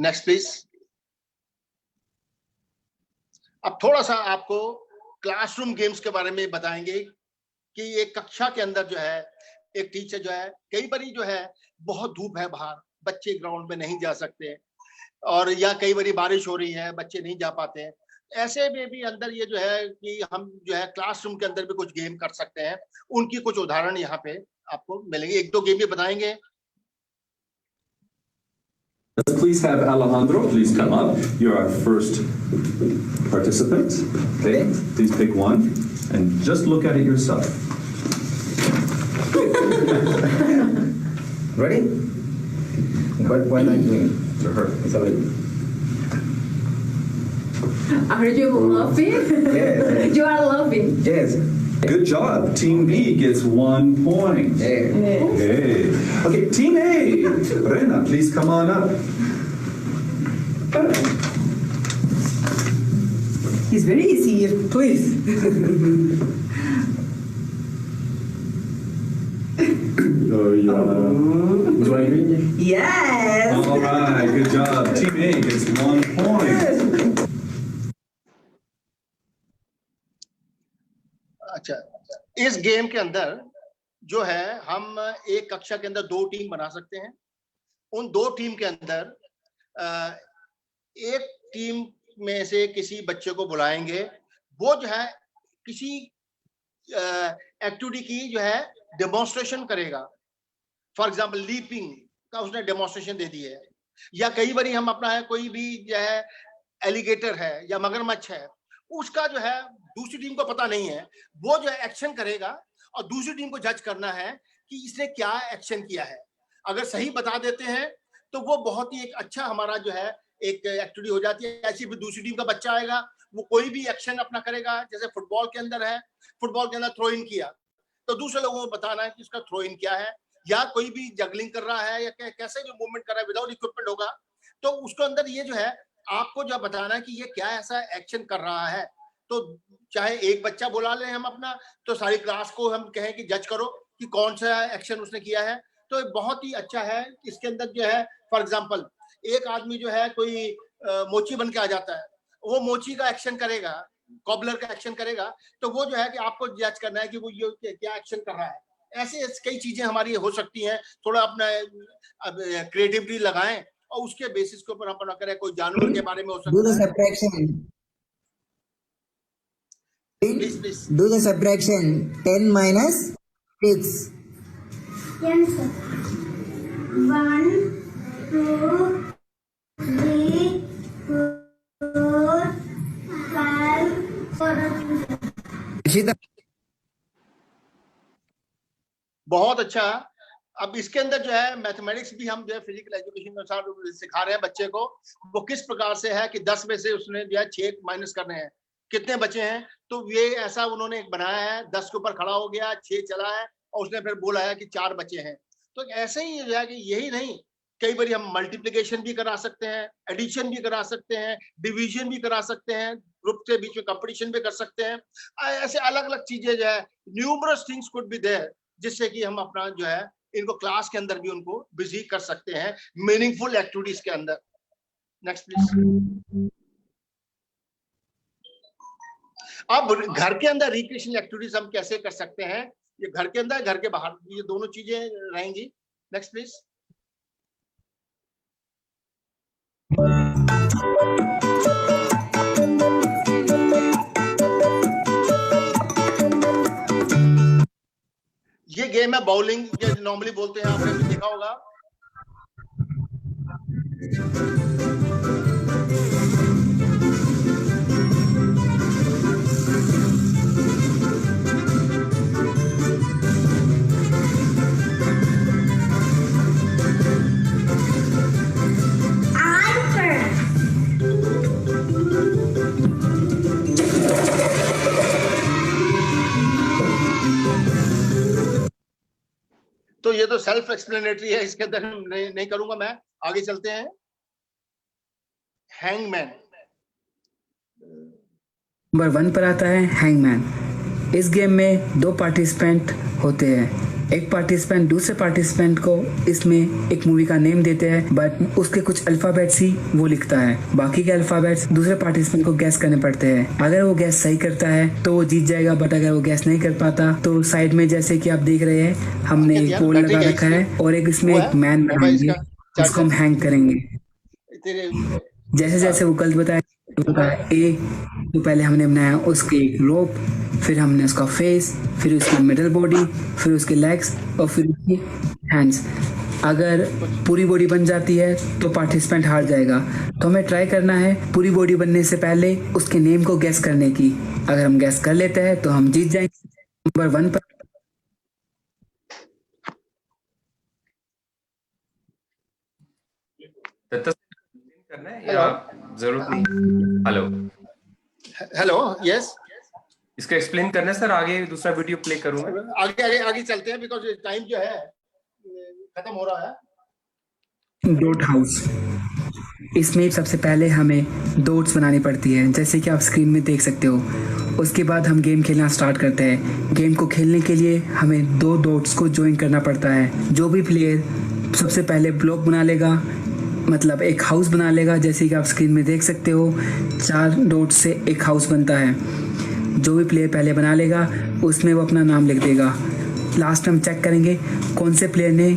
Next please. अब थोड़ा सा आपको क्लासरूम गेम्स के बारे में बताएंगे कि एक कक्षा के अंदर जो है एक टीचर जो है, कई बारी जो है बहुत धूप है बाहर, बच्चे ग्राउंड में नहीं जा सकते, और या कई बारी बारिश हो रही है, बच्चे नहीं जा पाते हैं। ऐसे में भी अंदर ये जो है कि हम जो है क्लासरूम के अंदर भी कुछ गेम कर सकते हैं। उनकी कुछ उदाहरण यहाँ पे आपको मिलेंगे। 1-2 गेम भी बताएंगे। Let's please have Alejandro, please come up. You're our first participant. Okay, please pick one and just look at it yourself. Ready? What am I doing? To her. It's already. Are you laughing? Yes. You are laughing. Yes. Good job. Team B gets 1 point. Yeah. Okay. Okay, Team A. Rena, please come on up. It's very easy here, please. Was I green? Yes. All right, good job. Team A gets 1 point. अच्छा, इस game के अंदर जो है हम एक कक्षा के अंदर 2 टीम बना सकते हैं। उन 2 टीम के अंदर एक टीम में से किसी बच्चे को बुलाएंगे, वो जो है किसी एक्टिविटी की जो है डेमोन्स्ट्रेशन करेगा। फॉर एग्जांपल लीपिंग का उसने डेमोन्स्ट्रेशन दे दी है, या कई बारी हम अपना है कोई भी जो है एलिगेटर है या मगरमच्छ है, उसका जो है दूसरी टीम को पता नहीं है, वो जो है एक्शन करेगा और दूसरी टीम को जज करना है कि इसने क्या एक्शन किया है। अगर सही बता देते हैं तो वो बहुत ही एक अच्छा हमारा जो है एक एक्टिविटी हो जाती है। ऐसी भी दूसरी टीम का बच्चा आएगा, वो कोई भी एक्शन अपना करेगा, जैसे फुटबॉल के अंदर है, फुटबॉल के अंदर थ्रो इन किया तो दूसरे लोगों को बताना है कि उसका थ्रो इन क्या है, या कोई भी जगलिंग कर रहा है या कैसे भी मूवमेंट कर रहा है विदाउट इक्विपमेंट होगा, तो उसके अंदर ये जो है आपको जो बताना है कि ये क्या ऐसा एक्शन कर रहा है। तो चाहे एक बच्चा बुला ले हम अपना, तो सारी क्लास को हम कहें कि जज करो कि कौन सा एक्शन उसने किया है। तो बहुत ही अच्छा है। इसके अंदर जो है फॉर एग्जांपल एक आदमी जो है कोई मोची बन के आ जाता है, वो मोची का एक्शन करेगा, कॉबलर का एक्शन करेगा, तो वो जो है कि आपको जज करना है कि वो ये क्या एक्शन कर रहा है। ऐसे कई चीजें हमारी हो सकती हैं। थोड़ा अपना क्रिएटिविटी लगाएं और उसके बेसिस के ऊपर हम अपना करें। कोई जानवर के बारे में हो Do the सकता है। subtraction. Please, please. Do the subtraction. 10 minus 6. Yes, sir. 1, 2, 3, 4, 5, 4. बहुत अच्छा। अब इसके अंदर जो है मैथमेटिक्स भी हम जो है फिजिकल एजुकेशन के अनुसार सिखा रहे हैं बच्चे को। वो किस प्रकार से है कि 10 में से उसने जो है 6 माइनस करने हैं, कितने बचे हैं, तो ये ऐसा उन्होंने एक बनाया है। 10 के ऊपर खड़ा हो गया, 6 चला है और उसने फिर बोला है कि 4 बचे हैं। तो ऐसे ही जो है कि यही नहीं, कई बार हम मल्टीप्लिकेशन भी करा सकते हैं, एडिशन भी करा सकते हैं, डिवीजन भी करा सकते हैं, ग्रुप के बीच में कंपटीशन भी कर सकते हैं। ऐसे अलग अलग चीजें जो है numerous things could be there, जिससे कि हम अपना जो है इनको क्लास के अंदर भी उनको बिजी कर सकते हैं मीनिंगफुल एक्टिविटीज के अंदर। Next please. अब घर के अंदर रिक्रिएशन एक्टिविटीज हम कैसे कर सकते हैं, ये घर के अंदर घर के बाहर ये दोनों चीजें रहेंगी। Next please. ये गेम है बाउलिंग, जो नॉर्मली बोलते हैं, आपने भी देखा होगा। तो ये तो सेल्फ एक्सप्लेनेटरी है, इसके अंदर नहीं करूंगा मैं। आगे चलते हैं। हैंगमैन नंबर 1 पर आता है हैंगमैन। इस गेम में 2 पार्टिसिपेंट होते हैं। एक पार्टिसिपेंट दूसरे पार्टिसिपेंट को इसमें एक मूवी का नेम देते हैं, बट उसके कुछ अल्फाबेट्स ही वो लिखता है। बाकी के अल्फाबेट्स दूसरे पार्टिसिपेंट को गैस करने पड़ते हैं। अगर वो गैस सही करता है तो वो जीत जाएगा, बट अगर वो गैस नहीं कर पाता तो साइड में, जैसे कि आप देख रहे हैं, हमने एक पोल लगा रखा है और एक इसमें एक मैन बनाएंगे, उसको हम हैंग करेंगे। जैसे जैसे वो गलत बताया ए, तो पहले हमने बनाया उसके एक रोप, फिर हमने उसका फेस, फिर उसकी मिडल बॉडी, फिर उसके लेग्स और फिर उसकी हैंड्स। अगर पूरी बॉडी बन जाती है तो पार्टिसिपेंट हार जाएगा। तो हमें ट्राई करना है पूरी बॉडी बनने से पहले उसके नेम को गैस करने की। अगर हम गैस कर लेते हैं तो हम जीत जाएंगे। नंबर 1 पर करना है या जरूरत नहीं? हेलो, यस, इसका एक्सप्लेन करना है सर? आगे दूसरा वीडियो प्ले करूंगा। आगे चलते हैं, बिकॉज टाइम जो है खत्म हो रहा है। Dot house. इसमें सबसे पहले हमें डॉट्स बनानी पड़ती है, जैसे कि आप स्क्रीन में देख सकते हो। उसके बाद हम गेम खेलना स्टार्ट करते हैं। गेम को खेलने के लिए हमें 2 डॉट्स को ज्वाइन करना पड़ता है। जो भी प्लेयर सबसे पहले ब्लॉक बना लेगा, मतलब एक हाउस बना लेगा, जैसे कि आप स्क्रीन में देख सकते हो 4 डॉट्स से एक हाउस बनता है। जो भी प्लेयर पहले बना लेगा उसमें वो अपना नाम लिख देगा। लास्ट हम चेक करेंगे कौन से प्लेयर ने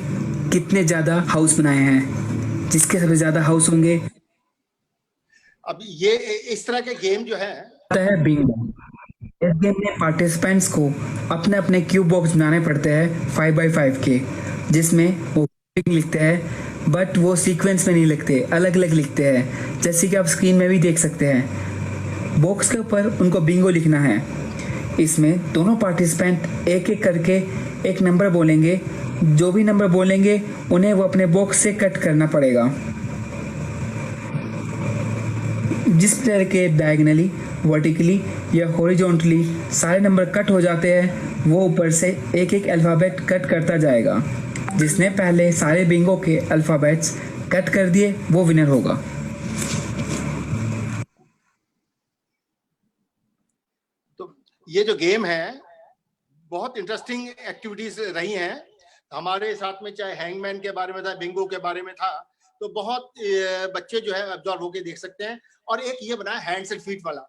कितने ज़्यादा हाउस बनाए हैं। जिसके सबसे ज़्यादा हाउस होंगे, अब ये इस तरह के गेम जो है बिंगो। इस गेम में पार्टिसिपेंट्स को अपने अपने क्यूब बॉक्स बनाने पड़ते हैं 5x5 के, जिसमें वो लिखते हैं, बट वो सीक्वेंस में नहीं लिखते, अलग अलग लिखते हैं, जैसे कि आप स्क्रीन में भी देख सकते हैं। बॉक्स के ऊपर उनको बिंगो लिखना है। इसमें दोनों पार्टिसिपेंट एक एक करके एक नंबर बोलेंगे। जो भी नंबर बोलेंगे उन्हें वो अपने बॉक्स से कट करना पड़ेगा। जिस प्लेयर के डायगनली, वर्टिकली या हॉरिजॉन्टली सारे नंबर कट हो जाते हैं, वो ऊपर से एक एक अल्फ़ाबेट कट करता जाएगा। जिसने पहले सारे बिंगो के अल्फ़ाबेट्स कट कर दिए वो विनर होगा। तो ये जो गेम है बहुत इंटरेस्टिंग एक्टिविटीज रही हैं हमारे साथ में, चाहे हैंगमैन के बारे में था, बिंगो के बारे में था, तो बहुत बच्चे जो है ऑब्जर्व होके देख सकते हैं। और एक ये बना हैंड्स एंड फीट वाला,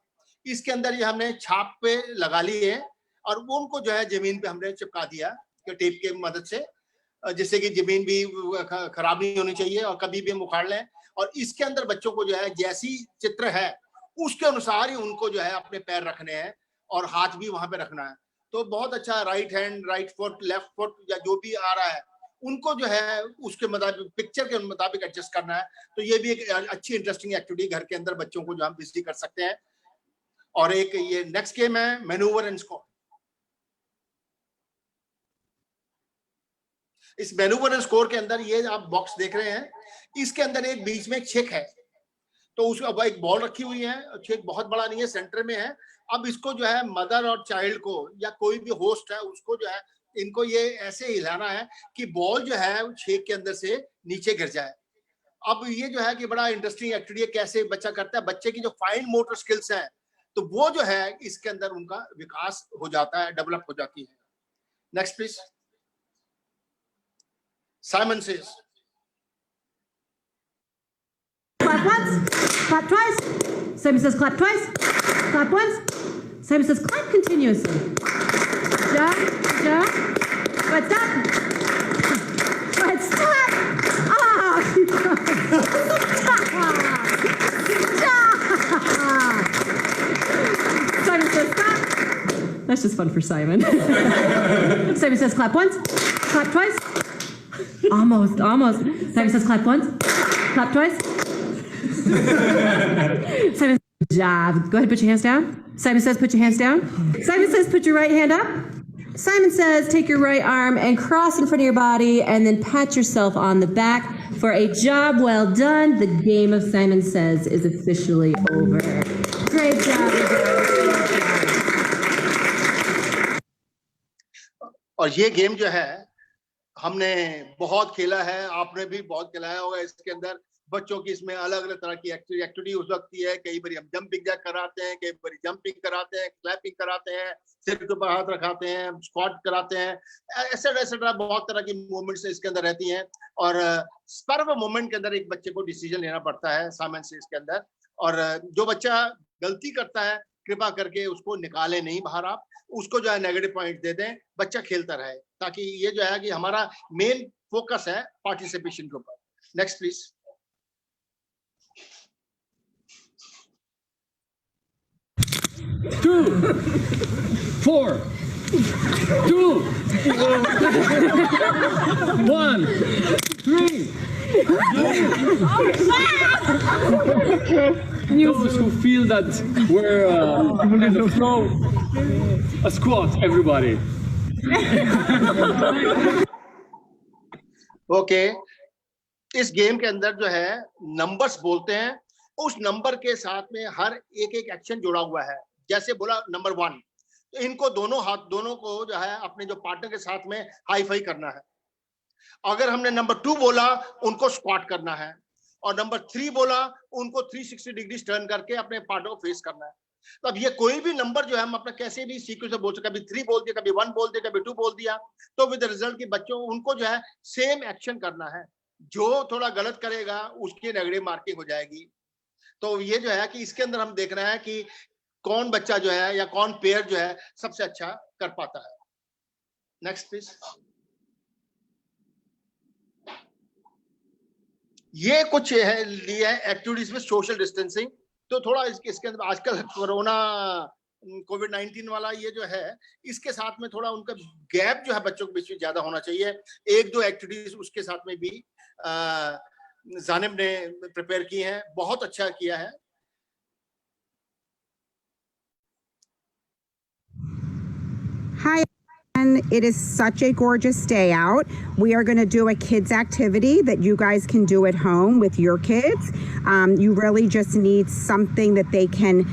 इसके अंदर ये हमने छाप पे लगा ली है और वो उनको जो है जमीन पे हमने चिपका दिया टेप के मदद से, जिससे कि जमीन भी खराब नहीं होनी चाहिए और कभी भी हम उखाड़ लें। और इसके अंदर बच्चों को जो है जैसी चित्र है उसके अनुसार ही उनको जो है अपने पैर रखने हैं और हाथ भी वहां पे रखना है। तो बहुत अच्छा, right hand, right foot, left foot या जो भी आ रहा है उनको जो है उसके मुताबिक, पिक्चर के मुताबिक एडजस्ट करना है। तो ये भी एक अच्छी इंटरेस्टिंग एक्टिविटी घर के अंदर बच्चों को जो हम बिजी कर सकते हैं। और एक ये नेक्स्ट गेम है मैनूवर एंड स्कोर। इस मैनूवर एंड स्कोर के अंदर ये आप बॉक्स देख रहे हैं, इसके अंदर एक बीच में एक छेक है, तो उसमें एक बॉल रखी हुई है, छेक बहुत बड़ा नहीं है, सेंटर में है। अब इसको जो है मदर और चाइल्ड को या कोई भी होस्ट है उसको जो है इनको ये ऐसे हिलाना है कि बॉल जो है छेक के अंदर से नीचे गिर जाए। अब ये जो है कि बड़ा इंटरेस्टिंग एक्टिविटी है, कैसे बच्चा करता है। बच्चे की जो फाइन मोटर स्किल्स हैं तो वो जो है इसके अंदर उनका विकास हो जाता है, डेवलप हो जाती है। Next please. Simon says Clap once, clap twice. Simon says clap twice, clap once. Simon says clap continuously. Jump, jump, but stop. But stop. Ah! Simon says stop. That's just fun for Simon. Simon says clap once, clap twice. Almost, almost. Simon says clap once, clap twice. Simon, good job. Go ahead, put your hands down. Simon says, put your hands down. Simon says, put your right hand up. Simon says, take your right arm and cross in front of your body and then pat yourself on the back for a job well done. The game of Simon Says is officially over. Great job, you guys. और ये game जो है हमने बहुत खेला है, आपने भी बहुत खेला होगा। इसके अंदर बच्चों की इसमें अलग अलग तरह की एक्टिविटी हो सकती है। कई बार हम जंपिंग जैक कराते हैं, कई बार जंपिंग कराते हैं, क्लैपिंग कराते हैं, सिर के ऊपर हाथ रखाते हैं, स्क्वाट कराते हैं, एसेट्रा बहुत तरह की मूवमेंट्स इसके अंदर रहती हैं। और स्पर ऑफ मोमेंट के अंदर एक बच्चे को डिसीजन लेना पड़ता है साइमन सेज के अंदर। और जो बच्चा गलती करता है कृपा करके उसको निकाले नहीं बाहर, आप उसको जो है नेगेटिव पॉइंट दे दें, बच्चा खेलता रहे, ताकि ये जो है कि हमारा मेन फोकस है पार्टिसिपेशन के ऊपर। Next please. 2, 4, 2, 1, 3. Those who feel that we're kind of throw a squat, everybody. Okay, इस गेम के अंदर जो है नंबर्स बोलते हैं, उस नंबर के साथ में हर एक एक एक्शन जुड़ा हुआ है। जैसे बोला नंबर 1, तो इनको दोनों को जो है अपने जो पार्टनर के साथ में हाई फाई करना है। अगर हमने नंबर 2 बोला, उनको स्क्वाट करना है। और नंबर 3 बोला उनको 360 डिग्री टर्न करके अपने पार्टनर को फेस करना है। तो अब ये कोई भी नंबर जो है हम अपना कैसे भी सीक्वेंस से बोल सकते, कभी 3 बोल दिया, कभी 1 बोल दिया, कभी 2 बोल दिया, तो विद रिजल्ट की बच्चों उनको जो है सेम एक्शन करना है। जो थोड़ा गलत करेगा उसकी नेगेटिव मार्किंग हो जाएगी। तो ये जो है कि इसके अंदर हम देख रहे हैं कि कौन बच्चा जो है या कौन पेयर जो है सबसे अच्छा कर पाता है। Next please. ये कुछ है लिए एक्टिविटीज में सोशल डिस्टेंसिंग। तो थोड़ा इसके अंदर आजकल कोरोना कोविड-19 वाला ये जो है इसके साथ में थोड़ा उनका गैप जो है बच्चों के बीच में ज्यादा होना चाहिए। 1-2 एक्टिविटीज उसके साथ में भी जानिब ने प्रिपेयर की हैं, बहुत अच्छा किया है। Hi, and it is such a gorgeous day out. We are going to do a kids activity that you guys can do at home with your kids. You really just need something that they can,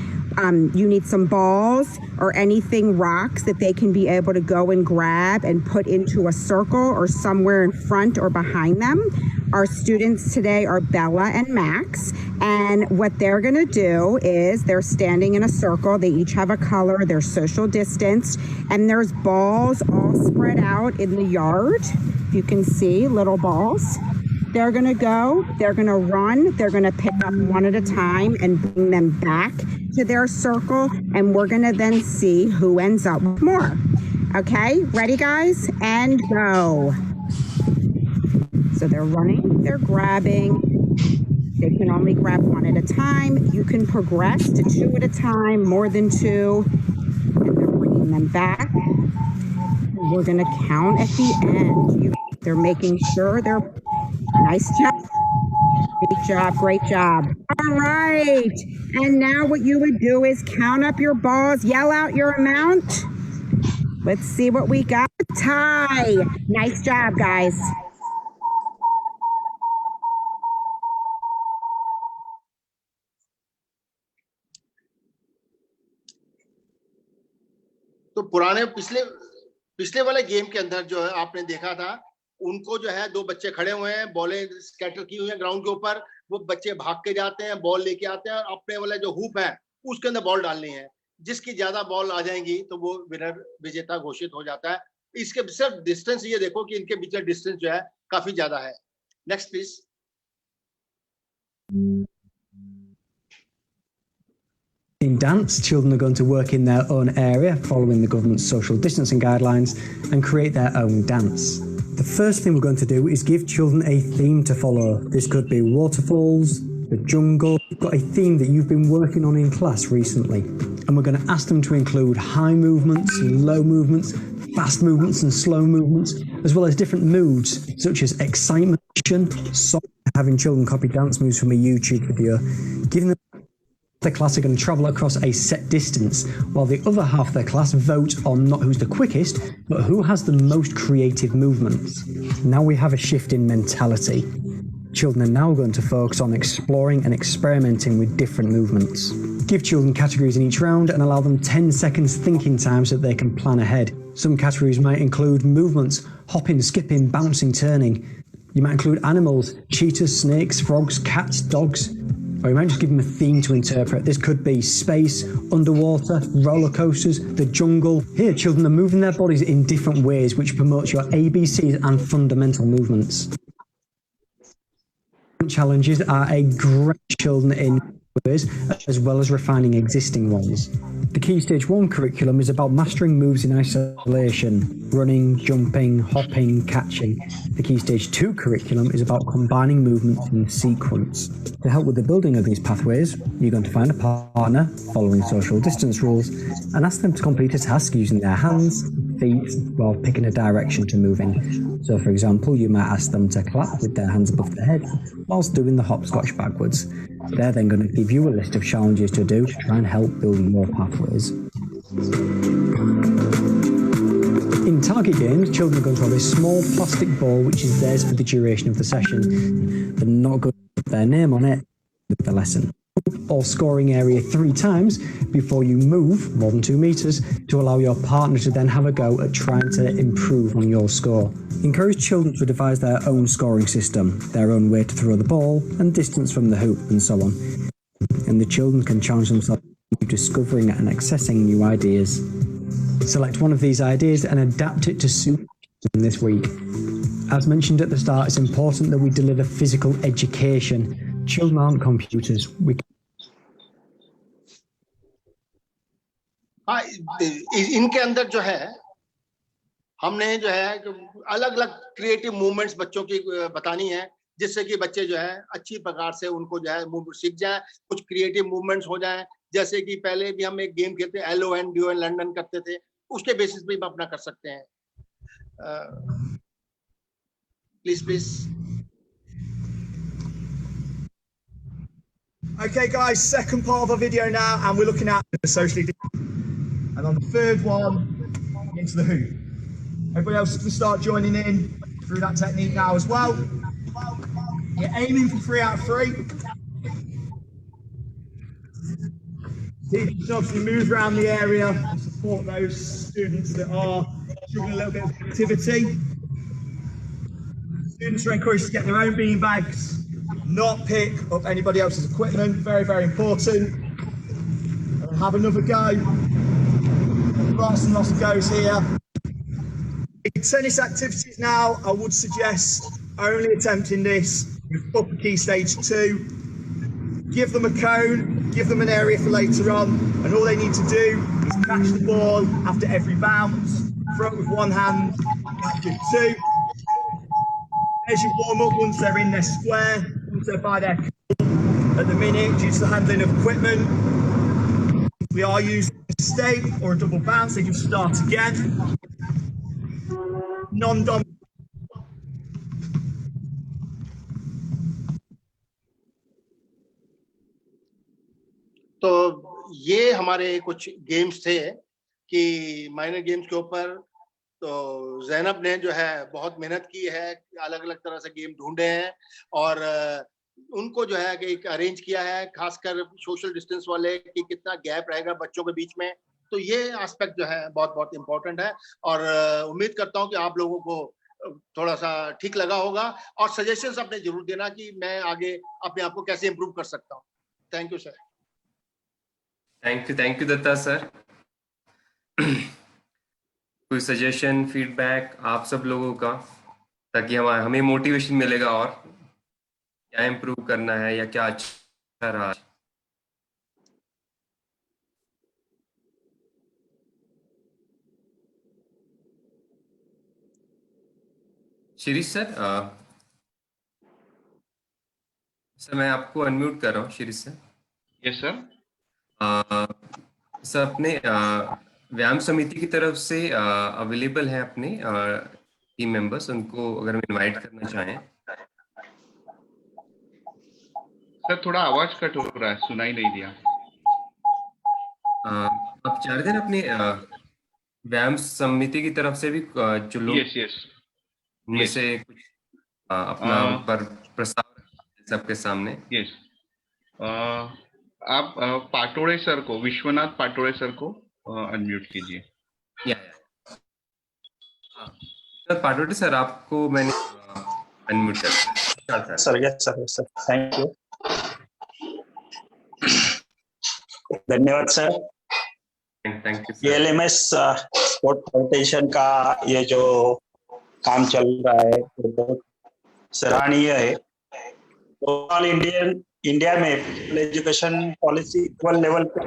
you need some balls or anything, rocks that they can be able to go and grab and put into a circle or somewhere in front or behind them. Our students today are Bella and Max, and what they're going to do is they're standing in a circle. They each have a color, they're social distanced, and there's balls all spread out in the yard. You can see little balls. They're going to go, they're going to run, they're going to pick up one at a time and bring them back to their circle, and we're going to then see who ends up with more. Okay, ready guys? And go. So they're running, they're grabbing. They can only grab one at a time. You can progress to 2 at a time, more than 2, and they're bringing them back. We're going to count at the end. They're making sure they're, nice job. Great job, great job. All right. And now what you would do is count up your balls, yell out your amount. Let's see what we got. Tie. Nice job, guys. तो पुराने पिछले वाले game के अंदर जो है आपने देखा था, उनको जो है 2 बच्चे खड़े हुए हैं, बॉलें स्कैटर की हुई है ग्राउंड के ऊपर, वो बच्चे भाग के जाते हैं, बॉल लेके आते हैं और अपने वाला जो हुप है उसके अंदर बॉल डालनी है। जिसकी ज्यादा बॉल आ जाएंगी तो वो विनर विजेता घोषित हो जाता है। इसके सिर्फ डिस्टेंस ये देखो कि इनके बीच में डिस्टेंस जो है काफी ज्यादा है। Next please. In dance, children are going to work in their own area, following the government's social distancing guidelines, and create their own dance. The first thing we're going to do is give children a theme to follow. This could be waterfalls, the jungle. We've got a theme that you've been working on in class recently, and we're going to ask them to include high movements, low movements, fast movements and slow movements, as well as different moods such as excitement, having children copy dance moves from a YouTube video, giving them the class are going to travel across a set distance, while the other half of their class vote on not who's the quickest, but who has the most creative movements. Now we have a shift in mentality. Children are now going to focus on exploring and experimenting with different movements. Give children categories in each round and allow them 10 seconds thinking time so that they can plan ahead. Some categories might include movements, hopping, skipping, bouncing, turning. You might include animals, cheetahs, snakes, frogs, cats, dogs. Or you might just give them a theme to interpret. This could be space, underwater, roller coasters, the jungle. Here, children are moving their bodies in different ways, which promotes your ABCs and fundamental movements. Challenges are a great children in ways, as well as refining existing ones. The Key Stage 1 curriculum is about mastering moves in isolation, running, jumping, hopping, catching. The Key Stage 2 curriculum is about combining movements in sequence. To help with the building of these pathways, you're going to find a partner, following social distance rules, and ask them to complete a task using their hands, feet, while picking a direction to move in. So for example, you might ask them to clap with their hands above their head, whilst doing the hopscotch backwards. They're then going to give you a list of challenges to do to try and help build your pathways. In target games, children are going to have a small plastic ball which is theirs for the duration of the session. They're not going to put their name on it with the lesson. or scoring area 3 times before you move more than 2 meters to allow your partner to then have a go at trying to improve on your score. Encourage children to devise their own scoring system, their own way to throw the ball and distance from the hoop and so on. And the children can challenge themselves in discovering and accessing new ideas. Select one of these ideas and adapt it to suit them this week. As mentioned at the start, it's important that we deliver physical education. Children aren't computers. हाँ, इनके अंदर जो है हमने जो है अलग अलग क्रिएटिव मूवमेंट्स बच्चों की बतानी है, जिससे कि बच्चे जो है अच्छी प्रकार से उनको जो है मूव सीख जाए, कुछ क्रिएटिव मूवमेंट्स हो जाए। जैसे कि पहले भी हम एक गेम खेलते LON DON लंदन करते थे, उसके बेसिस पे हम अपना कर सकते हैं। Please. Okay, guys, second part of our video now, and we're looking at the socially. And on the third one, into the hoop. Everybody else can start joining in through that technique now as well. You're aiming for 3 out of 3. Teachers obviously move around the area and support those students that are struggling a little bit of activity. Students are encouraged to get their own bean bags, not pick up anybody else's equipment. Very, very important. And have another go. Lots and lots of goes here. In tennis activities now, I would suggest only attempting this with upper key stage 2. Give them a cone, give them an area for later on, and all they need to do is catch the ball after every bounce, throw it with one hand, catch it 2. There's your warm-up once they're in their square, once they're by their cone. At the minute, due to the handling of equipment, we are using a stake or a double bounce. They can start again. Non-dominant. तो ये हमारे कुछ games थे कि minor games के ऊपर। तो ज़ैनब ने जो है बहुत मेहनत की है, अलग अलग तरह से गेम ढूंढे हैं और उनको जो है कि एक अरेंज किया है, खासकर सोशल डिस्टेंस वाले कि कितना गैप रहेगा बच्चों के बीच में। तो ये एस्पेक्ट जो है बहुत बहुत इम्पोर्टेंट है और उम्मीद करता हूँ कि आप लोगों को थोड़ा सा ठीक लगा होगा और सजेशंस अपने जरूर देना कि मैं आगे अपने आप को कैसे इम्प्रूव कर सकता हूँ। Thank you sir. Thank you Datta sir. कोई सजेशन फीडबैक आप सब लोगों का, ताकि हमें मोटिवेशन मिलेगा और क्या इम्प्रूव करना है या क्या अच्छा रहा। शिरीष सर, सर मैं आपको अनम्यूट कर रहा हूँ। Shirish sir. Yes sir. Sir अपने व्यायाम समिति की तरफ से अवेलेबल है अपने टीम मेंबर्स, उनको अगर हम इनवाइट करना चाहें। सर थोड़ा आवाज कट हो रहा है, सुनाई नहीं दिया। आप चाह रहे थे ना अपने व्यायाम समिति की तरफ से भी जो लोग में से कुछ अपना पर प्रस्ताव सबके सामने। यस, आप पाटोड़े सर को, विश्वनाथ पाटोड़े सर को अनम्यूट कीजिए। पाटोड़े सर आपको मैंने अनम्यूट कर दिया। Sir yes sir, thank you, धन्यवाद सर। Thank you. LMS sport foundation का ये जो काम चल रहा है तो बहुत सराहनीय है। ओवरऑल इंडिया में एजुकेशन पॉलिसी इक्वल लेवल पे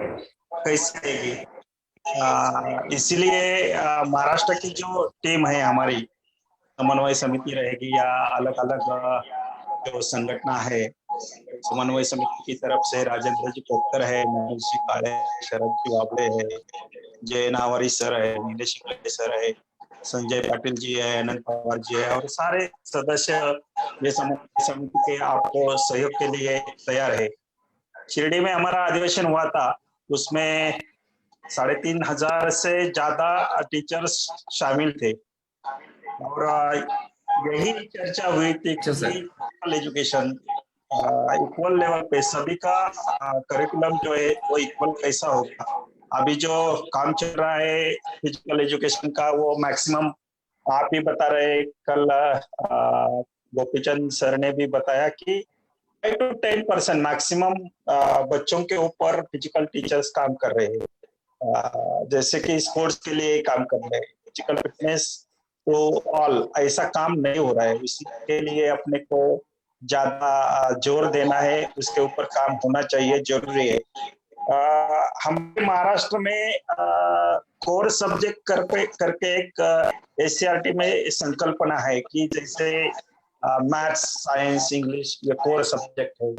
कैसे रहेगी, इसलिए महाराष्ट्र की जो टीम है हमारी समन्वय समिति रहेगी या अलग अलग जो संगठन है, समन्वय समिति की तरफ से राजेंद्र जी पोखर है, मनोज जी काले, शरद जी वाबड़े है, जय नावरी सर है, नीलेश शिकले सर है, संजय पाटिल जी है, अनंत पवार जी है और सारे सदस्य ये समन्वय समिति के आपको सहयोग के लिए तैयार है। शिरडी में हमारा अधिवेशन हुआ था, उसमें 3500 से ज्यादा टीचर्स शामिल थे और यही चर्चा हुई थी कि फिजिकल एजुकेशन इक्वल लेवल पे सभी का करिकुलम जो है वो इक्वल कैसा होगा। अभी जो काम चल रहा है फिजिकल एजुकेशन का वो मैक्सिमम आप ही बता रहे, कल गोपीचंद सर ने भी बताया कि 5 to 10% मैक्सिमम बच्चों के ऊपर फिजिकल टीचर्स काम कर रहे हैं। जैसे कि स्पोर्ट्स के लिए काम कर रहे हैं, फिजिकल फिटनेस तो ऑल ऐसा काम नहीं हो रहा है। इसके लिए अपने को ज्यादा जोर देना है, उसके ऊपर काम होना चाहिए, जरूरी है। हमारे महाराष्ट्र में कोर सब्जेक्ट करके एक एससीईआरटी में संकल्पना है कि जैसे मैथ्स, साइंस, इंग्लिश ये कोर सब्जेक्ट है।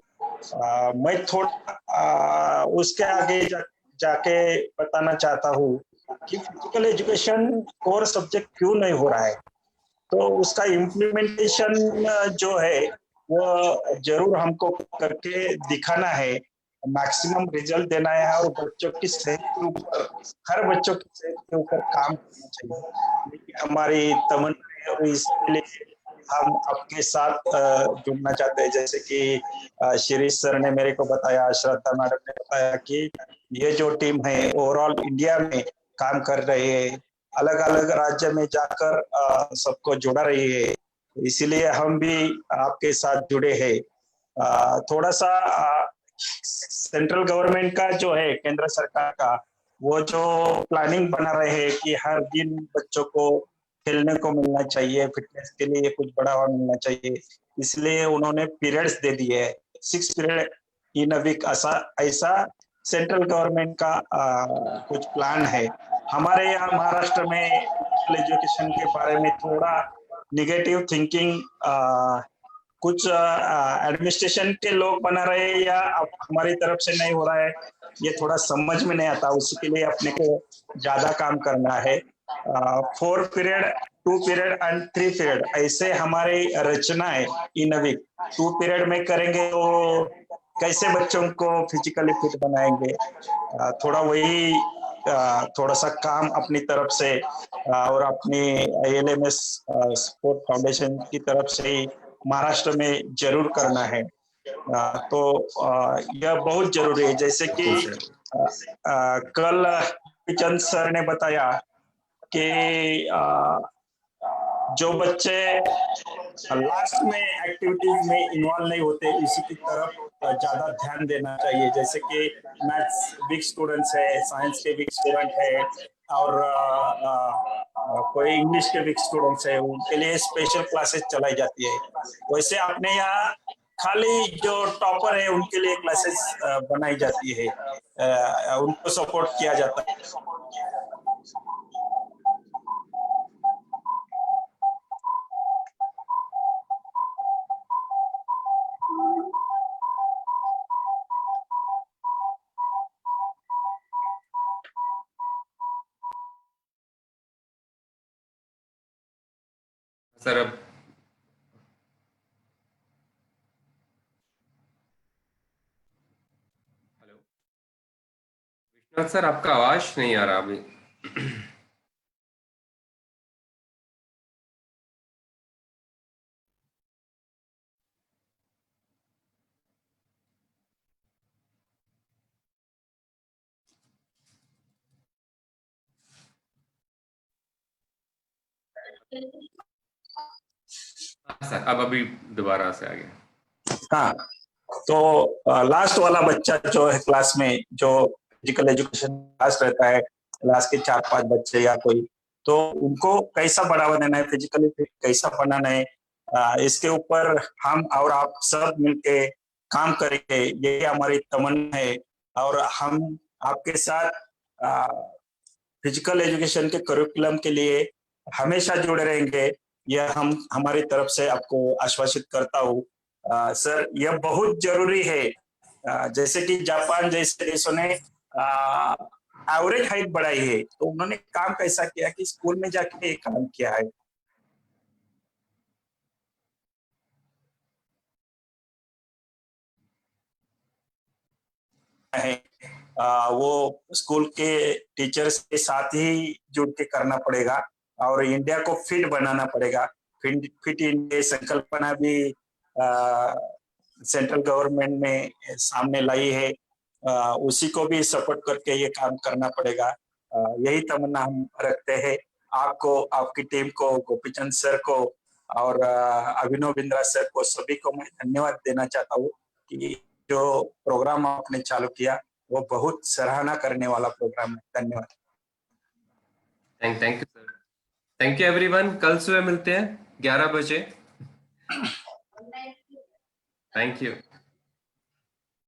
मैं थोड़ा उसके आगे जाके बताना चाहता हूँ कि फिजिकल एजुकेशन कोर सब्जेक्ट क्यों नहीं हो रहा है। तो उसका इम्प्लीमेंटेशन जो है वो जरूर हमको करके दिखाना है, मैक्सिमम रिजल्ट देना है और बच्चों की सेहत के ऊपर, हर बच्चों की सेहत के ऊपर काम करना चाहिए। हमारी तमन्ना है और इसके लिए हम आपके साथ जुड़ना चाहते हैं। जैसे कि शिरीष सर ने मेरे को बताया, श्रद्धा मैडम ने बताया कि ये जो टीम है ओवरऑल इंडिया में काम कर रही है, अलग अलग राज्य में जाकर सबको जुड़ा रही है। इसीलिए हम भी आपके साथ जुड़े हैं। थोड़ा सा सेंट्रल गवर्नमेंट का जो है, केंद्र सरकार का वो जो प्लानिंग बना रहे हैं कि हर दिन बच्चों को खेलने को मिलना चाहिए, फिटनेस के लिए कुछ बढ़ावा मिलना चाहिए, इसलिए उन्होंने पीरियड्स दे दिए है, 6 पीरियड इन अ वीक। ऐसा सेंट्रल गवर्नमेंट का कुछ प्लान है। हमारे यहाँ महाराष्ट्र में एजुकेशन के बारे में थोड़ा निगेटिव थिंकिंग कुछ एडमिनिस्ट्रेशन के लोग बना रहे हैं या हमारी तरफ से नहीं हो रहा है, ये थोड़ा समझ में नहीं आता। उसके लिए अपने को ज्यादा काम करना है। 4 पीरियड, 2 पीरियड एंड 3 पीरियड ऐसे हमारी रचना है इन अ वीक। 2 पीरियड में करेंगे तो कैसे बच्चों को फिजिकली फिट बनाएंगे, थोड़ा वही थोड़ा सा काम अपनी तरफ से और अपनी ALMS स्पोर्ट फाउंडेशन की तरफ से महाराष्ट्र में जरूर करना है। तो यह बहुत जरूरी है। जैसे कि कल चंद सर ने बताया कि जो बच्चे लास्ट में एक्टिविटीज में इन्वॉल्व नहीं होते, इसी की तरफ ज्यादा ध्यान देना चाहिए। जैसे कि मैथ्स वीक स्टूडेंट्स है, साइंस के वीक स्टूडेंट है और कोई इंग्लिश के वीक स्टूडेंट्स है, उनके लिए स्पेशल क्लासेस चलाई जाती है। वैसे अपने यहाँ खाली जो टॉपर है उनके लिए क्लासेस बनाई जाती है, उनको सपोर्ट किया जाता है। सर अब हेलो विश्वनाथ सर, आपका आवाज नहीं आ रहा अभी। सर अब अभी दोबारा से आ गया। हाँ, तो लास्ट वाला बच्चा जो है क्लास में, जो फिजिकल एजुकेशन क्लास रहता है, क्लास के 4-5 बच्चे या कोई, तो उनको कैसा बढ़ावा देना है, फिजिकली फिट कैसा बनाना है, इसके ऊपर हम और आप सब मिलके काम करेंगे, ये हमारी तमन्ना है। और हम आपके साथ फिजिकल एजुकेशन के करिकुलम के लिए हमेशा जुड़े रहेंगे, यह हम हमारी तरफ से आपको आश्वासित करता हूँ। सर, यह बहुत जरूरी है। जैसे कि जापान जैसे देशों ने एवरेज हाइट बढ़ाई है, तो उन्होंने काम कैसा किया कि स्कूल में जाके काम किया है। वो स्कूल के टीचर्स के साथ ही जुड़ के करना पड़ेगा और इंडिया को फिट बनाना पड़ेगा। फिट इंडिया संकल्पना भी सेंट्रल गवर्नमेंट ने सामने लाई है, उसी को भी सपोर्ट करके ये काम करना पड़ेगा। यही तमन्ना हम रखते हैं। आपको, आपकी टीम को, गोपीचंद सर को और अभिनव बिंद्रा सर को, सभी को मैं धन्यवाद देना चाहता हूँ कि जो प्रोग्राम आपने चालू किया वो बहुत सराहना करने वाला प्रोग्राम है। धन्यवाद। Thank you sir. Thank you everyone. कल सुबह मिलते हैं 11 बजे। Thank you.